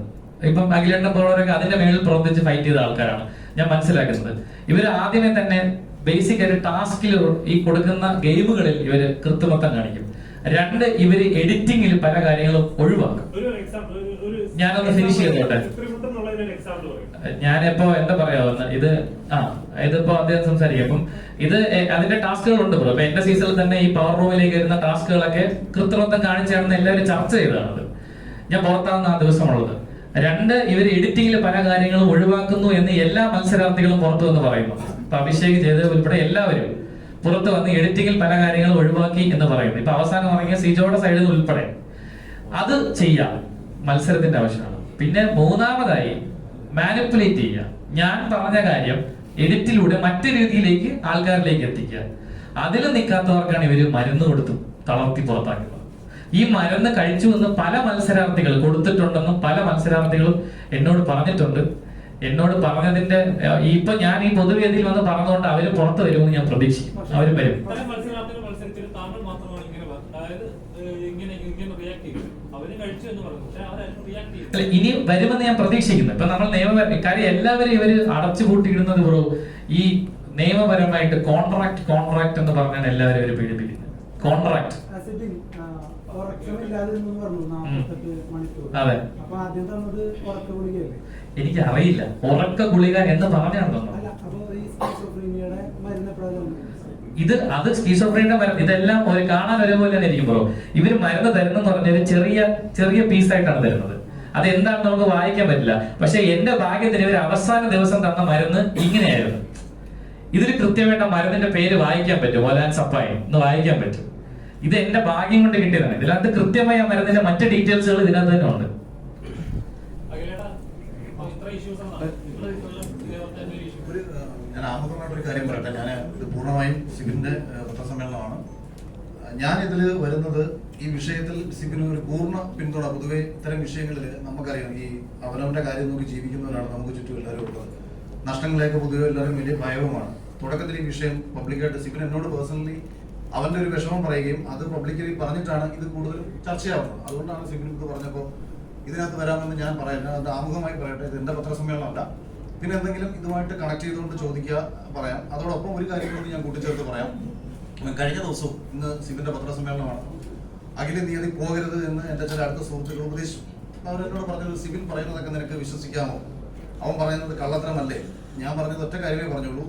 ഇപ്പം അഖിലേട്ടൻ പോലുള്ളവരൊക്കെ അതിന്റെ മേളിൽ പ്രവർത്തിച്ച് ഫൈറ്റ് ചെയ്ത ആൾക്കാരാണ് ഞാൻ മനസ്സിലാക്കുന്നത്. ഇവര് ആദ്യമേ തന്നെ ബേസിക് ആയിട്ട് ടാസ്കിൽ ഈ കൊടുക്കുന്ന ഗെയിമുകളിൽ ഇവര് കൃത്രിമത്വം കാണിക്കും. 2, ഇവര് എഡിറ്റിംഗിൽ പല കാര്യങ്ങളും ഒഴിവാക്കും. ഞാനൊന്ന് ഫിനിഷ് ചെയ്തോട്ടെ. ഞാനിപ്പോ എന്താ പറയാ, ഇതിപ്പോ അദ്ദേഹം സംസാരിക്കും. അപ്പം ഇത് അതിന്റെ ടാസ്കുകളുണ്ട്. ഇപ്പൊ എന്റെ സീസണിൽ തന്നെ ഈ പവർ റൂമിലേക്ക് വരുന്ന ടാസ്കുകളൊക്കെ കൃത്രിമത്വം കാണിച്ചാണെന്ന് എല്ലാവരും ചർച്ച ചെയ്തതാണത്. ഞാൻ പുറത്താകുന്ന ആ ദിവസമുള്ളത്. 2, ഇവർ എഡിറ്റിംഗിൽ പല കാര്യങ്ങളും ഒഴിവാക്കുന്നു എന്ന് എല്ലാ മത്സരാർത്ഥികളും പുറത്തു വന്ന് പറയുന്നു. ഇപ്പൊ അഭിഷേക് ചെയ്ത് ഉൾപ്പെടെ എല്ലാവരും പുറത്ത് വന്ന് എഡിറ്റിംഗിൽ പല കാര്യങ്ങളും ഒഴിവാക്കി എന്ന് പറയുന്നു. ഇപ്പൊ അവസാനം ഇറങ്ങിയ സിജോയുടെ സൈഡിൽ നിന്ന് ഉൾപ്പെടെ അത് ചെയ്യാം, മത്സരത്തിന്റെ ആവശ്യമാണ്. പിന്നെ 3ാമതായി മാനിപ്പുലേറ്റ് ചെയ്യുക. ഞാൻ പറഞ്ഞ കാര്യം എഡിറ്റിലൂടെ മറ്റു രീതിയിലേക്ക് ആൾക്കാരിലേക്ക് എത്തിക്കുക. അതിൽ നിൽക്കാത്തവർക്കാണ് ഇവര് മരുന്ന് കൊടുത്ത് തളർത്തി പുറത്താക്കുന്നത്. ഈ മരുന്ന് കഴിച്ചു എന്ന് പല മത്സരാർത്ഥികൾ കൊടുത്തിട്ടുണ്ടെന്നും പല മത്സരാർത്ഥികളും എന്നോട് പറഞ്ഞിട്ടുണ്ട്. എന്നോട് പറഞ്ഞതിന്റെ ഇപ്പൊ ഞാൻ ഈ പൊതുവേദിയിൽ വന്ന് പറഞ്ഞുകൊണ്ട് അവര് പുറത്ത് വരുമെന്ന് ഞാൻ പ്രതീക്ഷിക്കും. അവരും വരും. ഇനി വരുമെന്ന് ഞാൻ പ്രതീക്ഷിക്കുന്നു. ഇപ്പൊ നമ്മൾ കാര്യം എല്ലാവരും ഇവര് അടച്ചുപൂട്ടിയിടുന്നത് ബ്രോ, ഈ നിയമപരമായിട്ട് കോൺട്രാക്ട് എന്ന് പറഞ്ഞാണ് എല്ലാവരും ഇവര് പീഡിപ്പിക്കുന്നത്. കോൺട്രാക്ട് അതെ, എനിക്ക് അറിയില്ല ഉറക്ക ഗുളിക എന്ന് പറഞ്ഞാണോ ഇത്. അത് സ്കീസോഫ്രീനിയുടെ മരുന്ന്. ഇതെല്ലാം ഒരു കാണാൻ ഒരേപോലെ തന്നെ ഇരിക്കും ബ്രോ. ഇവര് മരുന്ന് തരുന്നെന്ന് പറഞ്ഞാൽ ചെറിയ പീസായിട്ടാണ് തരുന്നത്. അത് എന്താണെന്ന് നമുക്ക് വായിക്കാൻ പറ്റില്ല. പക്ഷെ എന്റെ ഭാഗ്യത്തിന് ഇവർ അവസാന ദിവസം തന്ന മരുന്ന് ഇങ്ങനെയായിരുന്നു. ഇതിൽ കൃത്യമായിട്ട് മരുന്നിന്റെ പേര് വായിക്കാൻ പറ്റും, ഒലാൻ സപ്പായി എന്ന് വായിക്കാൻ പറ്റും. ഇത് എന്റെ ഭാഗ്യം കൊണ്ട് കിട്ടിയതാണ്. ഇതിനകത്ത് കൃത്യമായ മരുന്നിന്റെ മറ്റ് ഡീറ്റെയിൽസുകൾ ഇതിനകത്ത് തന്നെ ഉണ്ട്. ഞാൻ ആമുഖമായിട്ടൊരു കാര്യം പറയട്ടെ. ഞാൻ ഇത് പൂർണ്ണമായും സിബിന്റെ പത്രസമ്മേളനമാണ്. ഞാൻ ഇതിൽ വരുന്നത് ഈ വിഷയത്തിൽ സിബിന് ഒരു പൂർണ്ണ പിന്തുണ. പൊതുവെ ഇത്തരം വിഷയങ്ങളിൽ നമുക്കറിയാം, ഈ അവനവന്റെ കാര്യം നോക്കി ജീവിക്കുന്നവരാണ് നമുക്ക് ചുറ്റും എല്ലാവരും ഉള്ളത്. നഷ്ടങ്ങളിലേക്ക് പൊതുവെ എല്ലാവരും വലിയ ഭയവുമാണ്. തുടക്കത്തിൽ ഈ വിഷയം പബ്ലിക്കായിട്ട് സിബിൻ എന്നോട് പേഴ്സണലി അവന്റെ ഒരു വിഷമം പറയുകയും അത് പബ്ലിക്കലി പറഞ്ഞിട്ടാണ് ഇത് കൂടുതലും ചർച്ചയാവുന്നത്. അതുകൊണ്ടാണ് സിബിൻ ഇത് പറഞ്ഞപ്പോൾ ഇതിനകത്ത് വരാമെന്ന് ഞാൻ പറയുന്നത്. അത് ആമുഖമായി പറയട്ടെ, ഇത് എന്റെ പത്രസമ്മേളനമല്ല. പിന്നെ എന്തെങ്കിലും ഇതുമായിട്ട് കണക്ട് ചെയ്തുകൊണ്ട് ചോദിക്കുക, പറയാം. അതോടൊപ്പം ഒരു കാര്യം കൂടി ഞാൻ കൂട്ടിച്ചേർത്ത് പറയാം. കഴിഞ്ഞ ദിവസവും ഇന്ന് സിബിന്റെ പത്രസമ്മേളനമാണ്. അഖില തീയതി പോകരുത് എന്ന് എന്റെ ചില അടുത്ത സുഹൃത്തുക്കൾ ഉപദേശിച്ചു. അവരെന്നോട് പറഞ്ഞത്, സിബിൻ പറയുന്നതൊക്കെ നിനക്ക് വിശ്വസിക്കാമോ? അവൻ പറയുന്നത് കള്ളത്തരമല്ലേ? ഞാൻ പറഞ്ഞത് ഒറ്റ കാര്യമേ പറഞ്ഞുള്ളൂ.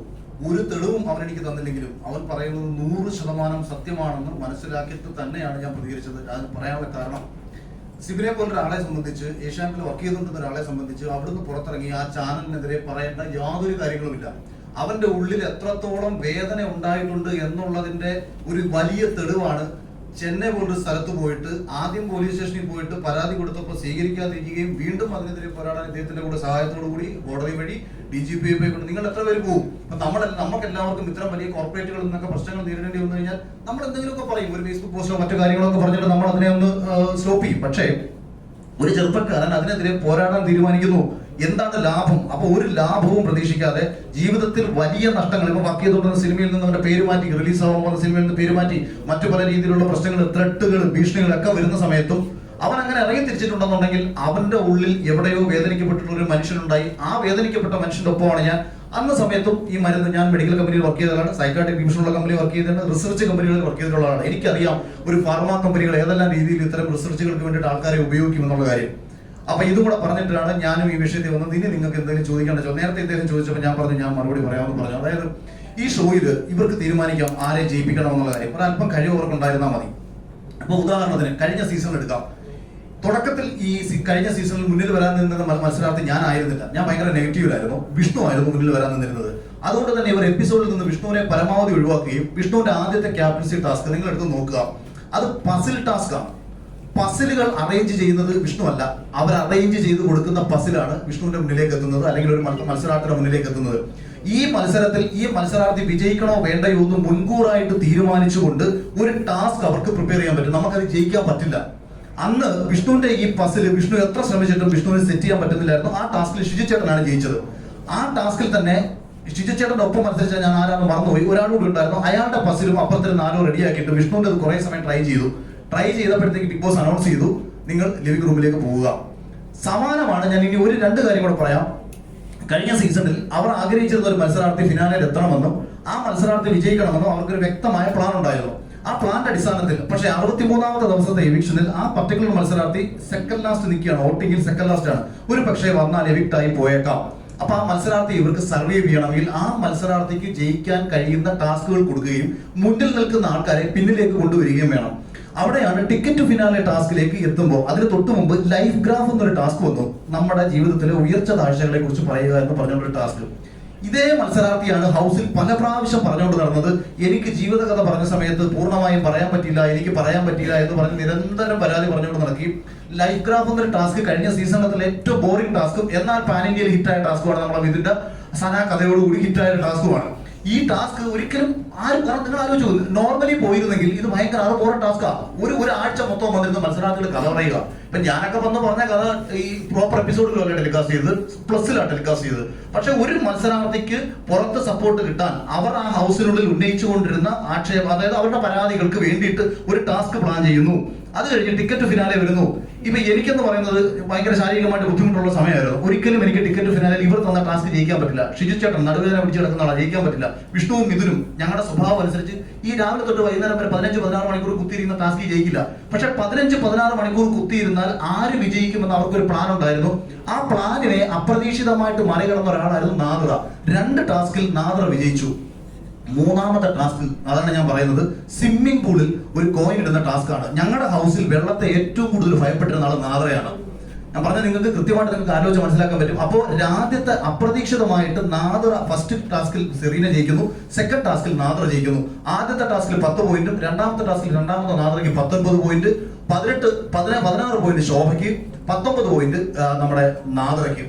ഒരു തെളിവും അവൻ എനിക്ക് തന്നില്ലെങ്കിലും അവൻ പറയുന്നത് 100% സത്യമാണെന്ന് മനസ്സിലാക്കിയിട്ട് തന്നെയാണ് ഞാൻ പ്രതികരിച്ചത്. അത് പറയാനുള്ള കാരണം, സിബിനെ പോലൊരാളെ സംബന്ധിച്ച്, ഏഷ്യാനെറ്റിൽ വർക്ക് ചെയ്തുകൊണ്ടിരുന്ന ഒരാളെ സംബന്ധിച്ച് അവിടുന്ന് പുറത്തിറങ്ങി ആ ചാനലിനെതിരെ പറയേണ്ട യാതൊരു കാര്യങ്ങളുമില്ല. അവന്റെ ഉള്ളിൽ എത്രത്തോളം വേദന ഉണ്ടായിട്ടുണ്ട് എന്നുള്ളതിന്റെ ഒരു വലിയ തെളിവാണ് ചെന്നൈ പോലൊരു സ്ഥലത്ത് പോയിട്ട് ആദ്യം പോലീസ് സ്റ്റേഷനിൽ പോയിട്ട് പരാതി കൊടുത്തപ്പോൾ സ്വീകരിക്കാതിരിക്കുകയും വീണ്ടും അതിനെതിരെ പോരാടാൻ ഇദ്ദേഹത്തിന്റെ കൂടെ സഹായത്തോടു കൂടി ബോർഡറി വഴി DGP കൊണ്ട് നിങ്ങൾ എത്ര പേര് പോകും? അപ്പൊ നമുക്ക് എല്ലാവർക്കും ഇത്തരം വലിയ കോർപ്പറേറ്റുകളിൽ നിന്നൊക്കെ പ്രശ്നങ്ങൾ നേരിടേണ്ടി വന്നു കഴിഞ്ഞാൽ നമ്മൾ എന്തെങ്കിലുമൊക്കെ പറയും, ഒരു ഫേസ്ബുക്ക് പോസ്റ്റോ മറ്റു കാര്യങ്ങളൊക്കെ പറഞ്ഞിട്ട് നമ്മൾ അതിനെ ഒന്ന് സ്റ്റോപ്പ് ചെയ്യും. പക്ഷേ ഒരു ചെറുപ്പക്കാരൻ അതിനെതിരെ പോരാടാൻ തീരുമാനിക്കുന്നു. എന്താണ് ലാഭം? അപ്പൊ ഒരു ലാഭവും പ്രതീക്ഷിക്കാതെ ജീവിതത്തിൽ വലിയ നഷ്ടങ്ങൾ, ഇപ്പൊ വർക്ക് ചെയ്തുകൊണ്ടിരുന്ന സിനിമയിൽ നിന്ന് അവന്റെ പേര് മാറ്റി, റിലീസ് ആവാൻ പോകുന്ന സിനിമയിൽ നിന്ന് പേര് മാറ്റി, മറ്റു പല രീതിയിലുള്ള പ്രശ്നങ്ങൾ, ത്രെട്ടുകൾ, ഭീഷണികളൊക്കെ വരുന്ന സമയത്തും അവൻ അങ്ങനെ ഇറങ്ങി തിരിച്ചിട്ടുണ്ടെന്നുണ്ടെങ്കിൽ അവന്റെ ഉള്ളിൽ എവിടെയോ വേദനിക്കപ്പെട്ടിട്ടുള്ള ഒരു മനുഷ്യനുണ്ടായി. ആ വേദനിക്കപ്പെട്ട മനുഷ്യന്റെ ഒപ്പമാണ് ഞാൻ. അന്ന സമയത്തും ഈ മരുന്ന്, ഞാൻ മെഡിക്കൽ കമ്പനിയിൽ വർക്ക് ചെയ്തതാണ്, സൈക്കാട്രിക് ഡിവിഷനുള്ള കമ്പനിയിൽ വർക്ക് ചെയ്തതാണ്, റിസർച്ച് കമ്പനികളിൽ വർക്ക് ചെയ്തിട്ടുള്ളതാണ്. എനിക്കറിയാം ഒരു ഫാർമ കമ്പനികൾ ഏതെല്ലാം രീതിയിൽ ഇത്തരം റിസർച്ചുകൾക്ക് വേണ്ടിയിട്ട് ആൾക്കാരെ ഉപയോഗിക്കുമെന്നുള്ള കാര്യം. അപ്പൊ ഇതും കൂടെ പറഞ്ഞിട്ടാണ് ഞാനും ഈ വിഷയത്തിൽ വന്നത്. ഇനി നിങ്ങൾക്ക് എന്തെങ്കിലും ചോദിക്കേണ്ട നേരത്തെ ഇദ്ദേഹം ചോദിച്ചപ്പോൾ ഞാൻ പറഞ്ഞു ഞാൻ മറുപടി പറയാമെന്ന് പറഞ്ഞു. അതായത് ഈ ഷോയിൽ ഇവർക്ക് തീരുമാനിക്കാം ആരെ ജയിപ്പിക്കണം എന്നുള്ള കാര്യം. ഒരല്പം കഴിവ് അവർക്ക് ഉണ്ടായിരുന്നാൽ മതി. അപ്പൊ ഉദാഹരണത്തിന് കഴിഞ്ഞ സീസൺ എടുക്കാം. തുടക്കത്തിൽ ഈ കഴിഞ്ഞ സീസണിൽ മുന്നിൽ വരാൻ നിന്ന മത്സരാർത്ഥി ഞാൻ ആയിരുന്നില്ല. ഞാൻ ഭയങ്കര നെഗറ്റീവിലായിരുന്നു. വിഷ്ണു ആയിരുന്നു മുന്നിൽ വരാൻ നിന്നിരുന്നത്. അതുകൊണ്ട് തന്നെ ഇവർ എപ്പിസോഡിൽ നിന്ന് വിഷ്ണുവിനെ പരമാവധി ഒഴിവാക്കുകയും വിഷ്ണുവിന്റെ ആദ്യത്തെ ക്യാപ്റ്റൻസി ടാസ്ക് നിങ്ങൾ എടുത്ത് നോക്കുക, അത് പസിൽ ടാസ്ക് ആണ്. പസിലുകൾ അറേഞ്ച് ചെയ്യുന്നത് വിഷ്ണു അല്ല, അവർ അറേഞ്ച് ചെയ്ത് കൊടുക്കുന്ന പസിലാണ് വിഷ്ണുവിന്റെ മുന്നിലേക്ക് എത്തുന്നത്, അല്ലെങ്കിൽ ഒരു മത്സരാർത്ഥിയുടെ മുന്നിലേക്ക് എത്തുന്നത്. ഈ മത്സരത്തിൽ ഈ മത്സരാർത്ഥി വിജയിക്കണോ വേണ്ടയോ എന്ന് മുൻകൂറായിട്ട് തീരുമാനിച്ചുകൊണ്ട് ഒരു ടാസ്ക് അവർക്ക് പ്രിപ്പയർ ചെയ്യാൻ പറ്റും. നമുക്കത് ജയിക്കാൻ പറ്റില്ല. അന്ന് വിഷ്ണുവിന്റെ ഈ പസിൽ വിഷ്ണു എത്ര ശ്രമിച്ചിട്ടും വിഷ്ണുവിനെ സെറ്റ് ചെയ്യാൻ പറ്റുന്നില്ലായിരുന്നു. ആ ടാസ്കിൽ ഷിജുചേട്ടനാണ് ജയിച്ചത്. ആ ടാസ്കിൽ തന്നെ ഷിജുചേട്ടന്റെ ഒപ്പം മത്സരിച്ച ഞാൻ ആരാന്ന് മറന്നുപോയി, ഒരാളുകൂടി ഉണ്ടായിരുന്നു. അയാളുടെ പസിലും അപ്പുറത്തിന് 4 റെഡിയാക്കിയിട്ട് വിഷ്ണുവിന്റെ അത് കുറെ സമയം ട്രൈ ചെയ്തപ്പോഴത്തേക്ക് ബിഗ് ബോസ് അനൗൺസ് ചെയ്തു, നിങ്ങൾ ലിവിംഗ് റൂമിലേക്ക് പോവുക. സമാനമാണ്. ഞാൻ ഇനി 2 കാര്യം കൂടെ പറയാം. കഴിഞ്ഞ സീസണിൽ അവർ ആഗ്രഹിച്ചിരുന്ന ഒരു മത്സരാർത്ഥി ഫിനാലയിൽ എത്തണമെന്നും ആ മത്സരാർത്ഥി വിജയിക്കണമെന്നും അവർക്കൊരു വ്യക്തമായ പ്ലാൻ ഉണ്ടായിരുന്നു. ആ പ്ലാന്റെ അടിസ്ഥാനത്തിൽ പക്ഷേ 63ാമത്തെ ദിവസത്തെ എവിക്ഷനിൽ ആ പർട്ടിക്കുലർ മത്സരാർത്ഥി സെക്കൻഡ് ലാസ്റ്റ് നിൽക്കുകയാണ്, വോട്ടിംഗിൽ സെക്കൻഡ് ലാസ്റ്റ് ആണ്. ഒരു പക്ഷേ വന്നാൽ എവിക്ട് ആയി പോയേക്കാം. അപ്പൊ ആ മത്സരാർത്ഥി ഇവർക്ക് സർവൈവ് ചെയ്യണമെങ്കിൽ ആ മത്സരാർത്ഥിക്ക് ജയിക്കാൻ കഴിയുന്ന ടാസ്കുകൾ കൊടുക്കുകയും മുന്നിൽ നിൽക്കുന്ന ആൾക്കാരെ പിന്നിലേക്ക് കൊണ്ടുവരികയും വേണം. അവിടെയാണ് ടിക്കറ്റ് ഫിനാലെ ടാസ്കിലേക്ക് എത്തുമ്പോൾ അതിന് തൊട്ട് മുമ്പ് ലൈഫ് ഗ്രാഫ് എന്നൊരു ടാസ്ക് വന്നു. നമ്മുടെ ജീവിതത്തിലെ ഉയർച്ച താഴ്ചകളെ കുറിച്ച് പറയുക എന്ന് പറഞ്ഞുകൊണ്ടൊരു ടാസ്ക്. ഇതേ മത്സരാർത്ഥിയാണ് ഹൗസിൽ പല പ്രാവശ്യം പറഞ്ഞുകൊണ്ട് നടന്നത്. എനിക്ക് ജീവിതകഥ പറഞ്ഞ സമയത്ത് പൂർണ്ണമായും പറയാൻ പറ്റില്ല, എനിക്ക് പറയാൻ പറ്റില്ല എന്ന് പറഞ്ഞ് നിരന്തരം പരാതി പറഞ്ഞുകൊണ്ട് നടക്കി. ലൈഫ് ഗ്രാഫ് എന്നൊരു ടാസ്ക് കഴിഞ്ഞ സീസണിലെ ഏറ്റവും ബോറിംഗ് ടാസ്കും എന്നാൽ പാൻ ഇന്ത്യയിൽ ഹിറ്റായ ടാസ്കുമാണ്. നമ്മുടെ ഇതിന്റെ സനാ കഥയോടുകൂടി ഹിറ്റായ ടാസ്കുമാണ്. ഈ ടാസ്ക് ഒരിക്കലും ആരും, കാരണം നിങ്ങൾ ആലോചിച്ചു, നോർമലി പോയിരുന്നെങ്കിൽ ഇത് ഭയങ്കര ബോറിംഗ് ടാസ്കാ. ഒരാഴ്ച മൊത്തം വന്നിരുന്ന മത്സരാർത്ഥികൾ കഥ പറയുക. ഇപ്പൊ ഞാനൊക്കെ വന്ന് പറഞ്ഞ കഥ ഈ പ്രോപ്പർ എപ്പിസോഡുകളല്ല ടെലികാസ്റ്റ് ചെയ്തത്, പ്ലസിലാണ് ടെലികാസ്റ്റ് ചെയ്തത്. പക്ഷെ ഒരു മത്സരാർത്ഥിക്ക് പുറത്ത് സപ്പോർട്ട് കിട്ടാൻ അവർ ആ ഹൗസിനുള്ളിൽ ഉന്നയിച്ചുകൊണ്ടിരുന്ന ആക്ഷേപം, അതായത് അവരുടെ പരാതികൾക്ക് വേണ്ടിയിട്ട് ഒരു ടാസ്ക് പ്ലാൻ ചെയ്യുന്നു. അത് കഴിഞ്ഞ് ടിക്കറ്റ് ഫിനാലെ വരുന്നു. ഇപ്പൊ എനിക്കെന്ന് പറയുന്നത് ഭയങ്കര ശാരീരികമായിട്ട് ബുദ്ധിമുട്ടുള്ള സമയമായിരുന്നു. ഒരിക്കലും എനിക്ക് ടിക്കറ്റ് ഫിനാലിൽ ഇവർ തന്ന ടാസ്ക് ജയിക്കാൻ പറ്റില്ല. ഷിജു ചേട്ടൻ നടുവേദന പിടിച്ച് കിടക്കുന്ന ആളെ ജയിക്കാൻ പറ്റില്ല. വിഷ്ണുവും മിഥുനും ഞങ്ങളുടെ സ്വഭാവം അനുസരിച്ച് ഈ രാവിലെ തൊട്ട് വൈകുന്നേരം വരെ 15-16 മണിക്കൂർ കുത്തിയിരുന്ന ടാസ്ക് ജയിക്കില്ല. പക്ഷെ 15-16 മണിക്കൂർ കുത്തിയിരുന്നാൽ ആര് വിജയിക്കുമെന്ന് അവർക്കൊരു പ്ലാൻ ഉണ്ടായിരുന്നു. ആ പ്ലാനിനെ അപ്രതീക്ഷിതമായിട്ട് മറികടന്ന ഒരാളായിരുന്നു നാദ്ര. 2 ടാസ്കിൽ നാദ്ര വിജയിച്ചു. 3ാമത്തെ ടാസ്ക്, അതാണ് ഞാൻ പറയുന്നത്, സ്വിമ്മിംഗ് പൂളിൽ ഒരു കോയിൻ ഇടുന്ന ടാസ്ക് ആണ്. ഞങ്ങളുടെ ഹൗസിൽ വെള്ളത്തെ ഏറ്റവും കൂടുതൽ ഭയപ്പെട്ടിരുന്ന ആൾ നാദ്രയാണ്. ഞാൻ പറഞ്ഞത് നിങ്ങൾക്ക് കൃത്യമായിട്ട് നിങ്ങൾക്ക് ആലോചിച്ച് മനസ്സിലാക്കാൻ പറ്റും. അപ്പോൾ ആദ്യത്തെ അപ്രതീക്ഷിതമായിട്ട് നാദ്ര ഫസ്റ്റ് ടാസ്കിൽ സെറീന ജയിക്കുന്നു, സെക്കൻഡ് ടാസ്കിൽ നാദ്ര ജയിക്കുന്നു. ആദ്യത്തെ ടാസ്കിൽ 10 പോയിന്റും 2ാമത്തെ ടാസ്കിൽ രണ്ടാമത്തെ നാദ്രയ്ക്ക് 19 പോയിന്റ്, 16 പോയിന്റ് ശോഭയ്ക്ക്, 19 പോയിന്റ് നമ്മുടെ നാദ്രയ്ക്ക്.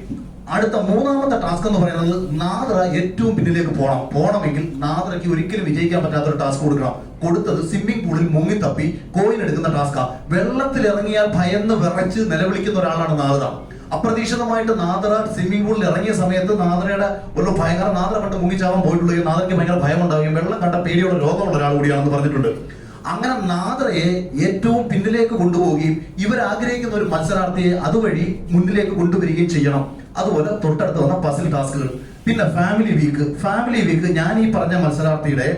അടുത്ത 3ാമത്തെ ടാസ്ക് എന്ന് പറയുന്നത് നാദ്ര ഏറ്റവും പിന്നിലേക്ക് പോകണമെങ്കിൽ നാദ്രയ്ക്ക് ഒരിക്കലും വിജയിക്കാൻ പറ്റാത്ത ഒരു ടാസ്ക് കൊടുത്തത് സ്വിമ്മിംഗ് പൂളിൽ മുങ്ങിത്തപ്പി കോയിൻ എടുക്കുന്ന ടാസ്കാ. വെള്ളത്തിൽ ഇറങ്ങിയാൽ ഭയന്ന് വിറച്ച് നിലവിളിക്കുന്ന ഒരാളാണ് നാദ്ര. അപ്രതീക്ഷിതമായിട്ട് നാദ്ര സ്വിമ്മിംഗ് പൂളിൽ ഇറങ്ങിയ സമയത്ത് നാദ്രയുടെ ഒരു ഭയങ്കര, നാദ്ര കണ്ട് മുങ്ങിച്ചാവാൻ പോയിട്ടുള്ളൂ, നാദ്രയ്ക്ക് ഭയങ്കര ഭയം ഉണ്ടാവുകയും വെള്ളം കണ്ട പേടിയുള്ള രോഗമുള്ള ഒരാൾ കൂടിയാണെന്ന് പറഞ്ഞിട്ടുണ്ട്. അങ്ങനെ നാദ്രയെ ഏറ്റവും പിന്നിലേക്ക് കൊണ്ടുപോവുകയും ഇവർ ആഗ്രഹിക്കുന്ന ഒരു മത്സരാർത്ഥിയെ അതുവഴി മുന്നിലേക്ക് കൊണ്ടുവരികയും ചെയ്യണം. അതുപോലെ തൊട്ടടുത്ത് വന്ന പസിൽ ടാസ്കുകൾ. പിന്നെ ഫാമിലി വീക്ക് ഞാൻ ഈ പറഞ്ഞ മത്സരാർത്ഥിയുടെ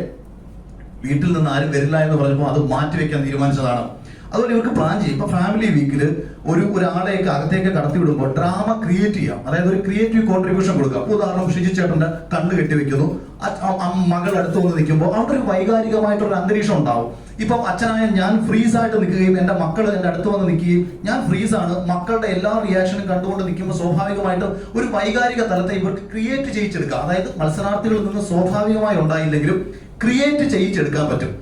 വീട്ടിൽ നിന്ന് ആരും വരില്ല എന്ന് പറഞ്ഞപ്പോൾ അത് മാറ്റിവെക്കാൻ തീരുമാനിച്ചതാണ്. അതുപോലെ ഇവർക്ക് പ്ലാൻ ചെയ്യും. ഇപ്പൊ ഫാമിലി വീക്കിൽ ഒരാളെയൊക്കെ അകത്തേക്ക് കടത്തിവിടുമ്പോൾ ഡ്രാമ ക്രിയേറ്റ് ചെയ്യാം, അതായത് ഒരു ക്രിയേറ്റീവ് കോൺട്രിബ്യൂഷൻ കൊടുക്കാം. ഉദാഹരണം, ഷിജു ചേട്ടന്റെ കണ്ണ് കെട്ടിവെക്കുന്നു, മകൾ അടുത്ത് വന്ന് നിൽക്കുമ്പോൾ അവിടെ ഒരു വൈകാരികമായിട്ടൊരു അന്തരീക്ഷം ഉണ്ടാവും. ഇപ്പം അച്ഛനായ ഞാൻ ഫ്രീസ് ആയിട്ട് നിൽക്കുകയും എന്റെ മക്കൾ എന്റെ അടുത്ത് വന്ന് നിൽക്കുകയും ഞാൻ ഫ്രീസ് ആണ്, മക്കളുടെ എല്ലാ റിയാക്ഷനും കണ്ടുകൊണ്ട് നിൽക്കുമ്പോൾ സ്വാഭാവികമായിട്ടും ഒരു വൈകാരിക തലത്തെ ഇവർക്ക് ക്രിയേറ്റ് ചെയ്യിച്ചെടുക്കാം. അതായത് മത്സരാർത്ഥികളിൽ നിന്ന് സ്വാഭാവികമായി ഉണ്ടായില്ലെങ്കിലും ക്രിയേറ്റ് ചെയ്യിച്ചെടുക്കാൻ പറ്റും.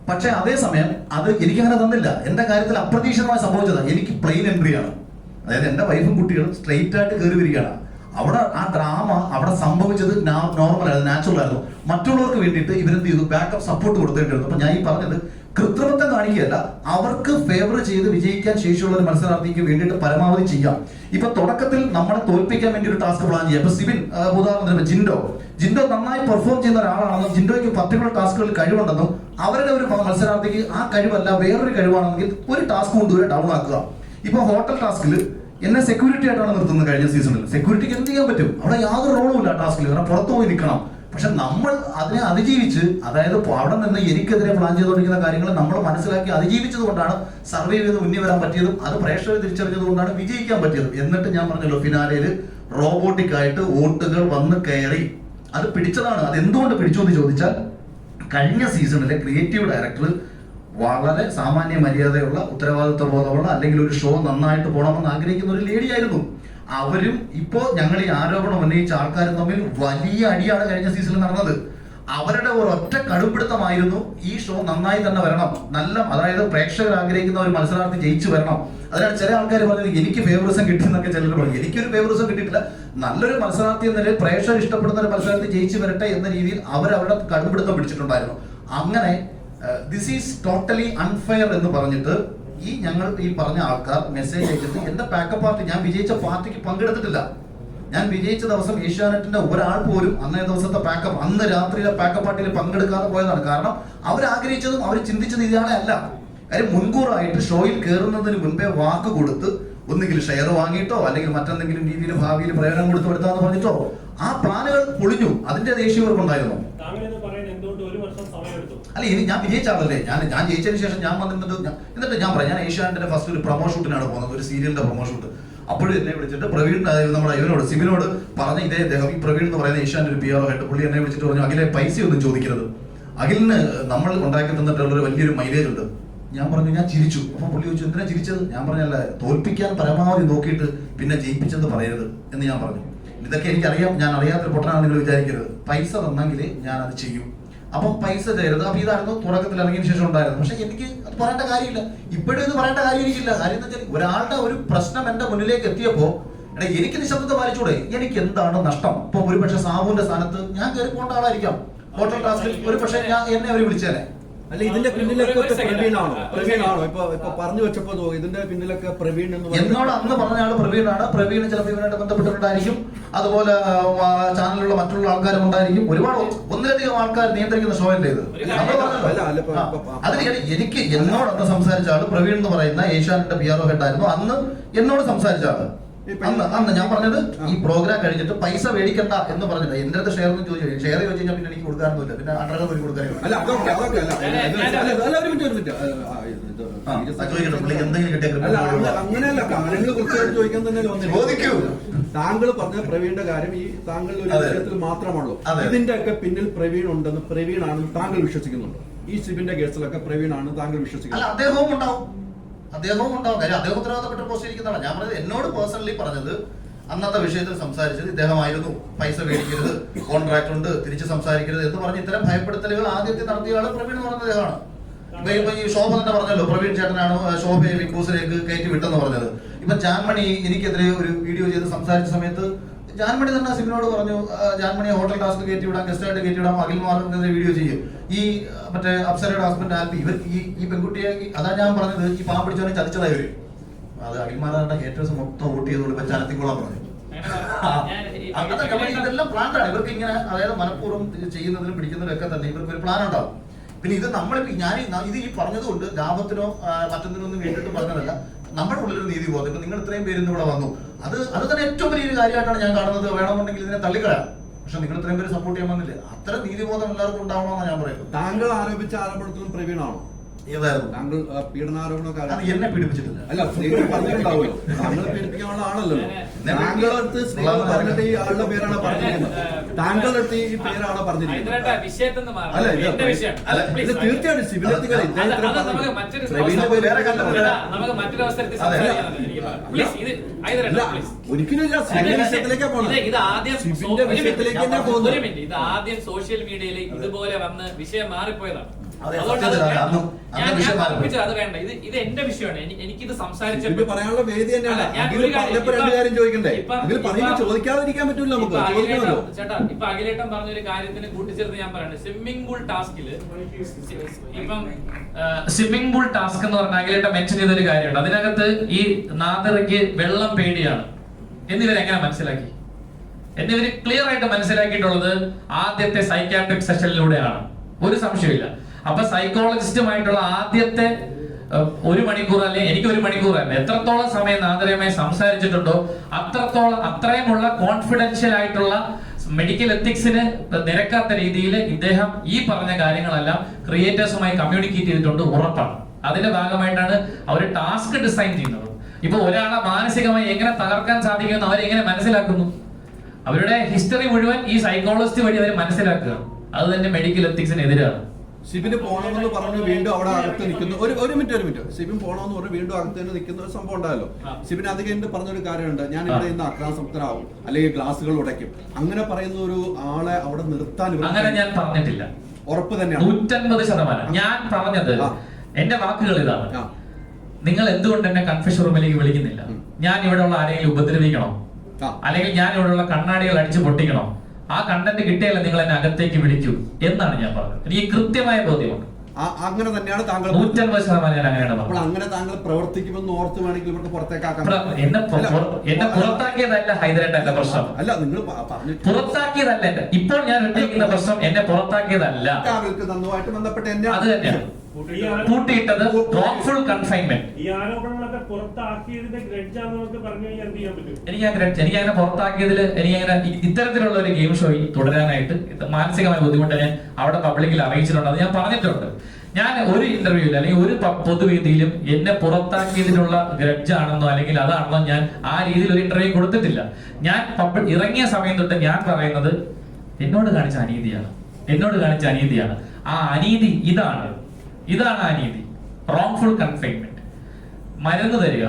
പക്ഷെ അതേസമയം അത് എനിക്ക് അങ്ങനെ തന്നില്ല. എന്റെ കാര്യത്തിൽ അപ്രതീക്ഷിതമായി സംഭവിച്ചതാണ്. എനിക്ക് പ്ലെയിൻ എൻട്രിയാണ്. അതായത് എന്റെ വൈഫും കുട്ടികളും സ്ട്രെയിറ്റ് ആയിട്ട് കയറി വരികയാണ്. അവിടെ ആ ഡ്രാമ അവിടെ സംഭവിച്ചത് നോർമൽ ആയിരുന്നു, നാച്ചുറൽ ആയിരുന്നു. മറ്റുള്ളവർക്ക് വേണ്ടിയിട്ട് ഇവരെന്ത് ചെയ്തു, ബാക്കപ്പ് സപ്പോർട്ട് കൊടുത്തേണ്ടിരുന്നു. അപ്പൊ ഞാൻ ഈ പറഞ്ഞത് കൃത്രിമത്വം കാണിക്കുകയല്ല, അവർക്ക് ഫേവർ ചെയ്ത് വിജയിക്കാൻ ശേഷിയുള്ള ഒരു മത്സരാർത്ഥിക്ക് വേണ്ടിയിട്ട് പരമാവധി ചെയ്യാം. ഇപ്പൊ തുടക്കത്തിൽ നമ്മളെ തോൽപ്പിക്കാൻ വേണ്ടി ഒരു ടാസ്ക് പ്ലാൻ ചെയ്യാം. ഇപ്പൊ സിബിൻ ഉദാഹരണത്തിന് ജിൻഡോ നന്നായി പെർഫോം ചെയ്യുന്ന ഒരാളാണെന്നും ജിൻഡോയ്ക്ക് പർട്ടിക്കുലർ ടാസ്കുകളിൽ കഴിവുണ്ടെന്നും അവരുടെ ഒരു മത്സരാർത്ഥിക്ക് ആ കഴിവല്ല വേറൊരു കഴിവാണെങ്കിൽ ഒരു ടാസ്ക് കൊണ്ടുവരെ ഡൗൺ ആക്കുക. ഇപ്പൊ ഹോട്ടൽ ടാസ്കിൽ എന്നെ സെക്യൂരിറ്റി ആയിട്ടാണ് നിർത്തുന്നത് കഴിഞ്ഞ സീസണിൽ. സെക്യൂരിറ്റിക്ക് എന്ത് ചെയ്യാൻ പറ്റും? അവിടെ യാതൊരു റോളും ഇല്ല ടാസ്കിൽ, കാരണം പുറത്തു പോയി നിൽക്കണം. പക്ഷെ നമ്മൾ അതിനെ അതിജീവിച്ച്, അതായത് അവിടെ നിന്ന് എനിക്കെതിരെ പ്ലാൻ ചെയ്തുകൊണ്ടിരിക്കുന്ന കാര്യങ്ങൾ നമ്മൾ മനസ്സിലാക്കി അതിജീവിച്ചത് കൊണ്ടാണ് സർവൈവ് ചെയ്ത് മുന്നിൽ വരാൻ പറ്റിയതും അത് പ്രേക്ഷകർ തിരിച്ചറിഞ്ഞത് കൊണ്ടാണ് വിജയിക്കാൻ പറ്റിയതും. എന്നിട്ട് ഞാൻ പറഞ്ഞല്ലോ, ഫിനാലയിൽ റോബോട്ടിക് ആയിട്ട് വോട്ടുകൾ വന്ന് കയറി അത് പിടിച്ചതാണ്. അത് എന്തുകൊണ്ട് പിടിച്ചു എന്ന് ചോദിച്ചാൽ, കഴിഞ്ഞ സീസണിലെ ക്രിയേറ്റീവ് ഡയറക്ടർ വളരെ സാമാന്യ മര്യാദയുള്ള, ഉത്തരവാദിത്വ ബോധമുള്ള, അല്ലെങ്കിൽ ഒരു ഷോ നന്നായിട്ട് പോകണമെന്ന് ആഗ്രഹിക്കുന്ന ഒരു ലേഡി ആയിരുന്നു. അവരും ഇപ്പോ ഞങ്ങൾ ഈ ആരോപണം ഉന്നയിച്ച ആൾക്കാരും തമ്മിൽ വലിയ അടിയാണ് കഴിഞ്ഞ സീസണിൽ നടന്നത്. അവരുടെ ഒരൊറ്റ കടുംപിടുത്തമായിരുന്നു ഈ ഷോ നന്നായി തന്നെ വരണം, അതായത് പ്രേക്ഷകർ ആഗ്രഹിക്കുന്ന ഒരു മത്സരാർത്ഥി ജയിച്ചു വരണം. അതിനാണ് ചില ആൾക്കാർ പറഞ്ഞത് എനിക്ക് ഫേവറിസം കിട്ടിയെന്നൊക്കെ ചിലർ പറഞ്ഞു. എനിക്കൊരു ഫേവറിസം കിട്ടിയിട്ടില്ല. നല്ലൊരു മത്സരാർത്ഥി എന്ന നിലയിൽ പ്രേക്ഷകർ ഇഷ്ടപ്പെടുന്ന ഒരു മത്സരാർത്ഥി ജയിച്ചു വരട്ടെ എന്ന രീതിയിൽ അവരവരുടെ കടുംപിടുത്തം പിടിച്ചിട്ടുണ്ടായിരുന്നു. അങ്ങനെ ദിസ് ഈസ് ടോട്ടലി അൺഫെയർ എന്ന് പറഞ്ഞിട്ട് ഞങ്ങൾ ഈ പറഞ്ഞ ആൾക്കാർ മെസ്സേജ് അയച്ചിട്ട് എന്റെ പാക്കപ്പ് പാർട്ടി, ഞാൻ വിജയിച്ച പാർട്ടിക്ക് പങ്കെടുത്തിട്ടില്ല. ഞാൻ വിജയിച്ച ദിവസം ഏഷ്യാനെറ്റിന്റെ ഒരാൾ പോലും അന്നേ ദിവസത്തെ പാക്കപ്പ്, അന്ന് രാത്രിയിലെ പാക്കപ്പ് പാർട്ടിയിൽ പങ്കെടുക്കാതെ പോയതാണ്. കാരണം അവരാഗ്രഹിച്ചതും അവർ ചിന്തിച്ചത് ഇതാണ് അല്ല. കാര്യം മുൻകൂറായിട്ട് ഷോയിൽ കയറുന്നതിന് മുൻപേ വാക്ക് കൊടുത്ത് ഒന്നുകിൽ ഷെയർ വാങ്ങിയിട്ടോ അല്ലെങ്കിൽ മറ്റെന്തെങ്കിലും രീതിയിൽ ഭാവിയിൽ പ്രയോജനം കൊടുത്തു എടുത്താന്ന് പറഞ്ഞിട്ടോ ആ പ്ലാനുകൾ പൊളിഞ്ഞു. അതിന്റെ ദേഷ്യം ഇവർക്കുണ്ടായിരുന്നു. അല്ല, ഇനി ഞാൻ വിജയിച്ച ആളല്ലേ, ഞാൻ ജയിച്ചതിന് ശേഷം ഞാൻ എന്നിട്ട് ഞാൻ പറയാം, ഞാൻ ഏഷ്യാനെറ്റിന്റെ ഫസ്റ്റ് ഒരു പ്രൊമോ ഷൂട്ടിനാണ് പോകുന്നത്, ഒരു സീരിയലിന്റെ പ്രൊമോ ഷൂട്ട്. അപ്പോഴും എന്നെ വിളിച്ചിട്ട് പ്രവീൺ, നമ്മുടെ ഇവനോട് സിബിനോട് പറഞ്ഞ ഇതേ അദ്ദേഹം, ഈ പ്രവീൺ എന്ന് പറയുന്ന ഏഷ്യാന്റെ ഒരു PR ഹെഡ്, പുള്ളി എന്നെ വിളിച്ചിട്ട് പറഞ്ഞു, അഖിലെ പൈസ ഒന്നും ചോദിക്കരുത്, അഖിലിന് നമ്മൾ ഉണ്ടാക്കി തന്നിട്ടുള്ള വലിയൊരു മൈലേജ് ഉണ്ട്. ഞാൻ പറഞ്ഞു, ഞാൻ ചിരിച്ചു. അപ്പൊ പുള്ളി ചോദിച്ചു, എന്തിനാ ചിരിച്ചത്? ഞാൻ പറഞ്ഞല്ല, തോൽപ്പിക്കാൻ പരമാവധി നോക്കിയിട്ട് പിന്നെ ജയിപ്പിച്ചെന്ന് പറയരുത് എന്ന് ഞാൻ പറഞ്ഞു. ഇതൊക്കെ എനിക്കറിയാം, ഞാൻ അറിയാത്തൊരു പൊട്ടനാണ് നിങ്ങൾ വിചാരിക്കരുത്. പൈസ തന്നെങ്കിൽ ഞാൻ അത് ചെയ്യും. അപ്പം പൈസ തരരുത്. അപ്പൊ ഇതായിരുന്നു തുടക്കത്തിൽ ഇറങ്ങിയതിനു ശേഷം ഉണ്ടായിരുന്നു. പക്ഷെ എനിക്ക് അത് പറയേണ്ട കാര്യമില്ല, ഇപ്പോഴും ഇത് പറയേണ്ട കാര്യം എനിക്കില്ല. കാര്യം എന്ന് വെച്ചാൽ ഒരാളുടെ ഒരു പ്രശ്നം എന്റെ മുന്നിലേക്ക് എത്തിയപ്പോ എനിക്ക് നിശബ്ദത പാലിച്ചൂടെ? എനിക്ക് എന്താണ് നഷ്ടം? ഇപ്പൊ ഒരുപക്ഷെ സാബുവിന്റെ സ്ഥാനത്ത് ഞാൻ കയറി പോകേണ്ട ആളായിരിക്കാം. ഹോട്ടൽ ടാസ്കിൽ ഒരുപക്ഷെ എന്നെ അവർ വിളിച്ചേനെ. അല്ല, ഇതിന്റെ പിന്നിലൊക്കെ പ്രവീണാണോ? ഇപ്പൊ പറഞ്ഞു വെച്ചപ്പോ ഇതിന്റെ പിന്നിലൊക്കെ പ്രവീൺ എന്നോട് അന്ന് പറഞ്ഞ ആള് പ്രവീണാണ്. പ്രവീൺ ചിലപ്പോൾ ഇവനായിട്ട് ബന്ധപ്പെട്ടിട്ടുണ്ടായിരിക്കും. അതുപോലെ ചാനലിലുള്ള മറ്റുള്ള ആൾക്കാരും ഉണ്ടായിരിക്കും. ഒരുപാട് ഒന്നിലധികം ആൾക്കാർ നിയന്ത്രിക്കുന്ന ഷോ അല്ലേ ഇത്. അതിന് എനിക്ക് എന്നോട് അന്ന് സംസാരിച്ച ആള് പ്രവീൺ എന്ന് പറയുന്ന ഏഷ്യാനെറ്റിന്റെ PR ഹെഡ് ആയിരുന്നു. അന്ന് എന്നോട് സംസാരിച്ച ആള് അന്ന് ഞാൻ പറഞ്ഞത്, ഈ പ്രോഗ്രാം കഴിഞ്ഞിട്ട് പൈസ മേടിക്കണ്ട എന്ന് പറഞ്ഞില്ല. എന്റെ അടുത്ത് ഷെയർ ചോദിച്ചു, ഷെയർ ചോദിച്ചു കഴിഞ്ഞാൽ പിന്നെ എനിക്ക് കൊടുക്കാനൊന്നുമില്ല, പിന്നെ അണ്ടർഗ്രൗണ്ട് പോയി കൊടുക്കാനില്ല. അങ്ങനെയല്ല, കാര്യങ്ങൾ കൃത്യമായിട്ട് ചോദിക്കാൻ തന്നെ ചോദിക്കൂ. താങ്കൾ പറഞ്ഞ പ്രവീണിന്റെ കാര്യം ഈ താങ്കളുടെ ഒരു വിഷയത്തിൽ മാത്രമാണല്ലോ. ഇതിന്റെ ഒക്കെ പിന്നിൽ പ്രവീൺ ഉണ്ടെന്ന്, പ്രവീണാണെന്ന് താങ്കൾ വിശ്വസിക്കുന്നുണ്ടോ? ഈ സിബിന്റെ കേസിലൊക്കെ പ്രവീണാണ് താങ്കൾ വിശ്വസിക്കുന്നത്? അദ്ദേഹവും ഉണ്ടാവും. കാര്യം അദ്ദേഹം ഉത്തരവാദിത്തപ്പെട്ട പോസ്റ്റ് ഇരിക്കുന്നതാണ്. ഞാൻ പറഞ്ഞത്, എന്നോട് പേഴ്സണലി പറഞ്ഞത്, അന്നത്തെ വിഷയത്തിൽ സംസാരിച്ചത് ഇദ്ദേഹമായിരുന്നു. പൈസ മേടിക്കരുത്, കോൺട്രാക്ട് ഉണ്ട്, തിരിച്ച് സംസാരിക്കരുത് എന്ന് പറഞ്ഞ് ഇത്തരം ഭയപ്പെടുത്തലുകൾ ആദ്യത്തെ നടത്തിയ ആള് പ്രവീൺ എന്ന് പറഞ്ഞ അദ്ദേഹമാണ്. ഇപ്പൊ ഈ ശോഭ തന്നെ പറഞ്ഞല്ലോ, പ്രവീൺ ചേട്ടനാണ് ശോഭയെ ബിഗ് ബോസിലേക്ക് കയറ്റി വിട്ടെന്ന് പറഞ്ഞത്. ഇപ്പൊ ജാൻമണി എനിക്കെതിരെ ഒരു വീഡിയോ ചെയ്ത് സംസാരിച്ച സമയത്ത് ജാൻമണി തന്നെ സിബിനോട് പറഞ്ഞു, ജാൻമണിയെ ഹോട്ടൽ ടാസ്ക് കയറ്റി വിടാം, ഗസ്റ്റായിട്ട് കയറ്റി വിടാം, അഖിൽമാർക്കെതിരെ വീഡിയോ ചെയ്യും. ഈ മറ്റേ അപ്സരയുടെ ഹസ്ബൻഡ് ആൽബി, ഇവർ ഈ പെൺകുട്ടിയെ, അതാ ഞാൻ പറഞ്ഞത്, ഈ പാവം പിടിച്ചവനെ ചതിച്ചതായി വരും. അത് അഖിൽമാരുടെ ഹേറ്റേഴ്സ് മൊത്തം വോട്ട് ചെയ്തോണ്ട് ഇപ്പൊ ചനത്തിക്കോളാൻ പറഞ്ഞു. ഇതെല്ലാം പ്ലാനാണ് ഇവർക്ക്. ഇങ്ങനെ അതായത് മനഃപൂർവ്വം ചെയ്യുന്നതിനും പിടിക്കുന്നതിനും ഒക്കെ തന്നെ ഇവർക്ക് ഒരു പ്ലാൻ ഉണ്ടാവും. പിന്നെ ഇത് നമ്മളിപ്പോ ഇത് ഈ പറഞ്ഞതുകൊണ്ട് ലാഭത്തിനോ മറ്റൊന്നിനോ ഒന്നും വേണ്ടിയിട്ട് പറഞ്ഞതല്ല. നമ്മുടെ ഉള്ളിലൊരു നീതി ബോധം. ഇപ്പൊ നിങ്ങൾ ഇത്രയും പേര് ഇവിടെ വന്നു, അത് തന്നെ ഏറ്റവും വലിയൊരു കാര്യമായിട്ടാണ് ഞാൻ കാണുന്നത്. വേണമെന്നുണ്ടെങ്കിൽ ഇതിനെ തള്ളിക്കളയാം. പക്ഷെ നിങ്ങൾ ഇത്രയും പേര് സപ്പോർട്ട് ചെയ്യാൻ വന്നില്ലേ, അത്തരം നീതിബോധം എല്ലാവർക്കും ഉണ്ടാവണമെന്നാണ് ഞാൻ പറയുന്നത്. താങ്കൾ ആരോപിച്ച ആരോപണത്തിലും പ്രവീണാണോ? ഏതായിരുന്നു? താങ്കൾ പീഡനാരോപണമൊക്കെ എന്നെ പീഡിപ്പിച്ചിട്ടില്ല. അല്ല, പറഞ്ഞിട്ടുണ്ടാവുമല്ലോ, താങ്കൾ പീഡിപ്പിക്കാനുള്ള ആളല്ലോ. താങ്കളുടെ അടുത്ത് സ്ത്രീകൾ പറഞ്ഞിട്ട് ഈ ആളുടെ പേരാണ് പറഞ്ഞിരിക്കുന്നത്. താങ്കളുടെ അടുത്ത് ഈ പേരാണ് പറഞ്ഞിരിക്കുന്നത്. അല്ല, ഇത് തീർച്ചയായിട്ടും സിവിലെത്തികൾ ഒരിക്കലും സിവിൽ വിഷയത്തിലേക്കാ പോകുന്നത്. സിവിലിന്റെ വിഷയത്തിലേക്ക് തന്നെ പോകുന്നത്. ഇത് ആദ്യം സോഷ്യൽ മീഡിയയിൽ ഇതുപോലെ വന്ന് വിഷയം മാറിപ്പോയതാണ്. അതെ, അതുകൊണ്ട് സത്യത്തിൽ അത് അന്ന് ഞാൻ വിഷയം ഉറപ്പിച്ചത് അത് വേണ്ട. ഇത് എന്റെ വിഷയമാണ്. എനിക്കിത് ഇത് പറയാനുള്ള വേദി തന്നെയാണ്. അല്ല, ഞാൻ അഖിൽ ഒരു കാര്യം- പറഞ്ഞപ്പോ രണ്ട് കാര്യം ചോദിക്കണ്ടേ? ഇപ്പം- അഖിൽ പറയുമ്പോൾ ചോദിക്കാതിരിക്കാൻ പറ്റൂല നമുക്ക്, ചോദിക്കണമല്ലോ. ചേട്ടാ, ഇപ്പൊ അഖിലേട്ടൻ പറഞ്ഞൊരു കാര്യത്തിന് കൂട്ടിച്ചേർത്ത് ഞാൻ പറയണേ, സ്വിമ്മിംഗ് പൂൾ ടാസ്കില് ഇപ്പം സ്വിമ്മിംഗ് പൂൾ ടാസ്ക് എന്ന് പറഞ്ഞ അഖിലേട്ടൻ മെൻഷൻ ചെയ്തൊരു കാര്യമുണ്ട്. അതിനകത്ത് ഈ നാദറയ്ക്ക് വെള്ളം പേടിയാണ് എന്നിവരെങ്ങനെ മനസ്സിലാക്കി? എന്നിവര് ക്ലിയർ ആയിട്ട് മനസ്സിലാക്കിയിട്ടുള്ളത് ആദ്യത്തെ സൈക്കാട്രിക് സെഷനിലൂടെയാണ്, ഒരു സംശയമില്ല. അപ്പൊ സൈക്കോളജിസ്റ്റുമായിട്ടുള്ള ആദ്യത്തെ 1 മണിക്കൂർ അല്ലെങ്കിൽ എനിക്ക് 1 മണിക്കൂർ തന്നെ എത്രത്തോളം സമയം നാദരയുമായി സംസാരിച്ചിട്ടുണ്ടോ അത്രയുമുള്ള കോൺഫിഡൻഷ്യൽ ആയിട്ടുള്ള മെഡിക്കൽ എത്തിക്സിന് നിരക്കാത്ത രീതിയിൽ ഇദ്ദേഹം ഈ പറഞ്ഞ കാര്യങ്ങളെല്ലാം ക്രിയേറ്റേഴ്സുമായി കമ്മ്യൂണിക്കേറ്റ് ചെയ്തിട്ടുണ്ട്, ഉറപ്പാണ്. അതിന്റെ ഭാഗമായിട്ടാണ് അവർ ടാസ്ക് ഡിസൈൻ ചെയ്യുന്നത്. ഇപ്പൊ ഒരാളെ മാനസികമായി എങ്ങനെ തകർക്കാൻ സാധിക്കുമെന്ന് അവരെങ്ങനെ മനസ്സിലാക്കുന്നു? അവരുടെ ഹിസ്റ്ററി മുഴുവൻ ഈ സൈക്കോളജിസ്റ്റ് വഴി അവർ മനസ്സിലാക്കുക. അത് തന്നെ മെഡിക്കൽ എത്തിക്സിനെതിരാണ്. സിബിന് പോണമെന്ന് പറഞ്ഞു വീണ്ടും അവിടെ അകത്ത് നിൽക്കുന്നു. ഒരു മിനിറ്റ് സിബിൻ പോണമെന്ന് പറഞ്ഞു വീണ്ടും അകത്ത് തന്നെ നിൽക്കുന്ന ഒരു സംഭവം ഉണ്ടായല്ലോ. സിബിൻ അത് കഴിഞ്ഞിട്ട് പറഞ്ഞൊരു കാര്യമുണ്ട്, ഞാൻ ഇവിടെ നിന്ന് അക്രാസക്തനാവും അല്ലെങ്കിൽ ഗ്ലാസുകൾ ഉടയ്ക്കും, അങ്ങനെ പറയുന്ന ഒരു ആളെ അവിടെ നിർത്താൻ അങ്ങനെ ഞാൻ പറഞ്ഞിട്ടില്ല. ഉറപ്പ് തന്നെയാണ് 150%. ഞാൻ പറഞ്ഞത് എന്റെ വാക്കുകൾ ഇതാണ്. നിങ്ങൾ എന്തുകൊണ്ട് എന്നെ കൺഫ്യൂഷൻ റൂമിലേക്ക് വിളിക്കുന്നില്ല? ഞാൻ ഇവിടെ ഉള്ള ആരെങ്കിലും ഉപദ്രവിക്കണോ? അല്ലെങ്കിൽ ഞാൻ ഇവിടെയുള്ള കണ്ണാടികൾ അടിച്ചു പൊട്ടിക്കണോ? ആ കണ്ടന്റ് കിട്ടിയാലേ നിങ്ങൾ എന്നെ അകത്തേക്ക് വിളിക്കൂ എന്നാണ് ഞാൻ പറഞ്ഞത്. എനിക്ക് കൃത്യമായ ബോധ്യമുണ്ട്. അങ്ങനെ തന്നെയാണ് താങ്കൾ 150% ഞാൻ അങ്ങനെയാണ് അപ്പോൾ അങ്ങനെ താങ്കൾ പ്രവർത്തിക്കുമെന്ന് ഓർത്ത് വേണമെങ്കിൽ ഇവിടുത്തെ പുറത്തേക്കാക്കാൻ. എന്നെ പുറത്താക്കിയതല്ല ഹൈദരാബാദ് എന്റെ പ്രശ്നം. അല്ല, നിങ്ങൾ പറഞ്ഞു പുറത്താക്കിയതല്ല എന്റെ. ഇപ്പോൾ ഞാൻ ഉന്നയിക്കുന്ന പ്രശ്നം എന്നെ പുറത്താക്കിയതല്ല, നന്നായിട്ട് ബന്ധപ്പെട്ട് അത് തന്നെയാണ് കൂട്ടിയിട്ടത് റോങ്ഫുൾ കൺഫൈൻമെന്റ്. ഈ ആരോപണങ്ങളൊക്കെ പുറത്താക്കിയതിന്റെ ഗ്രഡ്ജാണെന്നൊക്കെ പറഞ്ഞു കഴിഞ്ഞാൽ എന്ത് ചെയ്യാൻ പറ്റും? എനിക്കങ്ങനെ പുറത്താക്കിയതിൽ എനിക്കങ്ങനെ ഇത്തരത്തിലുള്ള ഒരു ഗെയിം ഷോയിൽ തുടരാനായിട്ട് മാനസികമായ ബുദ്ധിമുട്ട് ഞാൻ അവിടെ പബ്ലിക്കിൽ അറിയിച്ചിട്ടുണ്ട്. അത് ഞാൻ പറഞ്ഞിട്ടുണ്ട്. ഞാൻ ഒരു ഇന്റർവ്യൂവിൽ അല്ലെങ്കിൽ ഒരു പൊതുവേദിയിലും എന്നെ പുറത്താക്കിയതിനുള്ള ഗ്രഡ്ജാണെന്നോ അല്ലെങ്കിൽ അതാണെന്നോ ഞാൻ ആ രീതിയിൽ ഒരു ഇന്റർവ്യൂ കൊടുത്തിട്ടില്ല. ഞാൻ ഇറങ്ങിയ സമയം തൊട്ട് ഞാൻ പറയുന്നത് എന്നോട് കാണിച്ച അനീതിയാണ്. ആ അനീതി ഇതാണ് ആ നീതി. റോങ്ഫുൾ കൺഫൈൻമെന്റ്, മരുന്ന് തരിക,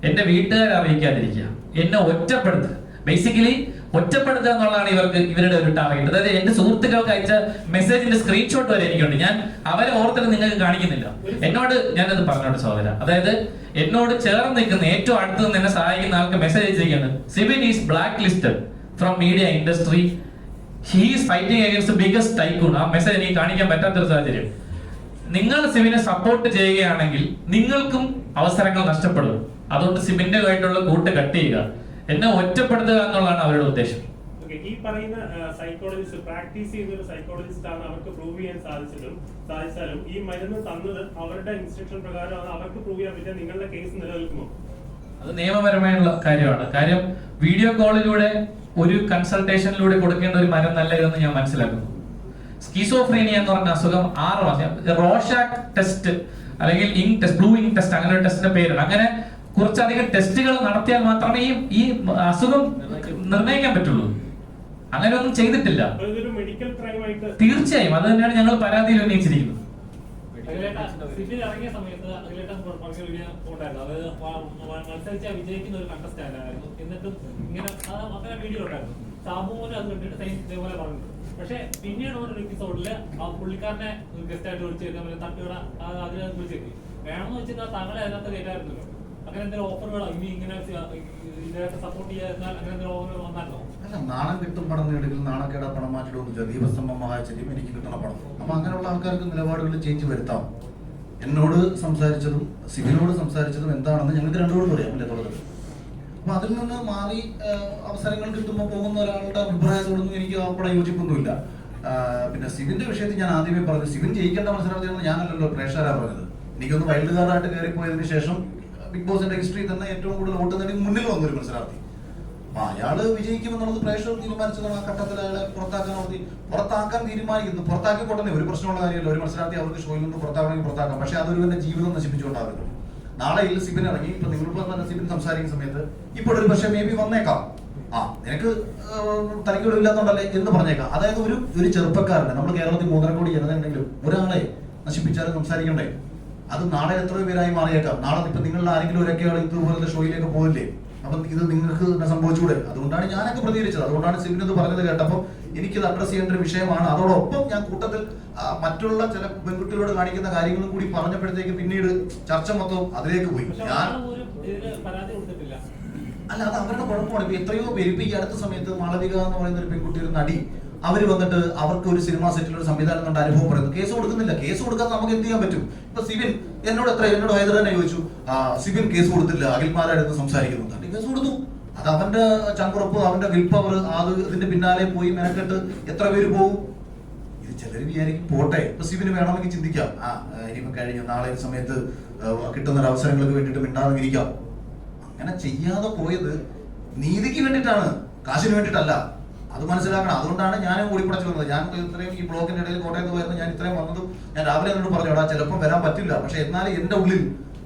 എന്റെ വീട്ടുകാരെ അറിയിക്കാതിരിക്കുക, എന്നെ ഒറ്റപ്പെടുത്തുക. ബേസിക്കലി ഒറ്റപ്പെടുത്തുക എന്നുള്ളതാണ് ഇവരുടെ ഒരു ടാർഗറ്റ്. അതായത് എന്റെ സുഹൃത്തുക്കൾക്ക് അയച്ച മെസ്സേജിന്റെ സ്ക്രീൻഷോട്ട് വരെ എനിക്കുണ്ട്. ഞാൻ അവരെ ഓർത്തിട്ട് നിങ്ങൾക്ക് കാണിക്കുന്നില്ല. എന്നോട് ഞാനത് പറഞ്ഞോട്ട് സഹോദര, അതായത് എന്നോട് ചേർന്ന് നിൽക്കുന്ന ഏറ്റവും അടുത്ത് നിന്ന് എന്നെ സഹായിക്കുന്ന ആൾക്ക് മെസ്സേജ് അയച്ചിരിക്കുകയാണ്, Sibin is black listed from media industry, he is fighting against biggest tycoon. ആ മെസ്സേജ് എനിക്ക് കാണിക്കാൻ പറ്റാത്തൊരു സാഹചര്യം. നിങ്ങൾ സിബിനെ സപ്പോർട്ട് ചെയ്യുകയാണെങ്കിൽ നിങ്ങൾക്കും അവസരങ്ങൾ നഷ്ടപ്പെടും. അതുകൊണ്ട് സിബിന്റെ ആയിട്ടുള്ള കൂട്ട് കട്ട് ചെയ്യുക, എന്നെ ഒറ്റപ്പെടുത്തുക എന്നുള്ളതാണ് അവരുടെ ഉദ്ദേശം. ഈ പറയുന്ന സൈക്കോളജിസ്റ്റ് പ്രാക്ടീസ് ചെയ്യുന്ന ഒരു സൈക്കോളജിസ്റ്റ് ആണ്, അവർക്ക് പ്രൂവ് ചെയ്യാൻ സാധിച്ചാലും ഈ മരുന്ന് തന്നത് അവരുടെ ഇൻസ്ട്രക്ഷൻ പ്രകാരം അവർക്ക് പ്രൂവ് ചെയ്യാൻ പറ്റിയ നിങ്ങളുടെ കേസ് നിലനിൽക്കുമോ? അത് നിയമപരമായുള്ള കാര്യമാണ്. കാര്യം വീഡിയോ കോളിലൂടെ ഒരു കൺസൾട്ടേഷനിലൂടെ കൊടുക്കേണ്ട ഒരു മരുന്നല്ല ഇതെന്ന് ഞാൻ മനസ്സിലാക്കുന്നു. സ്കീസോഫ്രീനിയ എന്ന് പറഞ്ഞ അസുഖം 6 മാസം റോഷാക്ക് ടെസ്റ്റ് അല്ലെങ്കിൽ ink test, blue ink test, അങ്ങനെ ഒരു ടെസ്റ്റിന്റെ പേരാണ്. അങ്ങനെ കുറച്ചധികം ടെസ്റ്റുകൾ നടത്തിയാൽ മാത്രമേ ഈ അസുഖം നിർണ്ണയിക്കാൻ പറ്റുള്ളൂ. അങ്ങനെ ഒന്നും ചെയ്തിട്ടില്ല. തീർച്ചയായും അത് തന്നെയാണ് ഞങ്ങൾ പരാതിയിൽ ഉന്നയിച്ചിരിക്കുന്നത്. സിബിൻ ഇറങ്ങിയ സമയത്ത് അതിലേട്ടൻ വിജയിക്കുന്ന ഒരു കണ്ടസ്റ്റന്റ് ആയിരുന്നു. എന്നിട്ടും ഇങ്ങനെ അങ്ങനെ വീഡിയോ ഉണ്ടായിരുന്നു. സാബുമോനും അത് കണ്ടിട്ട് സെയിം ഇതേപോലെ പറഞ്ഞു. പക്ഷെ പിന്നീട് ഒരു എപ്പിസോഡില് ആ പുള്ളിക്കാരനെ ഗസ്റ്റ് ആയിട്ട് വിളിച്ച് തട്ടിയുടെ അതിനെ വിളിച്ചേക്ക് വേണമെന്ന് വെച്ചാൽ താങ്കളെ അതിനകത്ത് കയറ്റായിരുന്നല്ലോ. അങ്ങനെ എന്തെങ്കിലും ഓഫറുകളോ ഇനി ഇങ്ങനെ ഇതിനകത്ത് സപ്പോർട്ട് ചെയ്യാതിരുന്നാൽ അങ്ങനെ എന്തെങ്കിലും ഓഫർ വന്നായിരുന്നോ? അല്ല, നാണം കിട്ടും പണം നേടുകൾ, നാണക്കേട പണം മാറ്റിടും, ദീപസ്തംഭം മഹാചര്യം, എനിക്ക് കിട്ടണ പണം. അപ്പൊ അങ്ങനെയുള്ള ആൾക്കാർക്ക് നിലപാടുകളിൽ ചേഞ്ച് വരുത്താം. എന്നോട് സംസാരിച്ചതും സിബിനോട് സംസാരിച്ചതും എന്താണെന്ന് ഞങ്ങൾക്ക് രണ്ടുപേരും അറിയാം അല്ലേ തുടർന്ന്. അപ്പൊ അതിൽ നിന്ന് മാറി അവസരങ്ങൾ കിട്ടുമ്പോൾ പോകുന്ന ഒരാളുടെ അഭിപ്രായത്തോടൊന്നും എനിക്ക് അവിടെ യോജിപ്പൊന്നുമില്ല. പിന്നെ സിബിന്റെ വിഷയത്തിൽ ഞാൻ ആദ്യമേ പറഞ്ഞു, സിബിൻ ജയിക്കേണ്ട മത്സരാർത്ഥിയാണെന്ന് ഞാനല്ലല്ലോ, പ്രേക്ഷകരാ പറഞ്ഞത്. എനിക്കൊന്ന് വൈൽഡ് കാർഡായിട്ട് കയറിപ്പോയതിനു ശേഷം ബിഗ് ബോസിന്റെ ഹിസ്റ്ററി തന്നെ ഏറ്റവും കൂടുതൽ വോട്ട് നേടി മുന്നിൽ വന്നൊരു മത്സരാർത്ഥി. അപ്പൊ അയാള് വിജയിക്കുമെന്നുള്ളത് പ്രേക്ഷകർ തീരുമാനിച്ചതാണ്. ആ ഘട്ടത്തിൽ അയാളെ പുറത്താക്കാൻ തീരുമാനിക്കുന്നു. പുറത്താക്കി പോട്ടെ, ഒരു പ്രശ്നമുള്ള കാര്യമല്ല. ഒരു മത്സരാർത്ഥി അവർക്ക് ഷോയിൽ നിന്ന് പുറത്താക്കണമെങ്കിൽ പുറത്താക്കാം. പക്ഷെ അതൊരു ജീവിതം നശിപ്പിച്ചുകൊണ്ടാകുന്നു. നാളെ സിബിൻ ഇറങ്ങി, ഇപ്പൊ നിങ്ങൾ പറഞ്ഞ സിബിൻ സംസാരിക്കുന്ന സമയത്ത് ഇപ്പോൾ ഒരു പക്ഷേ മേ ബി വന്നേക്കാം, നിനക്ക് തനിക്കിടില്ലാത്തോണ്ടല്ലേ എന്ന് പറഞ്ഞേക്കാം. അതായത് ഒരു ചെറുപ്പക്കാരനെ, നമ്മൾ കേരളത്തിൽ 3.5 കോടി ജനത ഉണ്ടെങ്കിലും ഒരാളെ നശിപ്പിച്ചാലും സംസാരിക്കണ്ടേ? അത് നാളെ എത്രയോ പേരായി മാറിയേക്കാം. നാളെ ഇപ്പൊ നിങ്ങളുടെ ആരെങ്കിലും ഒരൊക്കെ ആൾ ഇതുപോലത്തെ ഷോയിലേക്ക് പോകില്ലേ? അപ്പം ഇത് നിങ്ങൾക്ക് തന്നെ സംഭവിച്ചുകൂടെ? അതുകൊണ്ടാണ് ഞാനൊക്കെ പ്രതികരിച്ചത്. അതുകൊണ്ടാണ് സിബിൻ ഇത് പറഞ്ഞത് കേട്ടപ്പോൾ എനിക്കിത് അഡ്രസ് ചെയ്യേണ്ട ഒരു വിഷയമാണ്. അതോടൊപ്പം ഞാൻ കൂട്ടത്തിൽ മറ്റുള്ള ചില പെൺകുട്ടികളോട് കാണിക്കുന്ന കാര്യങ്ങളും കൂടി പറഞ്ഞപ്പോഴത്തേക്ക് പിന്നീട് ചർച്ച മൊത്തം അതിലേക്ക് പോയി. ഞാൻ അല്ല, അത് അവരുടെ കുഴപ്പമാണ്. ഇപ്പൊ എത്രയോ പേര് ഇപ്പൊ ഈ അടുത്ത സമയത്ത് മാളവിക എന്ന് പറയുന്ന ഒരു പെൺകുട്ടി, ഒരു നടി, അവര് വന്നിട്ട് അവർക്ക് ഒരു സിനിമാ സെറ്റിൽ ഒരു സംവിധാനം കണ്ട അനുഭവം പറയുന്നു. കേസ് കൊടുക്കുന്നില്ല. കേസ് കൊടുക്കാൻ നമുക്ക് എന്ത് ചെയ്യാൻ പറ്റും? ഇപ്പൊ സിബിൻ എന്നോട് ഹൈദർ തന്നെ ചോദിച്ചു, സിബിൻ കേസ് കൊടുത്തില്ല, അഖിൽമാരായിരുന്നു സംസാരിക്കുന്നു. കേസ് കൊടുത്തു. അത് അവന്റെ ചങ്കുറപ്പ്, അവന്റെ വിൽ പവർ, അത് ഇതിന്റെ പിന്നാലെ പോയി മെനക്കെട്ട് എത്ര പേര് പോകും? ഇത് ചിലർ വിചാരിക്കും പോട്ടെ, ഇപ്പൊ സിബിന് വേണമെങ്കിൽ ചിന്തിക്കാം, ഇനിയിപ്പോ കഴിഞ്ഞ നാളെ സമയത്ത് കിട്ടുന്ന ഒരു അവസരങ്ങൾക്ക് വേണ്ടിയിട്ട് മിണ്ടാതിരിക്കാം. അങ്ങനെ ചെയ്യാതെ പോയത് നീതിക്ക് വേണ്ടിയിട്ടാണ്, കാശിന് വേണ്ടിയിട്ടല്ല. അത് മനസ്സിലാക്കണം. അതുകൊണ്ടാണ് ഞാൻ ഓടിപ്പടച്ചു വന്നത്. ഞാൻ ഇത്രയും ഈ ബ്ലോക്കിന്റെ ഇടയിൽ കോട്ടയത്ത് പോയിരുന്നു. ഞാൻ ഇത്രയും വന്നതും ഞാൻ രാവിലെ എന്നോട് പറഞ്ഞു, എടാ ചിലപ്പോൾ വരാൻ പറ്റില്ല, പക്ഷെ എന്നാലും എന്റെ ഉള്ളിൽ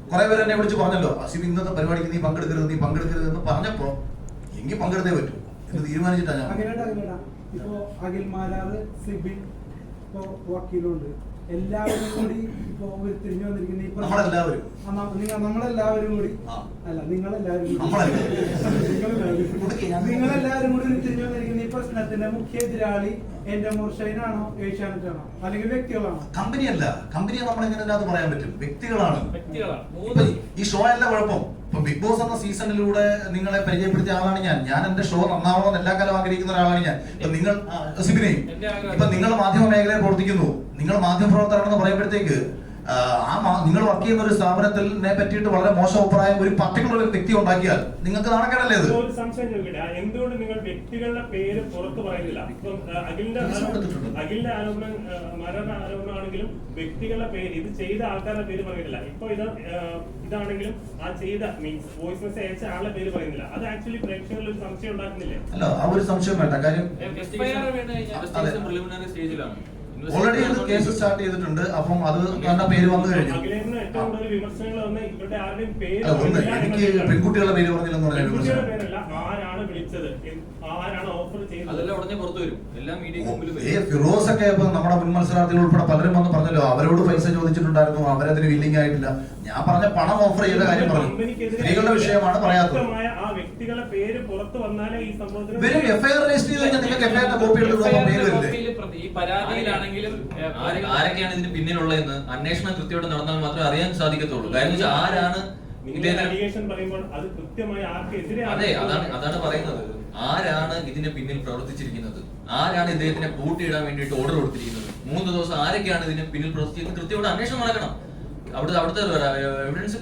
കുറെ പേര് എന്നെ വിളിച്ച് പറഞ്ഞല്ലോ, അസിബ് ഇന്നത്തെ പരിപാടിക്ക് നീ പങ്കെടുക്കരുത് എന്ന് പറഞ്ഞപ്പോ എനിക്ക് പങ്കെടുത്തേ പറ്റൂ എന്ന് തീരുമാനിച്ചിട്ടാണ് ഞാൻ. ഇപ്പോ അഖിൽമാരാറ്, സിബിൻ, ഇപ്പോ വക്കീലുണ്ട്, എല്ലാവരും കൂടി ഇപ്പൊ തിരിഞ്ഞു വന്നിരിക്കുന്ന നമ്മളെല്ലാവരും കൂടി അല്ല നിങ്ങളെല്ലാവരും കൂടി തിരിഞ്ഞു വന്നിരിക്കുന്ന ഈ പ്രശ്നത്തിന്റെ മുഖ്യ എതിരാളി എന്റെ മോർഷൈനാണോ, ഏഷ്യാനെറ്റ് ആണോ, അല്ലെങ്കിൽ വ്യക്തികളാണോ? കമ്പനിയല്ല. കമ്പനിയെ നമ്മളെങ്ങനെ അത് പറയാൻ പറ്റും? വ്യക്തികളാണ്. ഈ ഷോ അല്ല കുഴപ്പം. ഇപ്പൊ ബിഗ് ബോസ് എന്ന സീസണിലൂടെ നിങ്ങളെ പരിചയപ്പെടുത്തിയ ആളാണ് ഞാൻ എന്റെ ഷോ നന്നാവണമെന്ന് എല്ലാ കാലം ആഗ്രഹിക്കുന്ന ഒരാളാണ് ഞാൻ. ഇപ്പൊ നിങ്ങൾ സിബിനെയും ഇപ്പൊ നിങ്ങൾ മാധ്യമ മേഖലയിൽ പ്രവർത്തിക്കുന്നു, നിങ്ങൾ മാധ്യമ പ്രവർത്തകരാണെന്ന് പറയുമ്പോഴത്തേക്ക് നിങ്ങൾ വർക്ക് ചെയ്യുന്ന ഒരു സ്ഥാപനത്തിനെ പറ്റിയിട്ട് വളരെ മോശം അഭിപ്രായം ഒരു പർട്ടിക്കുലർ വ്യക്തി ഉണ്ടാക്കിയാൽ നിങ്ങൾക്ക് നാണക്കേടല്ലേ അത്? ഒരു സംശയം ചോദിക്കട്ടെ, എന്തുകൊണ്ട് നിങ്ങൾ വ്യക്തികളുടെ പേര് പുറത്ത് പറയുന്നില്ല? ഇപ്പം അഖിലിന്റെ ആരോപണം, മരണ ആരോപണമാണെങ്കിലും വ്യക്തികളുടെ പേര്, ഇത് ചെയ്ത ആൾക്കാരുടെ പേര് പറയുന്നില്ല. ഇപ്പൊ ഇതാണെങ്കിലും ആ ചെയ്ത മീൻസ് വോയിസ് മെസ്സേജ് അയച്ച ആളുടെ പേര് പറയുന്നില്ല. അത് ആക്ച്വലി പ്രേക്ഷകരിൽ ഒരു സംശയം ഉണ്ടാക്കുന്നില്ലേ? അല്ല, ആ ഒരു സംശയം വേണ്ട. കാര്യം ഓൾറെഡി അത് കേസ് സ്റ്റാർട്ട് ചെയ്തിട്ടുണ്ട്. അപ്പം അത് തന്നെ പേര് വന്നു കഴിഞ്ഞു. എനിക്ക് പെൺകുട്ടികളുടെ പേര് പറഞ്ഞില്ലെന്ന് പറഞ്ഞാൽ ഫിറോസ് ഒക്കെ ഇപ്പൊ നമ്മുടെ മുൻ മത്സരാർത്ഥികൾ ഉൾപ്പെടെ പലരും വന്ന് പറഞ്ഞല്ലോ, അവരോട് പൈസ ചോദിച്ചിട്ടുണ്ടായിരുന്നു, അവരതിന് വില്ലിംഗ് ആയിട്ടില്ല. ഞാൻ പറഞ്ഞ പണം ഓഫർ ചെയ്ത കാര്യം പറഞ്ഞു. സ്ത്രീകളുടെ വിഷയമാണ് പറയാത്തത്. വരും, എഫ്ഐആർ രജിസ്റ്റർ ചെയ്ത് കഴിഞ്ഞാൽ നിങ്ങൾക്ക് എഫ്ഐആറിന്റെ കോപ്പി ആരൊക്കെയാണ് ഇതിന് പിന്നിലുള്ളതെന്ന് അന്വേഷണം കൃത്യമായിട്ട് നടന്നാൽ മാത്രമേ അറിയാൻ സാധിക്കത്തുള്ളൂ. കാര്യം ആരാണ് അതെ, അതാണ് പറയുന്നത്. ആരാണ് ഇതിന് പിന്നിൽ പ്രവർത്തിച്ചിരിക്കുന്നത്, ആരാണ് ഇദ്ദേഹത്തിനെ പൂട്ടിയിടാൻ വേണ്ടിയിട്ട് ഓർഡർ കൊടുത്തിരിക്കുന്നത്, 3 ദിവസം ആരൊക്കെയാണ് ഇതിന് പിന്നിൽ പ്രവർത്തിച്ചിരിക്കുന്നത് കൃത്യമായിട്ട് അന്വേഷണം നടക്കണം. അവിടുത്തെ എവിഡൻസ്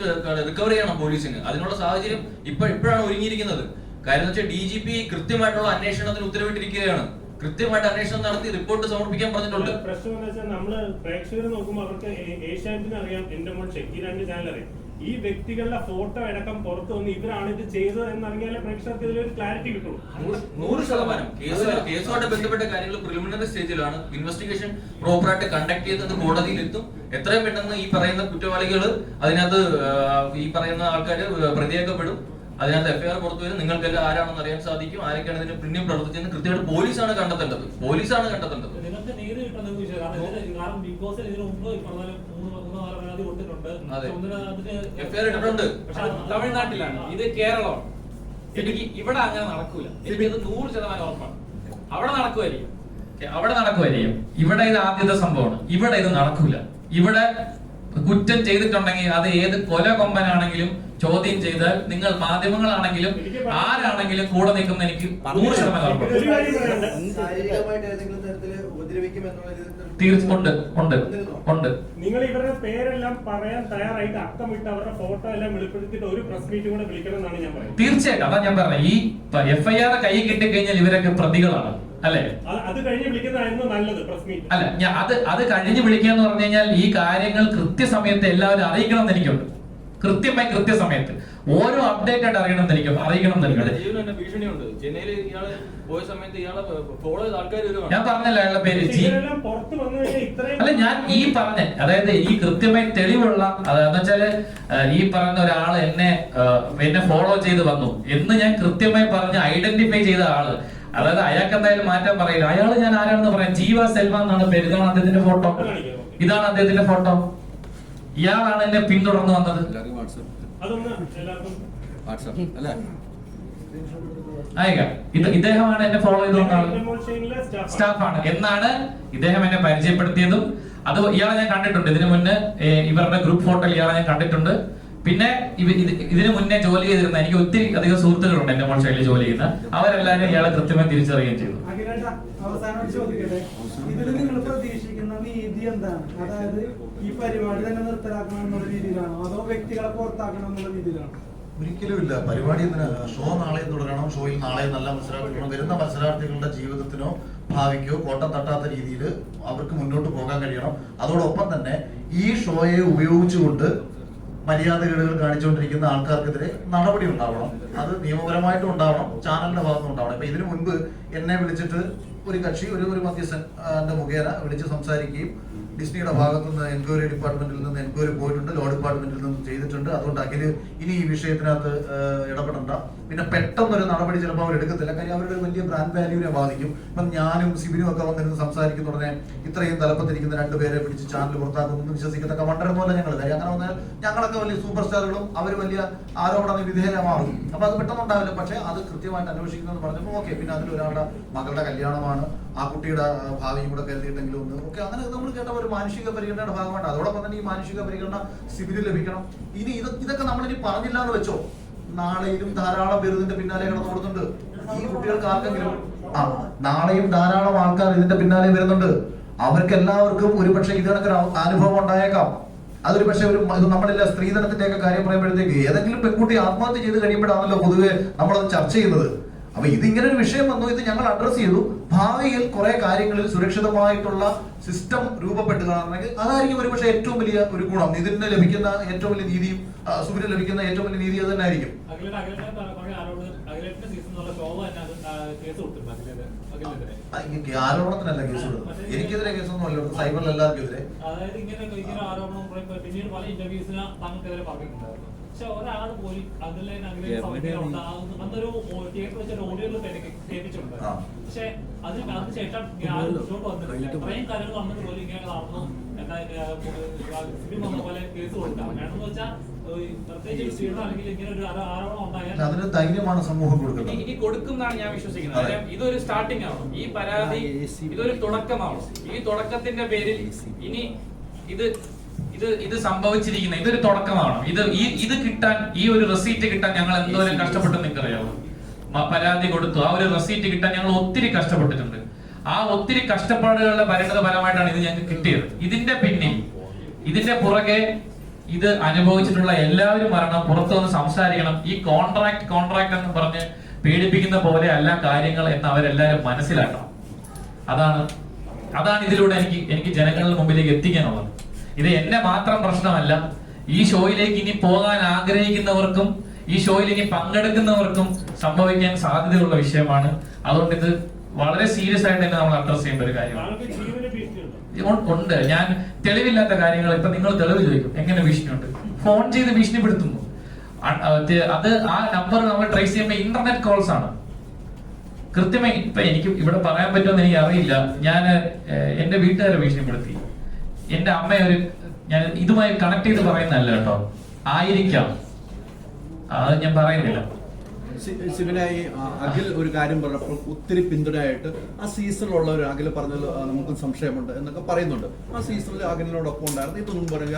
റിക്കവർ ചെയ്യണം പോലീസിന്. അതിനുള്ള സാഹചര്യം ഇപ്പോഴാണ് ഒരുങ്ങിയിരിക്കുന്നത്. കാര്യം വെച്ചാൽ DGP കൃത്യമായിട്ടുള്ള അന്വേഷണത്തിന് ഉത്തരവിട്ടിരിക്കുകയാണ്. കൃത്യമായിട്ട് അന്വേഷണം നടത്തി റിപ്പോർട്ട് സമർപ്പിക്കാൻ പറഞ്ഞിട്ടുണ്ട്. പ്രശ്നം എന്താ വെച്ചാൽ നമ്മള് പ്രേക്ഷകർ നോക്കുമ്പോൾ അവർക്ക് ഏഷ്യാനെറ്റിന് അറിയാം, എന്റെ മോൾ ഈ 2 ചാനൽ അറിയാം. ഈ വ്യക്തികളുടെ ഫോട്ടോ അടക്കം പുറത്തു വന്ന് ഇവരാണ് ഇത് ചെയ്തത് എന്നറിഞ്ഞാലേ പ്രേക്ഷകർക്ക് ഇതിലൊരു ക്ലാരിറ്റി കിട്ടുള്ളൂ. 100% കേസുമായിട്ട് ബന്ധപ്പെട്ട കാര്യങ്ങൾ പ്രിലിമിനറി സ്റ്റേജിലാണ്. ഇൻവെസ്റ്റിഗേഷൻ പ്രോപ്പറായിട്ട് കണ്ടക്ട് ചെയ്തത് കോടതിയിൽ എത്തും. എത്രയും പെട്ടെന്ന് ഈ പറയുന്ന കുറ്റവാളികൾ അതിനകത്ത് ഈ പറയുന്ന ആൾക്കാർ പ്രതിയാക്കപ്പെടും. അതിനകത്ത് എഫ്ഐആർ പുറത്തു വരും. നിങ്ങൾക്കെല്ലാം ആരാണെന്ന് അറിയാൻ സാധിക്കും. ആരൊക്കെയാണ് ഇതിന് പിന്നിൽ പ്രവർത്തിച്ചതെന്ന് കൃത്യമായിട്ട് പോലീസാണ് കണ്ടെത്തേണ്ടത്. നിങ്ങൾക്ക് നീതി കിട്ടുന്നത് കാരണം ബിഗ് ബോസിൽ ഇതിനു മുമ്പ് എഫ്ഐആർ ഇട്ടിട്ടുണ്ട്. തമിഴ്നാട്ടിലാണ്, ഇത് കേരളമാണ്. എനിക്ക് ഇവിടെ അങ്ങനെ നടക്കൂല. എനിക്കത് 100% ഉറപ്പാണ്. അവിടെ നടക്കുമായിരിക്കും. ഇവിടെ ഇത് ആദ്യത്തെ സംഭവമാണ്. ഇവിടെ ഇത് നടക്കൂല. ഇവിടെ കുറ്റം ചെയ്തിട്ടുണ്ടെങ്കിൽ അത് ഏത് കൊലകൊമ്പനാണെങ്കിലും ചോദ്യം ചെയ്താൽ നിങ്ങൾ മാധ്യമങ്ങളാണെങ്കിലും ആരാണെങ്കിലും കൂടെ നിൽക്കുന്ന എനിക്ക് 100% ഉറപ്പാണ്. ഉണ്ട്. നിങ്ങൾ ഇവരുടെ പേരെല്ലാം പറയാൻ തയ്യാറായിട്ട് അക്കമിട്ട് അവരുടെ ഫോട്ടോ എല്ലാം വെളിപ്പെടുത്തിയിട്ട് ഒരു പ്രസ് മീറ്റ് കൂടെ വിളിക്കണം എന്നാണ് ഞാൻ പറയുന്നത്. തീർച്ചയായിട്ടും അതാ ഞാൻ പറഞ്ഞത്. ഈ എഫ്ഐആർ കൈ കിട്ടിക്കഴിഞ്ഞാൽ ഇവരൊക്കെ പ്രതികളാണ് അല്ലെ? അത് കഴിഞ്ഞ് വിളിക്കുന്നതായിരുന്നു നല്ലത് പ്രസ് മീറ്റ്. അല്ല, അത് കഴിഞ്ഞ് വിളിക്കുക എന്ന് പറഞ്ഞു കഴിഞ്ഞാൽ ഈ കാര്യങ്ങൾ കൃത്യസമയത്ത് എല്ലാവരും അറിയിക്കണം എന്ന് എനിക്കുണ്ട്. കൃത്യസമയത്ത് ഓരോ അപ്ഡേറ്റ് ആയിട്ട് അറിയണം എന്ന് എനിക്കുണ്ട്. ഞാൻ പറഞ്ഞല്ലോ അയാളുടെ പേര് അല്ല, ഞാൻ ഈ പറഞ്ഞ അതായത് ഈ കൃത്യമായി തെളിവുള്ള അതെന്ന് വെച്ചാല് ഈ പറയുന്ന ഒരാള് എന്നെ ഫോളോ ചെയ്ത് വന്നു എന്ന് ഞാൻ കൃത്യമായി പറഞ്ഞ് ഐഡന്റിഫൈ ചെയ്ത ആള്, അതായത് അയാൾക്ക് എന്തായാലും മാറ്റാൻ പറയില്ല. അയാള് ഞാൻ ആരാണെന്ന് പറയാം. ജീവ സെൽവ എന്നാണ് പേര്. ഇതാണ് അദ്ദേഹത്തിന്റെ ഫോട്ടോ. ഇയാളാണ് എന്നെ പിന്തുടർന്ന് വന്നത്. അയക്കാം. ഇദ്ദേഹമാണ് എന്നെ ഫോളോ ചെയ്തുകൊണ്ടാണ് സ്റ്റാഫാണ് എന്നാണ് ഇദ്ദേഹം എന്നെ പരിചയപ്പെടുത്തിയതും. അത് ഇയാളെ ഞാൻ കണ്ടിട്ടുണ്ട് ഇതിനു മുന്നേ, ഇവരുടെ ഗ്രൂപ്പ് ഫോട്ടോയിൽ ഇയാളെ ഞാൻ കണ്ടിട്ടുണ്ട്. പിന്നെ ഇതിനു മുന്നേ ജോലി ചെയ്തിരുന്ന എനിക്ക് ഒത്തിരി അധികം സുഹൃത്തുക്കളുണ്ട് എന്റെ മോൾ ശൈലി ജോലി ചെയ്യുന്ന, അവരെല്ലാവരും ഇയാളെ കൃത്യമായി തിരിച്ചറിയുകയും ചെയ്തു. അവസാനം ചോദിക്കട്ടെ, ഇതിൽ നിങ്ങൾ പ്രതീക്ഷിക്കുന്ന നീതി എന്താണ്? അതായത് ഈ പരിപാടി തന്നെ നിർത്തലാക്കണം എന്നുള്ള രീതിയിലാണോ, അതോ വ്യക്തികളെ പുറത്താക്കണം എന്നുള്ള രീതിയിലാണോ? ഒരിക്കലും ഇല്ല. പരിപാടി ഷോ നാളെയും തുടരണം. ഷോയിൽ നാളെയും നല്ല മത്സരാർത്ഥികളും വരുന്ന മത്സരാർത്ഥികളുടെ ജീവിതത്തിനോ ഭാവിക്കോ കോട്ടം തട്ടാത്ത രീതിയിൽ അവർക്ക് മുന്നോട്ട് പോകാൻ കഴിയണം. അതോടൊപ്പം തന്നെ ഈ ഷോയെ ഉപയോഗിച്ചുകൊണ്ട് മര്യാദകേടുകൾ കാണിച്ചുകൊണ്ടിരിക്കുന്ന ആൾക്കാർക്കെതിരെ നടപടി ഉണ്ടാവണം. അത് നിയമപരമായിട്ടും ഉണ്ടാവണം, ചാനലിന്റെ ഭാഗത്തും ഉണ്ടാവണം. ഇപ്പൊ ഇതിനു മുൻപ് എന്നെ വിളിച്ചിട്ട് ഒരു കക്ഷി ഒരു മധ്യസ്ഥൻ മുഖേന വിളിച്ച് സംസാരിക്കുകയും ഡിസ്നിയുടെ ഭാഗത്തു നിന്ന് എൻക്വയറി ഡിപ്പാർട്ട്മെന്റിൽ നിന്ന് എൻക്വയറി പോയിട്ടുണ്ട്, ലോ ഡിപ്പാർട്ട്മെന്റിൽ നിന്ന് ചെയ്തിട്ടുണ്ട്. അതുകൊണ്ട് അഖില് ഇനി ഈ വിഷയത്തിനകത്ത് ഇടപെടണ്ട. പിന്നെ പെട്ടെന്നൊരു നടപടി ചിലപ്പോൾ അവർ എടുക്കത്തില്ല. കാര്യം അവരുടെ വലിയ ബ്രാൻഡ് വാല്യൂവിനെ ബാധിക്കും. ഇപ്പം ഞാനും സിബിനും ഒക്കെ വന്നിരുന്ന് സംസാരിക്കുന്ന ഉടനെ ഇത്രയും തലപ്പത്തിരിക്കുന്ന രണ്ടുപേരെ പിടിച്ച് ചാനൽ പുറത്താക്കുന്നു വിശ്വസിക്കത്തക്ക വണ്ടരപോലെ ഞങ്ങൾ കാര്യം അങ്ങനെ വന്നാൽ ഞങ്ങളൊക്കെ വലിയ സൂപ്പർ സ്റ്റാറുകളും അവർ വലിയ ആരോപണ വിധേയമാകും. അപ്പൊ അത് പെട്ടെന്നുണ്ടാവില്ല. പക്ഷെ അത് കൃത്യമായിട്ട് അന്വേഷിക്കുന്നത് പറഞ്ഞപ്പോൾ ഓക്കെ. പിന്നെ അതിൽ ഒരാളുടെ മകളുടെ കല്യാണമാണ്, ആ കുട്ടിയുടെ ഭാവിയും കൂടെ കരുതിയിട്ടെങ്കിലും ഒന്ന് ഓക്കെ. അങ്ങനെ നമ്മൾ കേട്ട ഒരു മാനുഷിക പരിഗണനയുടെ ഭാഗമാണ്. അതോടൊപ്പം തന്നെ ഈ മാനുഷിക പരിഗണന സിബിന് ലഭിക്കണം. ഇനി ഇതൊക്കെ നമ്മളിനി പറഞ്ഞില്ല എന്ന് വെച്ചോ, നാളെയും ധാരാളം പേര് ഇതിന്റെ പിന്നാലെ കിടന്നു കൊടുക്കുന്നുണ്ട്. ഈ കുട്ടികൾക്ക് ആർക്കെങ്കിലും നാളെയും ധാരാളം ആൾക്കാർ ഇതിന്റെ പിന്നാലെ വരുന്നുണ്ട്. അവർക്ക് എല്ലാവർക്കും ഒരുപക്ഷെ ഇതിനൊക്കെ അനുഭവം ഉണ്ടായേക്കാം. അതൊരു പക്ഷെ ഇത് നമ്മളില്ല സ്ത്രീധനത്തിന്റെ ഒക്കെ കാര്യം പറയുമ്പോഴത്തേക്ക് ഏതെങ്കിലും പെൺകുട്ടി ആത്മഹത്യ ചെയ്ത് കഴിയുമ്പോഴാണല്ലോ പൊതുവെ നമ്മളത് ചർച്ച ചെയ്യുന്നത്. അപ്പൊ ഇതിങ്ങനെ ഒരു വിഷയം വന്നു, ഇത് ഞങ്ങൾ അഡ്രസ് ചെയ്തു. ഭാവിയിൽ കുറെ കാര്യങ്ങളിൽ സുരക്ഷിതമായിട്ടുള്ള സിസ്റ്റം രൂപപ്പെടുകയാണെങ്കിൽ അതായിരിക്കും ഒരുപക്ഷെ ഏറ്റവും വലിയ ഒരു ഗുണം. ഇതിന് ലഭിക്കുന്ന ഏറ്റവും വലിയ നീതിയും സുബിന് ലഭിക്കുന്ന ഏറ്റവും വലിയ നീതി അത് തന്നെ ആയിരിക്കും. ആരോപണത്തിനല്ല കേസ് കൊടുക്കുന്നത്. എനിക്കെതിരെ കേസൊന്നും അല്ല, സൈബറിൽ എല്ലാവർക്കും എതിരെ. അതായത് ഇങ്ങനെ ആരോപണം പിന്നീട് പല ഇന്റർവ്യൂസിന് താങ്കൾക്കെതിരെ പറഞ്ഞിട്ടുണ്ടായിരുന്നു. പക്ഷെ ഒരാൾ പോലും അതിൽ അന്നൊരു തിയേറ്റർ വെച്ച ഓഡിയോയിൽ കേൾപ്പിച്ചിട്ടുണ്ട്. പക്ഷെ അതിനുശേഷം മുന്നോട്ട് വന്നിട്ടില്ല. ഇത്രയും കാര്യങ്ങൾ വന്നിട്ട് പോലും ഇങ്ങനെ നടന്നു വന്ന പോലെ കേസ് കൊടുക്കാം. വേണമെന്ന് വെച്ചാൽ പ്രത്യേകിച്ച് അല്ലെങ്കിൽ ഇങ്ങനെ ഒരു ആരോപണം ഉണ്ടായാൽ അതിന് ധൈര്യമാണ് സമൂഹം കൊടുക്കുന്നത്. ഇനി കൊടുക്കുന്നതാണ് ഞാൻ വിശ്വസിക്കുന്നത്. ഇതൊരു സ്റ്റാർട്ടിംഗ് ആണ്, ഈ പരാതി ഇതൊരു തുടക്കമാണ്. ഈ തുടക്കത്തിന്റെ പേരിൽ ഇനി ഇത് സംഭവിച്ചിരിക്കുന്ന ഇതൊരു തുടക്കമാണ്. ഇത് കിട്ടാൻ, ഈ ഒരു റെസീറ്റ് കിട്ടാൻ ഞങ്ങൾ എന്തോരം കഷ്ടപ്പെട്ടു നിങ്ങൾക്കറിയാമോ? പരാതി കൊടുത്തു, ആ ഒരു റെസീറ്റ് കിട്ടാൻ ഞങ്ങൾ ഒത്തിരി കഷ്ടപ്പെട്ടിട്ടുണ്ട്. ആ ഒത്തിരി കഷ്ടപ്പാടുകളുടെ പരിണത ഫലമായിട്ടാണ് ഇത് ഞങ്ങൾക്ക് കിട്ടിയത്. ഇതിന്റെ പിന്നിൽ, ഇതിന്റെ പുറകെ ഇത് അനുഭവിച്ചിട്ടുള്ള എല്ലാവരും വരണം, പുറത്തു വന്ന് സംസാരിക്കണം. ഈ കോൺട്രാക്ട് എന്ന് പറഞ്ഞ് പീഡിപ്പിക്കുന്ന പോലെ അല്ല കാര്യങ്ങൾ എന്ന് അവരെല്ലാവരും മനസ്സിലാക്കണം. അതാണ് ഇതിലൂടെ എനിക്ക് ജനങ്ങളുടെ മുമ്പിലേക്ക് എത്തിക്കാനുള്ളത്. ഇത് എന്റെ മാത്രം പ്രശ്നമല്ല. ഈ ഷോയിലേക്ക് ഇനി പോകാൻ ആഗ്രഹിക്കുന്നവർക്കും ഈ ഷോയിൽ ഇനി പങ്കെടുക്കുന്നവർക്കും സംഭവിക്കാൻ സാധ്യതയുള്ള വിഷയമാണ്. അതുകൊണ്ട് ഇത് വളരെ സീരിയസ് ആയിട്ട് തന്നെ നമ്മൾ അഡ്രസ് ചെയ്യേണ്ട ഒരു കാര്യമാണ്. ഉണ്ട്. ഞാൻ തെളിവില്ലാത്ത കാര്യങ്ങൾ ഇപ്പൊ നിങ്ങൾ തെളിവ് ചോദിക്കും, എങ്ങനെ ഭീഷണിയുണ്ട്? ഫോൺ ചെയ്ത് ഭീഷണിപ്പെടുത്തുന്നു. അത് ആ നമ്പർ നമ്മൾ ട്രേസ് ചെയ്യുമ്പോൾ ഇന്റർനെറ്റ് കോൾസ് ആണ്. കൃത്യമായി ഇപ്പൊ എനിക്ക് ഇവിടെ പറയാൻ പറ്റുമെന്ന് എനിക്ക് അറിയില്ല. ഞാൻ എന്റെ വീട്ടുകാരെ ഭീഷണിപ്പെടുത്തി. എന്റെ അമ്മയൊരു, ഞാൻ ഇതുമായി കണക്ട് ചെയ്ത് പറയുന്നതല്ല കേട്ടോ, ആയിരിക്കാം, അത് ഞാൻ പറയുന്നില്ല. സിബിനായി അഖിൽ ഒരു കാര്യം പറഞ്ഞപ്പോൾ ഒത്തിരി പിന്തുണയായിട്ട് ആ സീസണിലുള്ള ഒരു അഖിൽ പറഞ്ഞത് നമുക്ക് സംശയമുണ്ട് എന്നൊക്കെ പറയുന്നുണ്ട്. ആ സീസണിൽ അഖിലിനോടൊപ്പം ഉണ്ടായിരുന്ന ഇതൊന്നും പറയുക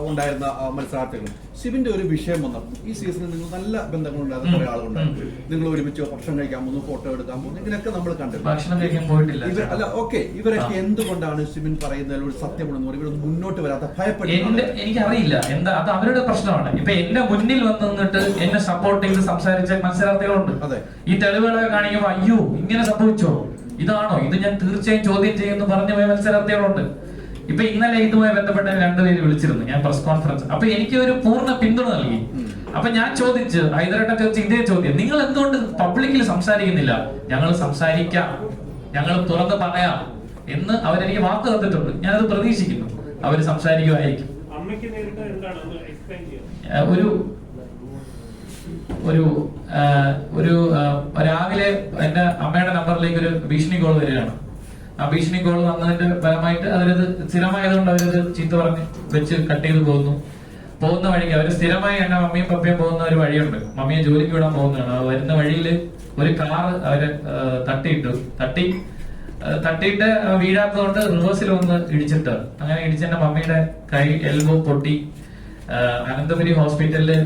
ഉണ്ടായിരുന്ന മത്സരാർത്ഥികൾ. സിബിന്റെ ഒരു വിഷയം വന്നപ്പോൾ ഈ സീസണിൽ നിങ്ങൾ നല്ല ബന്ധങ്ങളുണ്ടായിരുന്ന കുറെ ആളുകളുണ്ടായിരുന്നു. നിങ്ങൾ ഒരുമിച്ച് ഭക്ഷണം കഴിക്കാൻ പോകുന്നു, ഫോട്ടോ എടുക്കാൻ പോകുന്നു, ഇതിനൊക്കെ നമ്മൾ കണ്ടിട്ടുണ്ട്. ഭക്ഷണം കഴിക്കാൻ പോയിട്ടില്ല. അല്ല ഓക്കെ, ഇവരൊക്കെ എന്തുകൊണ്ടാണ് സിബിൻ പറയുന്നതിൽ ഒരു സത്യമുണ്ടെന്ന് പറയും ഇവരൊന്നും മുന്നോട്ട് വരാത്ത ഭയപ്പെടുന്നത്? എനിക്കറിയില്ല എന്താ, അത് അവരുടെ പ്രശ്നമാണ്. ഇപ്പൊ എന്റെ മുന്നിൽ വന്നിട്ട് എന്നെ സപ്പോർട്ട് ചെയ്ത് സംസാരിച്ച മത്സരാർത്ഥികളുണ്ട്. ഈ തെളിവുകളൊക്കെ കാണിക്കുമ്പോ അയ്യോ ഇങ്ങനെ സംഭവിച്ചോ, ഇതാണോ, ഇത് ഞാൻ തീർച്ചയായും ചോദ്യം ചെയ്യുമെന്ന് പറഞ്ഞു പോയ മത്സരാർത്ഥികളുണ്ട്. ഇപ്പൊ ഇന്നലെ ഇതുമായി ബന്ധപ്പെട്ട രണ്ടുപേര് വിളിച്ചിരുന്നു ഞാൻ പ്രസ് കോൺഫറൻസ്. അപ്പൊ എനിക്ക് ഒരു പൂർണ്ണ പിന്തുണ നൽകി. അപ്പൊ ഞാൻ ചോദിച്ചു, ഹൈദരാബാദ് ചോദിച്ച ഇതേ ചോദ്യം, നിങ്ങൾ എന്തുകൊണ്ട് പബ്ലിക്കിൽ സംസാരിക്കുന്നില്ല? ഞങ്ങൾ സംസാരിക്കാം, ഞങ്ങൾ തുറന്ന് പറയാം എന്ന് അവരെനിക്ക് വാക്ക് തന്നിട്ടുണ്ട്. ഞാനത് പ്രതീക്ഷിക്കുന്നു, അവര് സംസാരിക്കുമായിരിക്കും. ഒരു രാവിലെ എന്റെ അമ്മയുടെ നമ്പറിലേക്ക് ഒരു ഭീഷണി കോൾ വരികയാണ്. ആ ഭീഷണി കോൾ വന്നതിന്റെ ഫലമായിട്ട് അവരത് സ്ഥിരമായതുകൊണ്ട് അവരത് ചീത്ത പറഞ്ഞ് വെച്ച് കട്ട് ചെയ്ത് പോകുന്നു. പോകുന്ന വഴിക്ക് അവര് സ്ഥിരമായി എന്നെ മമ്മിയും പപ്പയും പോകുന്ന ഒരു വഴിയുണ്ട്. മമ്മിയെ ജോലിക്ക് വിടാൻ പോകുന്നതാണ്. വരുന്ന വഴിയിൽ ഒരു കാർ അവര് തട്ടിയിട്ട് വീഴാത്തതുകൊണ്ട് റിവേഴ്സിൽ ഒന്ന് ഇടിച്ചിട്ട് അങ്ങനെ ഇടിച്ച് എന്റെ മമ്മിയുടെ കൈ എൽബോ പൊട്ടി. അനന്തപുരി ഹോസ്പിറ്റലില്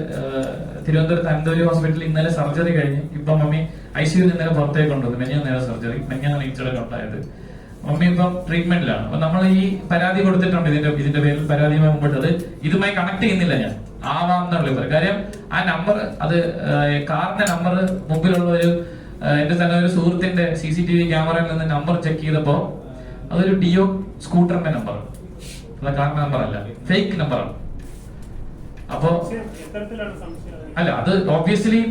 തിരുവനന്തപുരത്ത് അനന്തപുരി ഹോസ്പിറ്റലിൽ ഇന്നലെ സർജറി കഴിഞ്ഞ് ഇപ്പൊ മമ്മി ICU ഇന്നലെ പുറത്തേക്ക് കൊണ്ടുവന്നു. നേരെ സർജറി ഇൻസിഡന്റ് ഉണ്ടായത്. മമ്മി ഇപ്പം ട്രീറ്റ്മെന്റിലാണ്. അപ്പൊ നമ്മൾ ഈ പരാതി കൊടുത്തിട്ടുണ്ട്. ഇതിന്റെ പേരിൽ പരാതിയുമായി മുമ്പോട്ട് അത് ഇതുമായി കണക്ട് ചെയ്യുന്നില്ല ഞാൻ ആവാമെന്നുള്ള കാര്യം. ആ നമ്പർ അത് കാറിന്റെ നമ്പർ മുമ്പിലുള്ള ഒരു എന്റെ തന്നെ ഒരു സുഹൃത്തിന്റെ CCTV ക്യാമറയിൽ നിന്ന് നമ്പർ ചെക്ക് ചെയ്തപ്പോ അതൊരു ഡിയോ സ്കൂട്ടറിന്റെ നമ്പർ അല്ല, കാറിന്റെ നമ്പർ അല്ല, ഫേക്ക് നമ്പറാണ്. അപ്പോ അല്ല, അത് ഓബ്വിയസ്ലി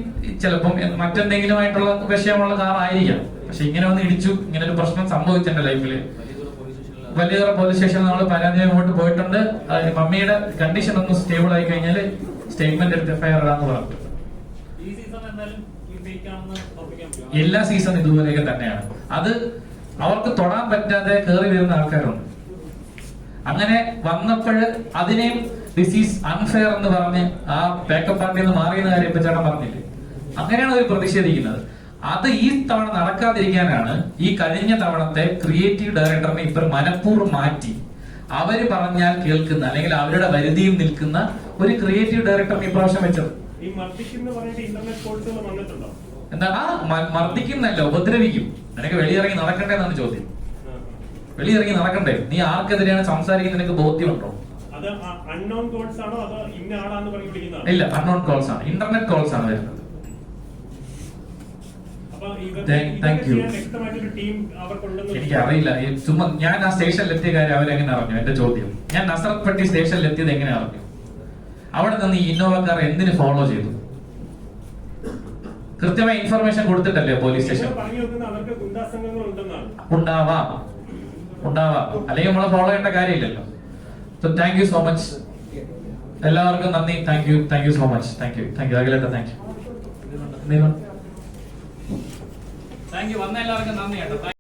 ചിലപ്പം മറ്റെന്തെങ്കിലും ആയിട്ടുള്ള വിഷയമുള്ള കാർ ആയിരിക്കാം. പക്ഷെ ഇങ്ങനെ ഒന്ന് ഇടിച്ചു, ഇങ്ങനെ ഒരു പ്രശ്നം സംഭവിച്ചു എന്റെ ലൈഫില്. വലിയറ പോലീസ് സ്റ്റേഷനിൽ നമ്മൾ പരാതി അങ്ങോട്ട് പോയിട്ടുണ്ട്. മമ്മിയുടെ കണ്ടീഷൻ ഒന്ന് സ്റ്റേബിൾ ആയി കഴിഞ്ഞാല് സ്റ്റേറ്റ്മെന്റ് എടുത്ത് FIR ഇടാന്ന് പറഞ്ഞു. എല്ലാ സീസൺ ഇതുപോലെയൊക്കെ തന്നെയാണ്. അത് അവർക്ക് തൊടാൻ പറ്റാതെ കയറി വരുന്ന ആൾക്കാരുണ്ട്. അങ്ങനെ വന്നപ്പോൾ അതിനെയും ദിസ് അൺഫെയർ എന്ന് പറഞ്ഞ് ആ ബാക്കപ്പ് പാർട്ടിയിൽ നിന്ന് മാറിയെന്ന കാര്യം ഇപ്പൊ ചേട്ടൻ പറഞ്ഞില്ലേ, അങ്ങനെയാണ് അവർ പ്രതിഷേധിക്കുന്നത്. അത് ഈ തവണ നടക്കാതിരിക്കാനാണ് ഈ കഴിഞ്ഞ തവണത്തെ ക്രിയേറ്റീവ് ഡയറക്ടറിനെ ഇവർ മനഃപൂർവ്വം മാറ്റി അവര് പറഞ്ഞാൽ കേൾക്കുന്ന അല്ലെങ്കിൽ അവരുടെ പരിധിയിൽ നിൽക്കുന്ന ഒരു ക്രിയേറ്റീവ് ഡയറക്ടറിനെ ഇപ്രാവശ്യം വെച്ചത്. എന്താ മർദ്ദിക്കുന്നല്ല, ഉപദ്രവിക്കും. നിനക്ക് വെളിയിറങ്ങി നടക്കണ്ടേ എന്നാണ് ചോദ്യം. വെളിയിറങ്ങി നടക്കണ്ടേ? നീ ആർക്കെതിരെയാണ് സംസാരിക്കുന്നത് നിനക്ക് ബോധ്യമുണ്ടോ? ഇല്ല, അൺനോൺ കോൾസ് ആണ്, ഇന്റർനെറ്റ് കോൾസ് ആണ് വരുന്നത്. എനിക്കറിയില്ല, ചുമ്മാ ഞാൻ ആ സ്റ്റേഷനിൽ എത്തിയ കാര്യം അവരെങ്ങനെ അറിഞ്ഞു? എന്റെ ചോദ്യം, ഞാൻ നസറത്ത്പട്ടി സ്റ്റേഷനിൽ എത്തിയത് എങ്ങനെ അറിഞ്ഞു? അവിടെ നിന്ന് ഈ ഇന്നോവക്കാർ എന്തിന് ഫോളോ ചെയ്തു? കൃത്യമായ ഇൻഫർമേഷൻ കൊടുത്തിട്ടല്ലേ പോലീസ് സ്റ്റേഷൻ? ഉണ്ടാവാം, അല്ലെങ്കിൽ നമ്മളെ ഫോളോ ചെയ്യേണ്ട കാര്യമില്ലല്ലോ. So thank you so much എല്ലാവർക്കും. നന്ദി. Thank you so much. Thank you അഖിലേട്ട. താങ്ക് യു വന്ന എല്ലാവർക്കും നന്ദി കേട്ടോ.